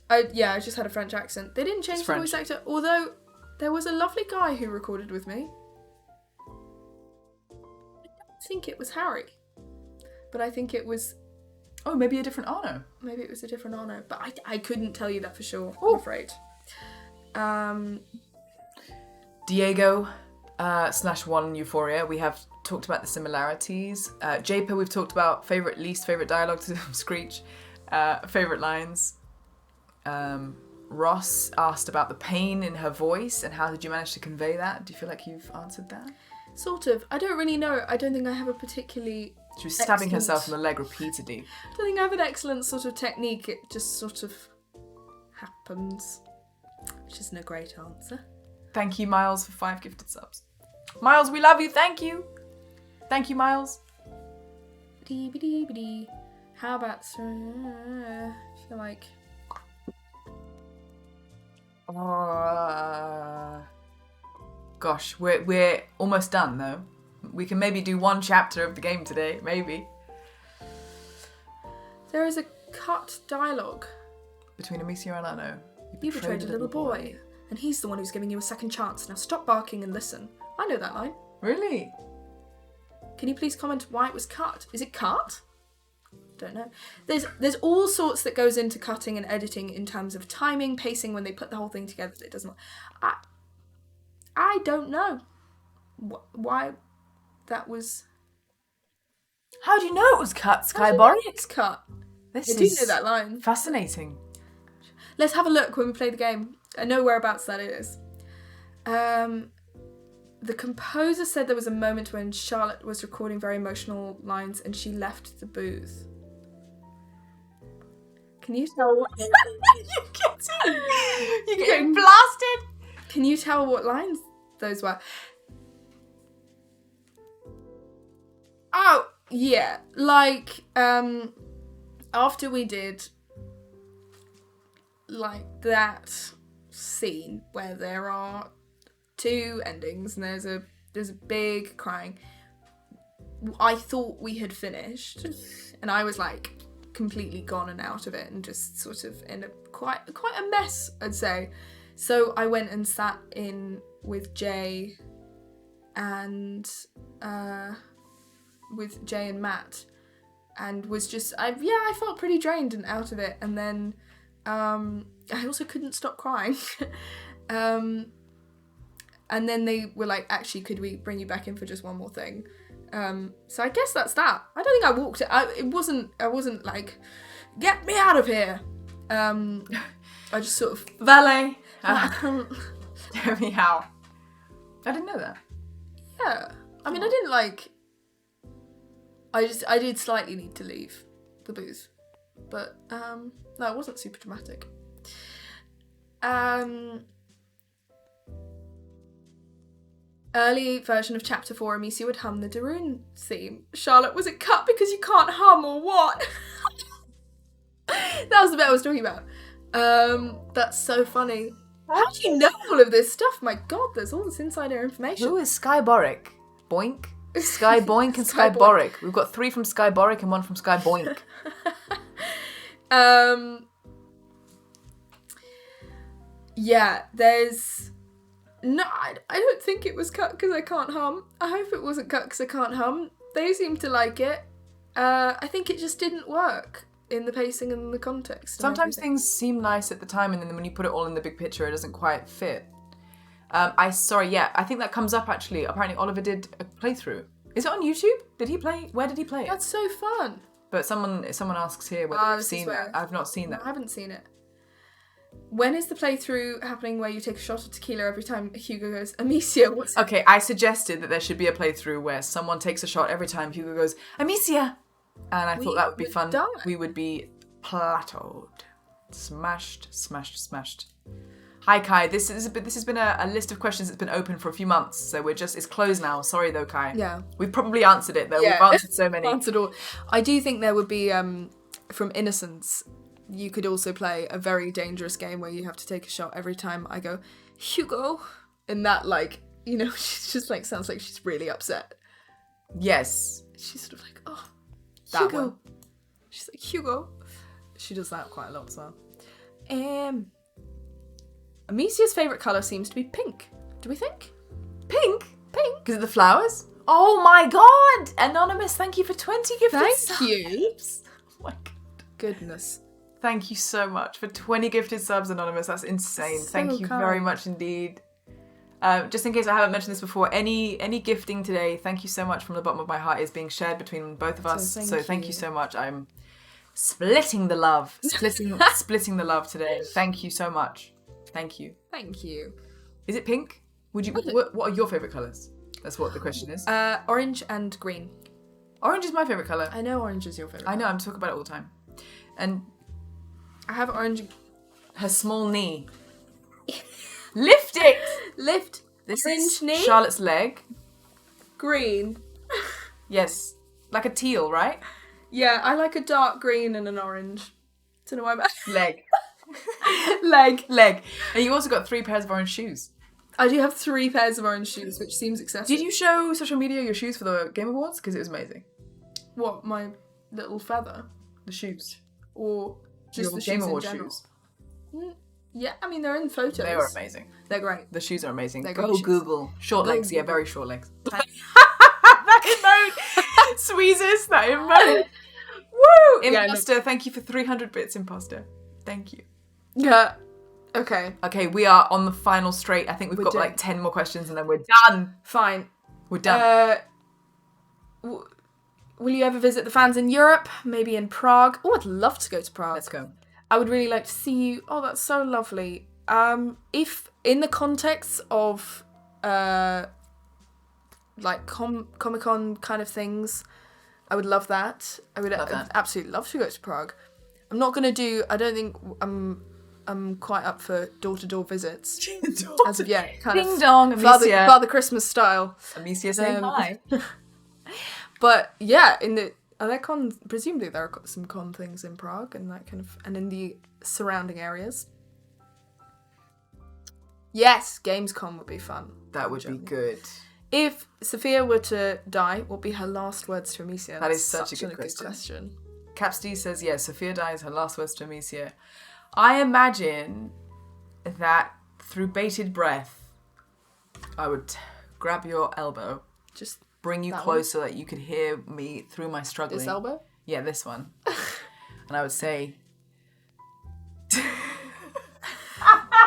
I just had a French accent. They didn't change the voice actor, although there was a lovely guy who recorded with me. I think it was Harry. But I think it was... Oh, maybe a different Arno. Maybe it was a different Arno. But I couldn't tell you that for sure, I'm afraid. Diego /1 Euphoria. We have talked about the similarities. Japer, we've talked about favourite, least favourite dialogue to Screech. Favourite lines. Ross asked about the pain in her voice and how did you manage to convey that? Do you feel like you've answered that? Sort of. I don't really know. I don't think I have a particularly... She was stabbing herself in the leg repeatedly. I don't think I have an excellent sort of technique. It just sort of happens. Which isn't a great answer. Thank you, Miles, for 5 gifted subs. Miles, we love you. Thank you. Thank you, Miles. How about... I feel like... Gosh, we're almost done though. We can maybe do 1 chapter of the game today, maybe. There is a cut dialogue between Amicia and Arno. You betrayed a little boy, and he's the one who's giving you a second chance. Now stop barking and listen. I know that line. Really? Can you please comment why it was cut? Is it cut? Don't know. There's all sorts that goes into cutting and editing in terms of timing, pacing, when they put the whole thing together. It doesn't. I don't know why that was. How do you know it was cut, Skyborg? It's cut. I do know that line. Fascinating. Let's have a look when we play the game. I know whereabouts that is. The composer said there was a moment when Charlotte was recording very emotional lines and she left the booth. Can you tell what... You're getting blasted! Can you tell what lines those were? Oh, yeah. Like, after we did, like, that scene where there are 2 endings and there's a big crying, I thought we had finished and I was like completely gone and out of it and just sort of in a quite a mess, I'd say. So I went and sat in with Jay and Matt and was just I felt pretty drained and out of it, and then I also couldn't stop crying. And then they were like, actually, could we bring you back in for just one more thing? So I guess that's that. I don't think I walked it. I wasn't like, get me out of here. I just sort of valet. Tell me how. I didn't know that. Yeah. I mean, I didn't like. I did slightly need to leave the booth, but no, it wasn't super dramatic. Early version of chapter 4, Amicia would hum the Darun theme. Charlotte, was it cut because you can't hum or what? That was the bit I was talking about. That's so funny. How do you know all of this stuff? My God, there's all this insider information. Who is Sky Boric? Boink? Sky Boink and Sky Boink. Boric. We've got 3 from Sky Boric and 1 from Sky Boink. Yeah, there's... No, I don't think it was cut because I can't hum. I hope it wasn't cut because I can't hum. They seem to like it. I think it just didn't work in the pacing and the context. Sometimes things seem nice at the time, and then when you put it all in the big picture, it doesn't quite fit. I think that comes up actually. Apparently Oliver did a playthrough. Is it on YouTube? Did he play? Where did he play it? That's so fun. But someone asks here whether you've seen that. I've not seen that. I haven't seen it. When is the playthrough happening where you take a shot of tequila every time Hugo goes, Amicia, what's... Okay, I suggested that there should be a playthrough where someone takes a shot every time Hugo goes, Amicia! And I thought that would be fun. Die. We would be plateaued. Smashed. Hi Kai, this has been a list of questions that's been open for a few months, so it's closed now. Sorry though, Kai. Yeah. We've probably answered it though. Yeah. We've answered so many. Answered all. I do think there would be, from Innocence, you could also play a very dangerous game where you have to take a shot every time I go, Hugo. And that, she's just sounds like she's really upset. Yes. She's sort of like, oh, That Hugo. one. She's like, Hugo. She does that quite a lot as well. Amicia's favourite colour seems to be pink. Do we think? Pink? Because of the flowers? Oh my god! Anonymous, thank you for 20 gifted subs. Thank you. Oh my god. Goodness. Thank you so much for 20 gifted subs, Anonymous. That's insane. So Thank you kind. very much indeed. Just in case I haven't mentioned this before, any gifting today, thank you so much from the bottom of my heart, is being shared between both of us. So thank you so much. I'm splitting the love. Splitting the love today. Thank you so much. Thank you. Thank you. Is it pink? What are your favourite colours? That's what the question is. Orange and green. Orange is my favourite colour. I know orange is your favourite. I know, I'm talking about it all the time. And I have orange. her small knee. Lift it! Lift. This Orange is knee. Charlotte's leg. Green. Yes. Like a teal, right? Yeah, I like a dark green and an orange. Don't know why I'm... Leg. Leg. And you also got 3 pairs of orange shoes. I do have 3 pairs of orange shoes, which seems excessive. Did you show social media your shoes for the Game Awards? Because it was amazing. What, my little feather? The shoes. Or just Your the Game shoes in Awards general? shoes. Yeah, I mean, they're in photos. They were amazing. They're great. The shoes are amazing. They're Go great shoes. Google. Short Go legs. Yeah, Google. very short legs. That emote. Squeezes. That emote. Woo! Imposter, thank you for 300 bits, Imposter. Thank you. Yeah. Okay. Okay, we are on the final straight. I think we've got done. 10 more questions and then we're done. Fine. We're done. Will you ever visit the fans in Europe? Maybe in Prague? Oh, I'd love to go to Prague. Let's go. I would really like to see you. Oh, that's so lovely. If in the context of Comic-Con kind of things, I would love that. I would absolutely love to go to Prague. I'm not gonna do. I don't think I'm quite up for door-to-door visits as of yet. Kind Ding of dong, Amicia. Father Christmas style. Amicia saying hi. But yeah, are there cons? Presumably there are some con things in Prague and that kind of, and in the surrounding areas. Yes, Gamescom would be fun. That would be good. If Sophia were to die, what would be her last words to Amicia? That is such a good question. Capsty says, yes, Sophia dies, her last words to Amicia. I imagine that through bated breath, I would grab your elbow, Just bring you close so that you could hear me through my struggling. this elbow? Yeah, this one. And I would say...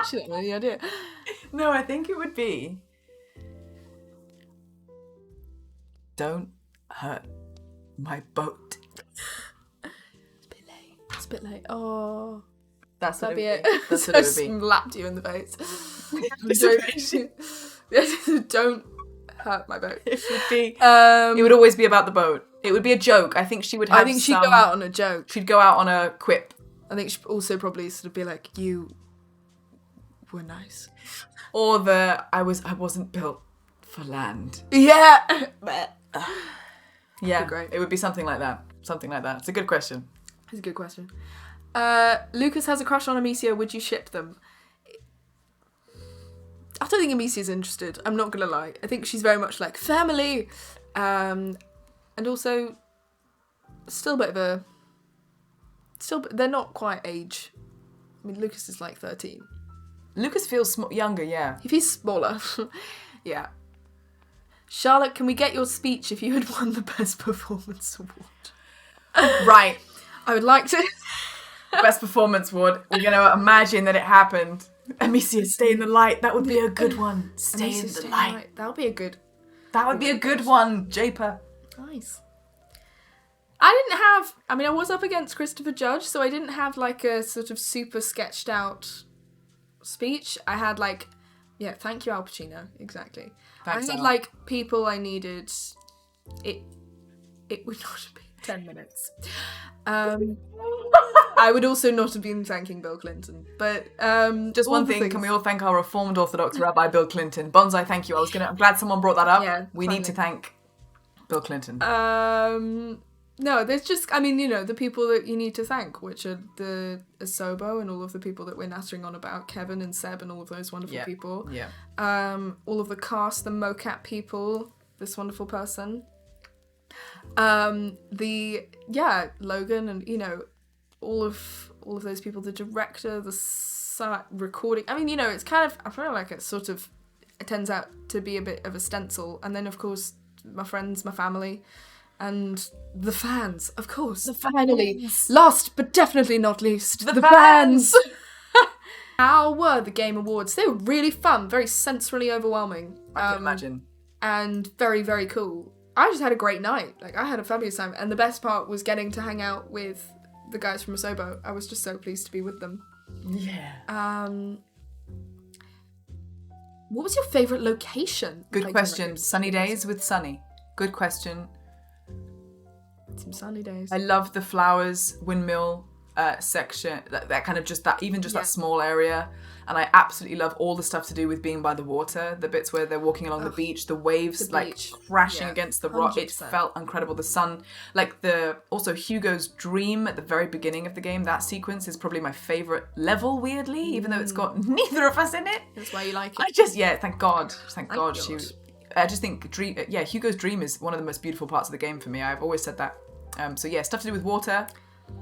She don't know any idea. No, I think it would be... Don't hurt my boat. It's a bit late. Oh. That's That'd what be it it. would be. That's So what it would be. slapped you in the face. Don't hurt my boat. It would be. It would always be about the boat. It would be a joke. I think she would have. I think she'd go out on a joke. She'd go out on a quip. I think she'd also probably sort of be like, "You were nice," or I wasn't built for land. Yeah. Yeah, Great. It would be something like that. Something like that. It's a good question. It's a good question. Lucas has a crush on Amicia. Would you ship them? don't think Amicia's interested. I'm not gonna lie. I think she's very much like family, and also still a bit of a. They're not quite age. I mean, Lucas is like 13. Lucas feels younger, yeah. If he's smaller, yeah. Charlotte, can we get your speech if you had won the Best Performance Award? Right. I would like to. Best Performance Award. We're going to imagine that it happened. Amicia, stay in the light. That would be a good one. Stay in the light. That would be a good. That would be a good one, Japer. Nice. I was up against Christopher Judge, so I didn't have like a sort of super sketched out speech. I had like, thank you, Al Pacino. Exactly. Thanks, I had Al. like people I needed. It would not have been 10 minutes. I would also not have been thanking Bill Clinton, but just one thing. Can we all thank our Reformed Orthodox Rabbi Bill Clinton? Bonsai, thank you. I'm glad someone brought that up. Yeah, we need to thank Bill Clinton. No, there's just, the people that you need to thank, which are the Asobo and all of the people that we're nattering on about, Kevin and Seb and all of those wonderful people. Yeah. All of the cast, the mocap people, this wonderful person. Logan and, all of those people, the director, the recording. It's kind of, I feel like it turns out to be a bit of a stencil. And then, of course, my friends, my family, and the fans, of course. Finally, last but definitely not least, the fans. How were the Game Awards? They were really fun, very sensorily overwhelming. I can imagine. And very, very cool. I just had a great night. Like, I had a fabulous time. And the best part was getting to hang out with the guys from Asobo. I was just so pleased to be with them. Yeah. What was your favourite location? Good question. Sunny days with Sunny. Good question. Some sunny days. I love the flowers, windmill section. That kind of that small area. And I absolutely love all the stuff to do with being by the water. The bits where they're walking along the beach, the waves crashing against the rock. 100%. It felt incredible. The sun, also Hugo's dream at the very beginning of the game. That sequence is probably my favourite level, weirdly, even though it's got neither of us in it. That's why you like it. Thank God. Thank God. I just think Hugo's dream is one of the most beautiful parts of the game for me. I've always said that. Stuff to do with water.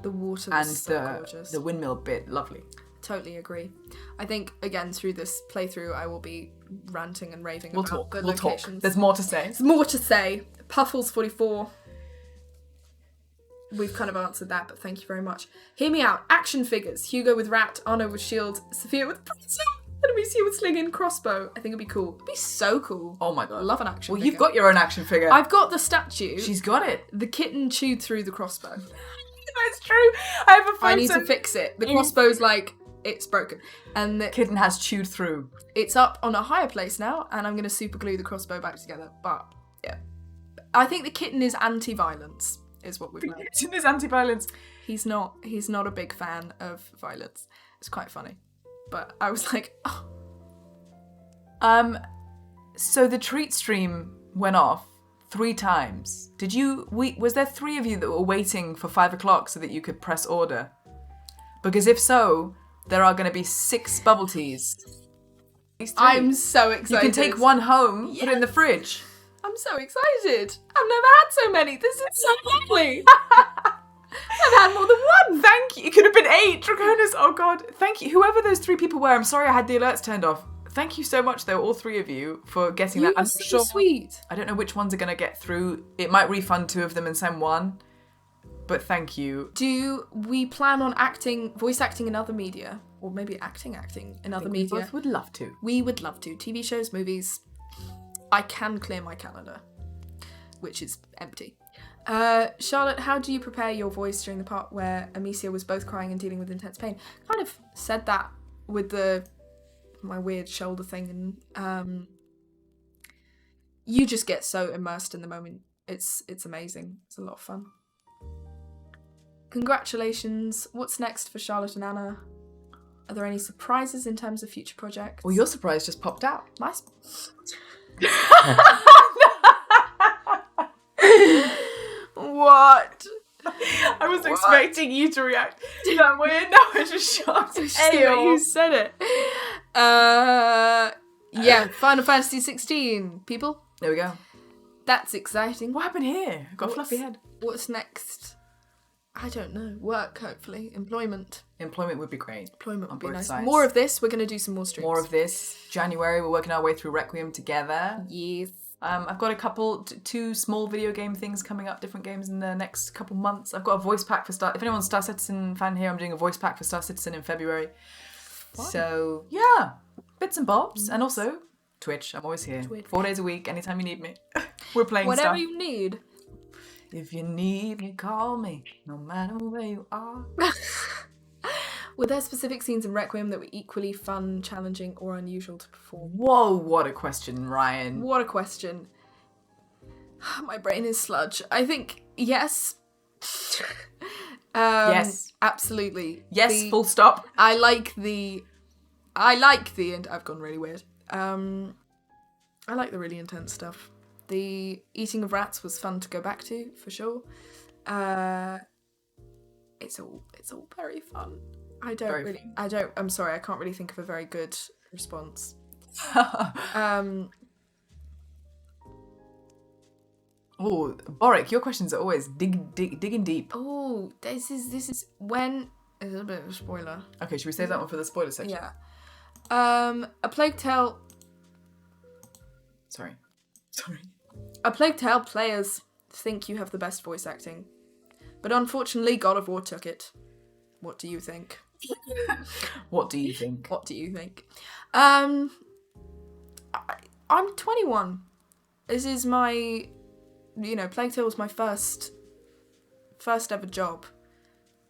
The water and was so gorgeous. The windmill bit, lovely. Totally agree. I think, again, through this playthrough, I will be ranting and raving about the locations. Talk. There's more to say. There's more to say. Puffles 44. We've kind of answered that, but thank you very much. Hear me out. Action figures. Hugo with rat, Arno with shield, Sophia with pretzel, and Amicia with sling and crossbow. I think it'd be cool. It'd be so cool. Oh my God. I love an action figure. Well, you've got your own action figure. I've got the statue. She's got it. The kitten chewed through the crossbow. That's true. I have a photo. I need to fix it. The crossbow's it's broken. And the kitten has chewed through. It's up on a higher place now, and I'm going to super glue the crossbow back together. But, yeah. I think the kitten is anti-violence, is what we've learned. The kitten is anti-violence. He's not a big fan of violence. It's quite funny. But I was like, oh. So the treat stream went off 3 times. Was there 3 of you that were waiting for 5 o'clock so that you could press order? Because if so, there are going to be 6 bubble teas. I'm so excited. You can take one home, put it in the fridge. I'm so excited. I've never had so many. This is so lovely. I've had more than one. Thank you. It could have been 8 Draconis. Oh God. Thank you. Whoever those 3 people were, I'm sorry I had the alerts turned off. Thank you so much, though, all 3 of you, for getting that. I'm so sweet. I don't know which ones are going to get through. It might refund 2 of them and send 1. But thank you. Do we plan on voice acting in other media? Or maybe acting in other media? We both would love to. We would love to. TV shows, movies. I can clear my calendar, which is empty. Charlotte, how do you prepare your voice during the part where Amicia was both crying and dealing with intense pain? Kind of said that with my weird shoulder thing, and you just get so immersed in the moment. It's amazing. It's a lot of fun. Congratulations. What's next for Charlotte and Anna? Are there any surprises in terms of future projects? Well, your surprise just popped out. Nice. What? I was expecting you to react that way, and now I'm just shocked. Hey, you said it. Yeah, Final Fantasy 16, people. There we go. That's exciting. What happened here? I've got a fluffy head. What's next? I don't know. Work, hopefully. Employment. Employment would be great. Employment would be nice. Sides. More of this. We're going to do some more streams. More of this. January, we're working our way through Requiem together. Yes. I've got a couple, two small video game things coming up, different games in the next couple months. I've got a voice pack for Star... If anyone's Star Citizen fan here, I'm doing a voice pack for Star Citizen in February. Fun. So, yeah. Bits and bobs. Nice. And also, Twitch. I'm always here. 4 days a week, anytime you need me. We're playing Whatever stuff. you need. If you need me, call me, no matter where you are. Were there specific scenes in Requiem that were equally fun, challenging, or unusual to perform? Whoa, what a question, Ryan. What a question. My brain is sludge. I think, yes. Yes. Absolutely. Yes, full stop. I like the, and I've gone really weird. I like the really intense stuff. The eating of rats was fun to go back to, for sure. It's all very fun. I'm sorry, I can't really think of a very good response. Oh, Boric, your questions are always digging deep. Oh, this is when... It's a little bit of a spoiler. Okay, should we save that one for the spoiler section? Yeah. A Plague Tale... Sorry. A Plague Tale players think you have the best voice acting. But unfortunately, God of War took it. What do you think? What do you think? What do you think? I'm 21. This is my... Plague Tale was my first ever job.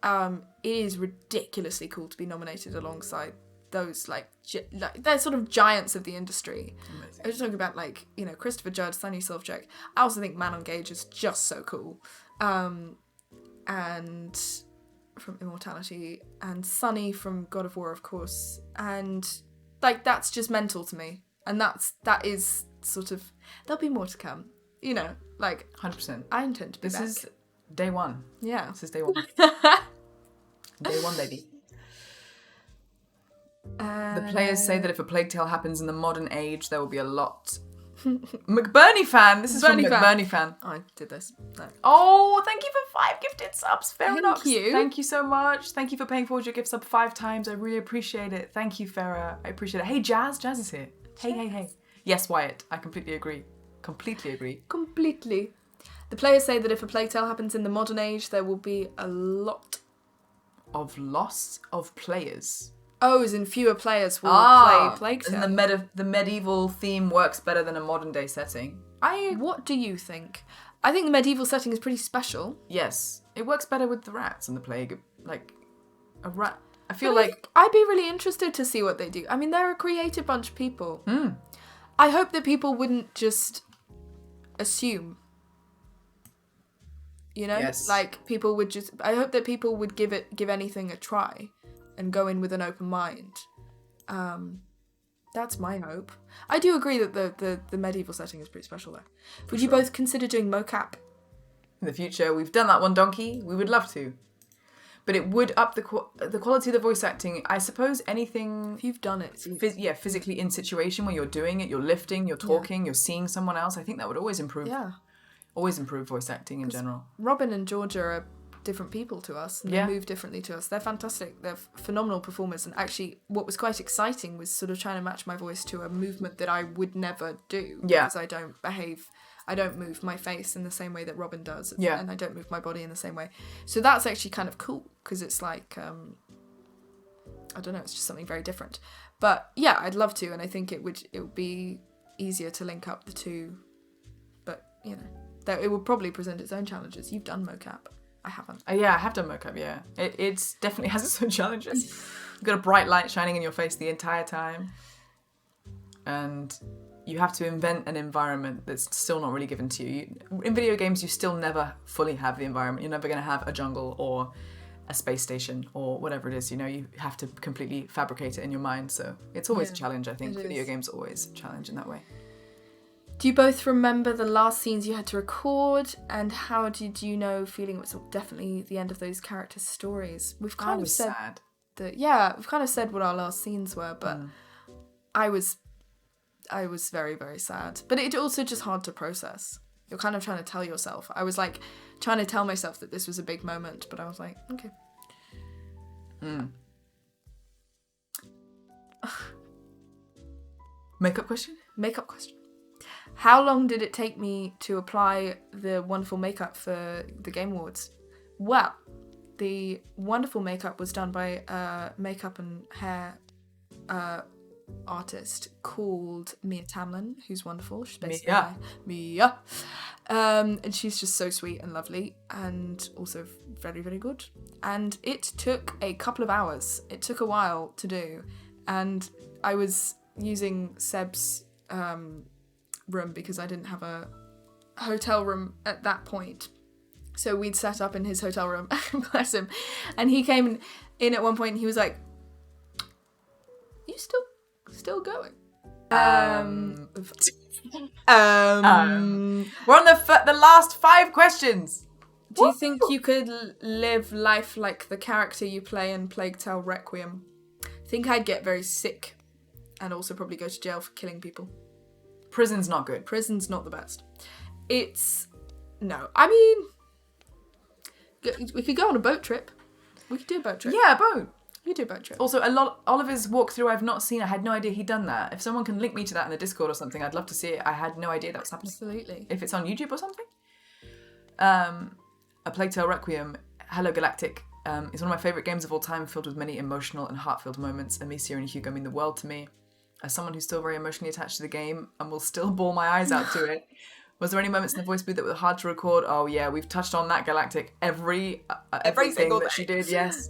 It is ridiculously cool to be nominated alongside those they're sort of giants of the industry. Amazing. I was talking about Christopher Judge, Sunny Silvercheck. I also think Man on Gage is just so cool. And from Immortality, and Sunny from God of War, of course. And that's just mental to me. And that is sort of, there'll be more to come. 100%. I intend to be This back. is day one. Yeah. This is day one. Day one, baby. The players say that if a Plague Tale happens in the modern age, there will be a lot. McBurney fan. This is from McBurney fan. Oh, I did this. No. Oh, thank you for 5 gifted subs. Thank you. Thank you so much. Thank you for paying forward your gift sub 5 times. I really appreciate it. Thank you, Farah. I appreciate it. Hey, Jazz. Jazz is here. Hey. Yes, Wyatt. I completely agree. Completely. The players say that if a Plague Tale happens in the modern age, there will be a lot of loss of players. Oh, as in fewer players will play Plague Tale. And the medieval theme works better than a modern day setting. What do you think? I think the medieval setting is pretty special. Yes. It works better with the rats and the plague. Like, a rat... I feel I'd be really interested to see what they do. I mean, they're a creative bunch of people. I hope that people wouldn't just assume. Yes. People would just... I hope that people would give anything a try and go in with an open mind. That's my hope. I do agree that the medieval setting is pretty special, though. Would you both consider doing mocap? In the future, we've done that one, Donkey. We would love to. But it would up the quality of the voice acting. I suppose anything... If you've done it. Physically in situation where you're doing it, you're lifting, you're talking, you're seeing someone else. I think that would always improve. Yeah. Always improve voice acting in general. Robin and Georgia are different people to us, and they move differently to us. They're fantastic. They're phenomenal performers, and actually what was quite exciting was sort of trying to match my voice to a movement that I would never do. Because I don't move my face in the same way that Robin does, and I don't move my body in the same way. So that's actually kind of cool, because it's like, I don't know, it's just something very different. But yeah, I'd love to, and I think it would be easier to link up the two. But, it would probably present its own challenges. You've done mocap. I haven't. Yeah, I have done mocap, yeah. It definitely has its own challenges. You've got a bright light shining in your face the entire time. And you have to invent an environment that's still not really given to you. In video games, you still never fully have the environment. You're never going to have a jungle or a space station or whatever it is. You have to completely fabricate it in your mind. So it's always a challenge, I think. Video games are always a challenge in that way. Do you both remember the last scenes you had to record, and how did you know feeling it was definitely the end of those characters' stories? We've kind of said sad. We've kind of said what our last scenes were, but I was I was very, very sad. But it also just hard to process. You're kind of trying to tell yourself. I was like trying to tell myself that this was a big moment, but I was like, okay. Makeup question? Makeup question. How long did it take me to apply the wonderful makeup for the Game Awards? Well, the wonderful makeup was done by a makeup and hair artist called Mia Tamlin, who's wonderful. She's basically Mia. And she's just so sweet and lovely and also very, very good. And it took a couple of hours. It took a while to do. And I was using Seb's room because I didn't have a hotel room at that point. So we'd set up in his hotel room, bless him. And he came in at one point and he was like, you still going? We're on the last 5 questions. Do you think you could live life like the character you play in Plague Tale Requiem? I think I'd get very sick and also probably go to jail for killing people. Prison's not good. Prison's not the best. No. I mean, we could go on a boat trip. We could do a boat trip. Yeah, a boat. You do a boat trip. Also, Oliver's walkthrough I've not seen. I had no idea he'd done that. If someone can link me to that in the Discord or something, I'd love to see it. I had no idea that was happening. Absolutely. If it's on YouTube or something. A Plague Tale Requiem, Hello Galactic, is one of my favourite games of all time, filled with many emotional and heart-filled moments. Amicia and Hugo mean the world to me. As someone who's still very emotionally attached to the game and will still bawl my eyes out to it, was there any moments in the voice booth that were hard to record? Oh yeah, we've touched on that, Galactic. Everything that she did, yes.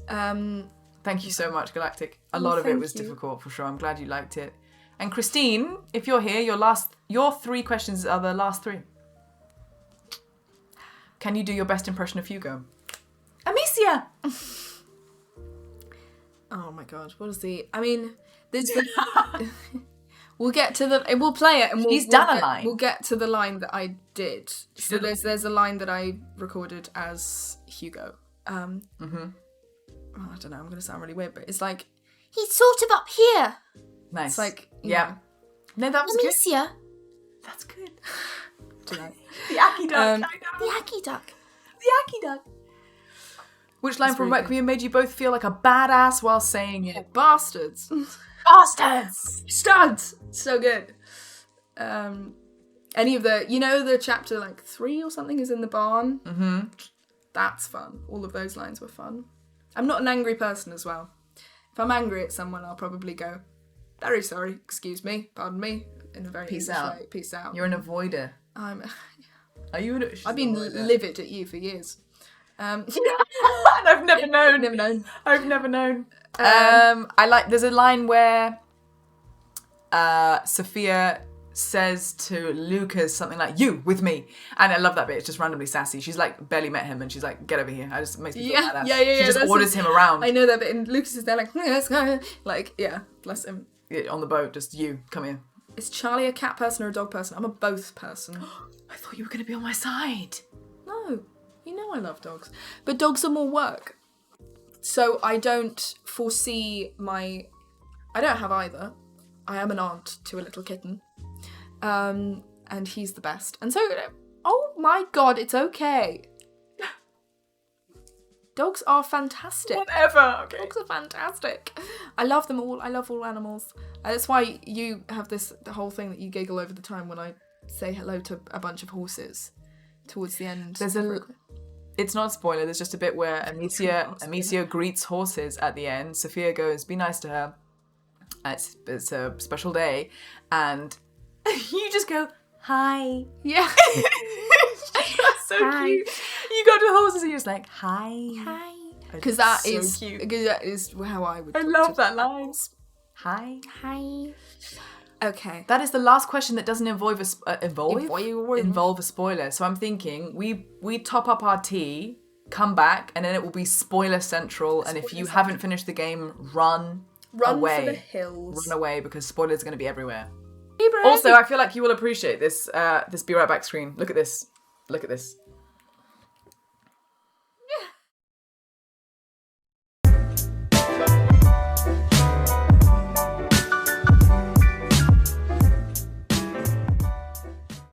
Thank you so much, Galactic. A lot of it was difficult, for sure. I'm glad you liked it. And Christine, if you're here, your 3 questions are the last 3. Can you do your best impression of Hugo? Amicia! Oh my god, what is there's we'll get to we'll play it and She's done a line. We'll get to the line that I did. So there's a line that I recorded as Hugo. I don't know, I'm gonna sound really weird, but it's like, he's sort of up here. Nice. It's like, yeah. No, that was Amicia. Good. That's good. Do you know? The Aki Duck. I know. The Aki Duck. The Aki Duck. Which line from Requiem made you both feel like a badass while saying it? Bastards. Bastards! Studs! So good. Any of the chapter 3 or something is in the barn. Mm-hmm. That's fun. All of those lines were fun. I'm not an angry person as well. If I'm angry at someone, I'll probably go, very sorry, excuse me, pardon me, in a very English way. Peace out. You're an avoider. Are you an I've been livid at you for years. And I've never known. I've never known. There's a line where Sophia says to Lucas something like, you with me, and I love that bit. It's just randomly sassy. She's like barely met him and she's like, get over here. I just makes me feel badass. She just orders him around. I know that bit, and Lucas is there like, let's go. Like, yeah, bless him. Yeah, on the boat, just you, come here. Is Charlie a cat person or a dog person? I'm a both person. I thought you were going to be on my side. No, you know I love dogs. But dogs are more work. So I don't foresee I don't have either. I am an aunt to a little kitten. And he's the best. And so, oh my god, it's okay. Dogs are fantastic. Whatever, okay. Dogs are fantastic. I love them all. I love all animals. That's why you have the whole thing that you giggle over the time when I say hello to a bunch of horses towards the end. It's not a spoiler. There's just a bit where Amicia greets horses at the end. Sophia goes, be nice to her. It's a special day. And you just go, hi. Yeah. That's so hi. Cute. You go to the horses and you're just like, hi. Hi. Because that is cute. Because that is how I would. I love that line. Hi. Hi. Okay. That is the last question that doesn't involve a spoiler. So I'm thinking we top up our tea, come back, and then it will be spoiler central. And if you haven't finished the game, run away. For the hills. Run away because spoilers are going to be everywhere. Also, I feel like you will appreciate this. This be right back screen. Look at this. Look at this.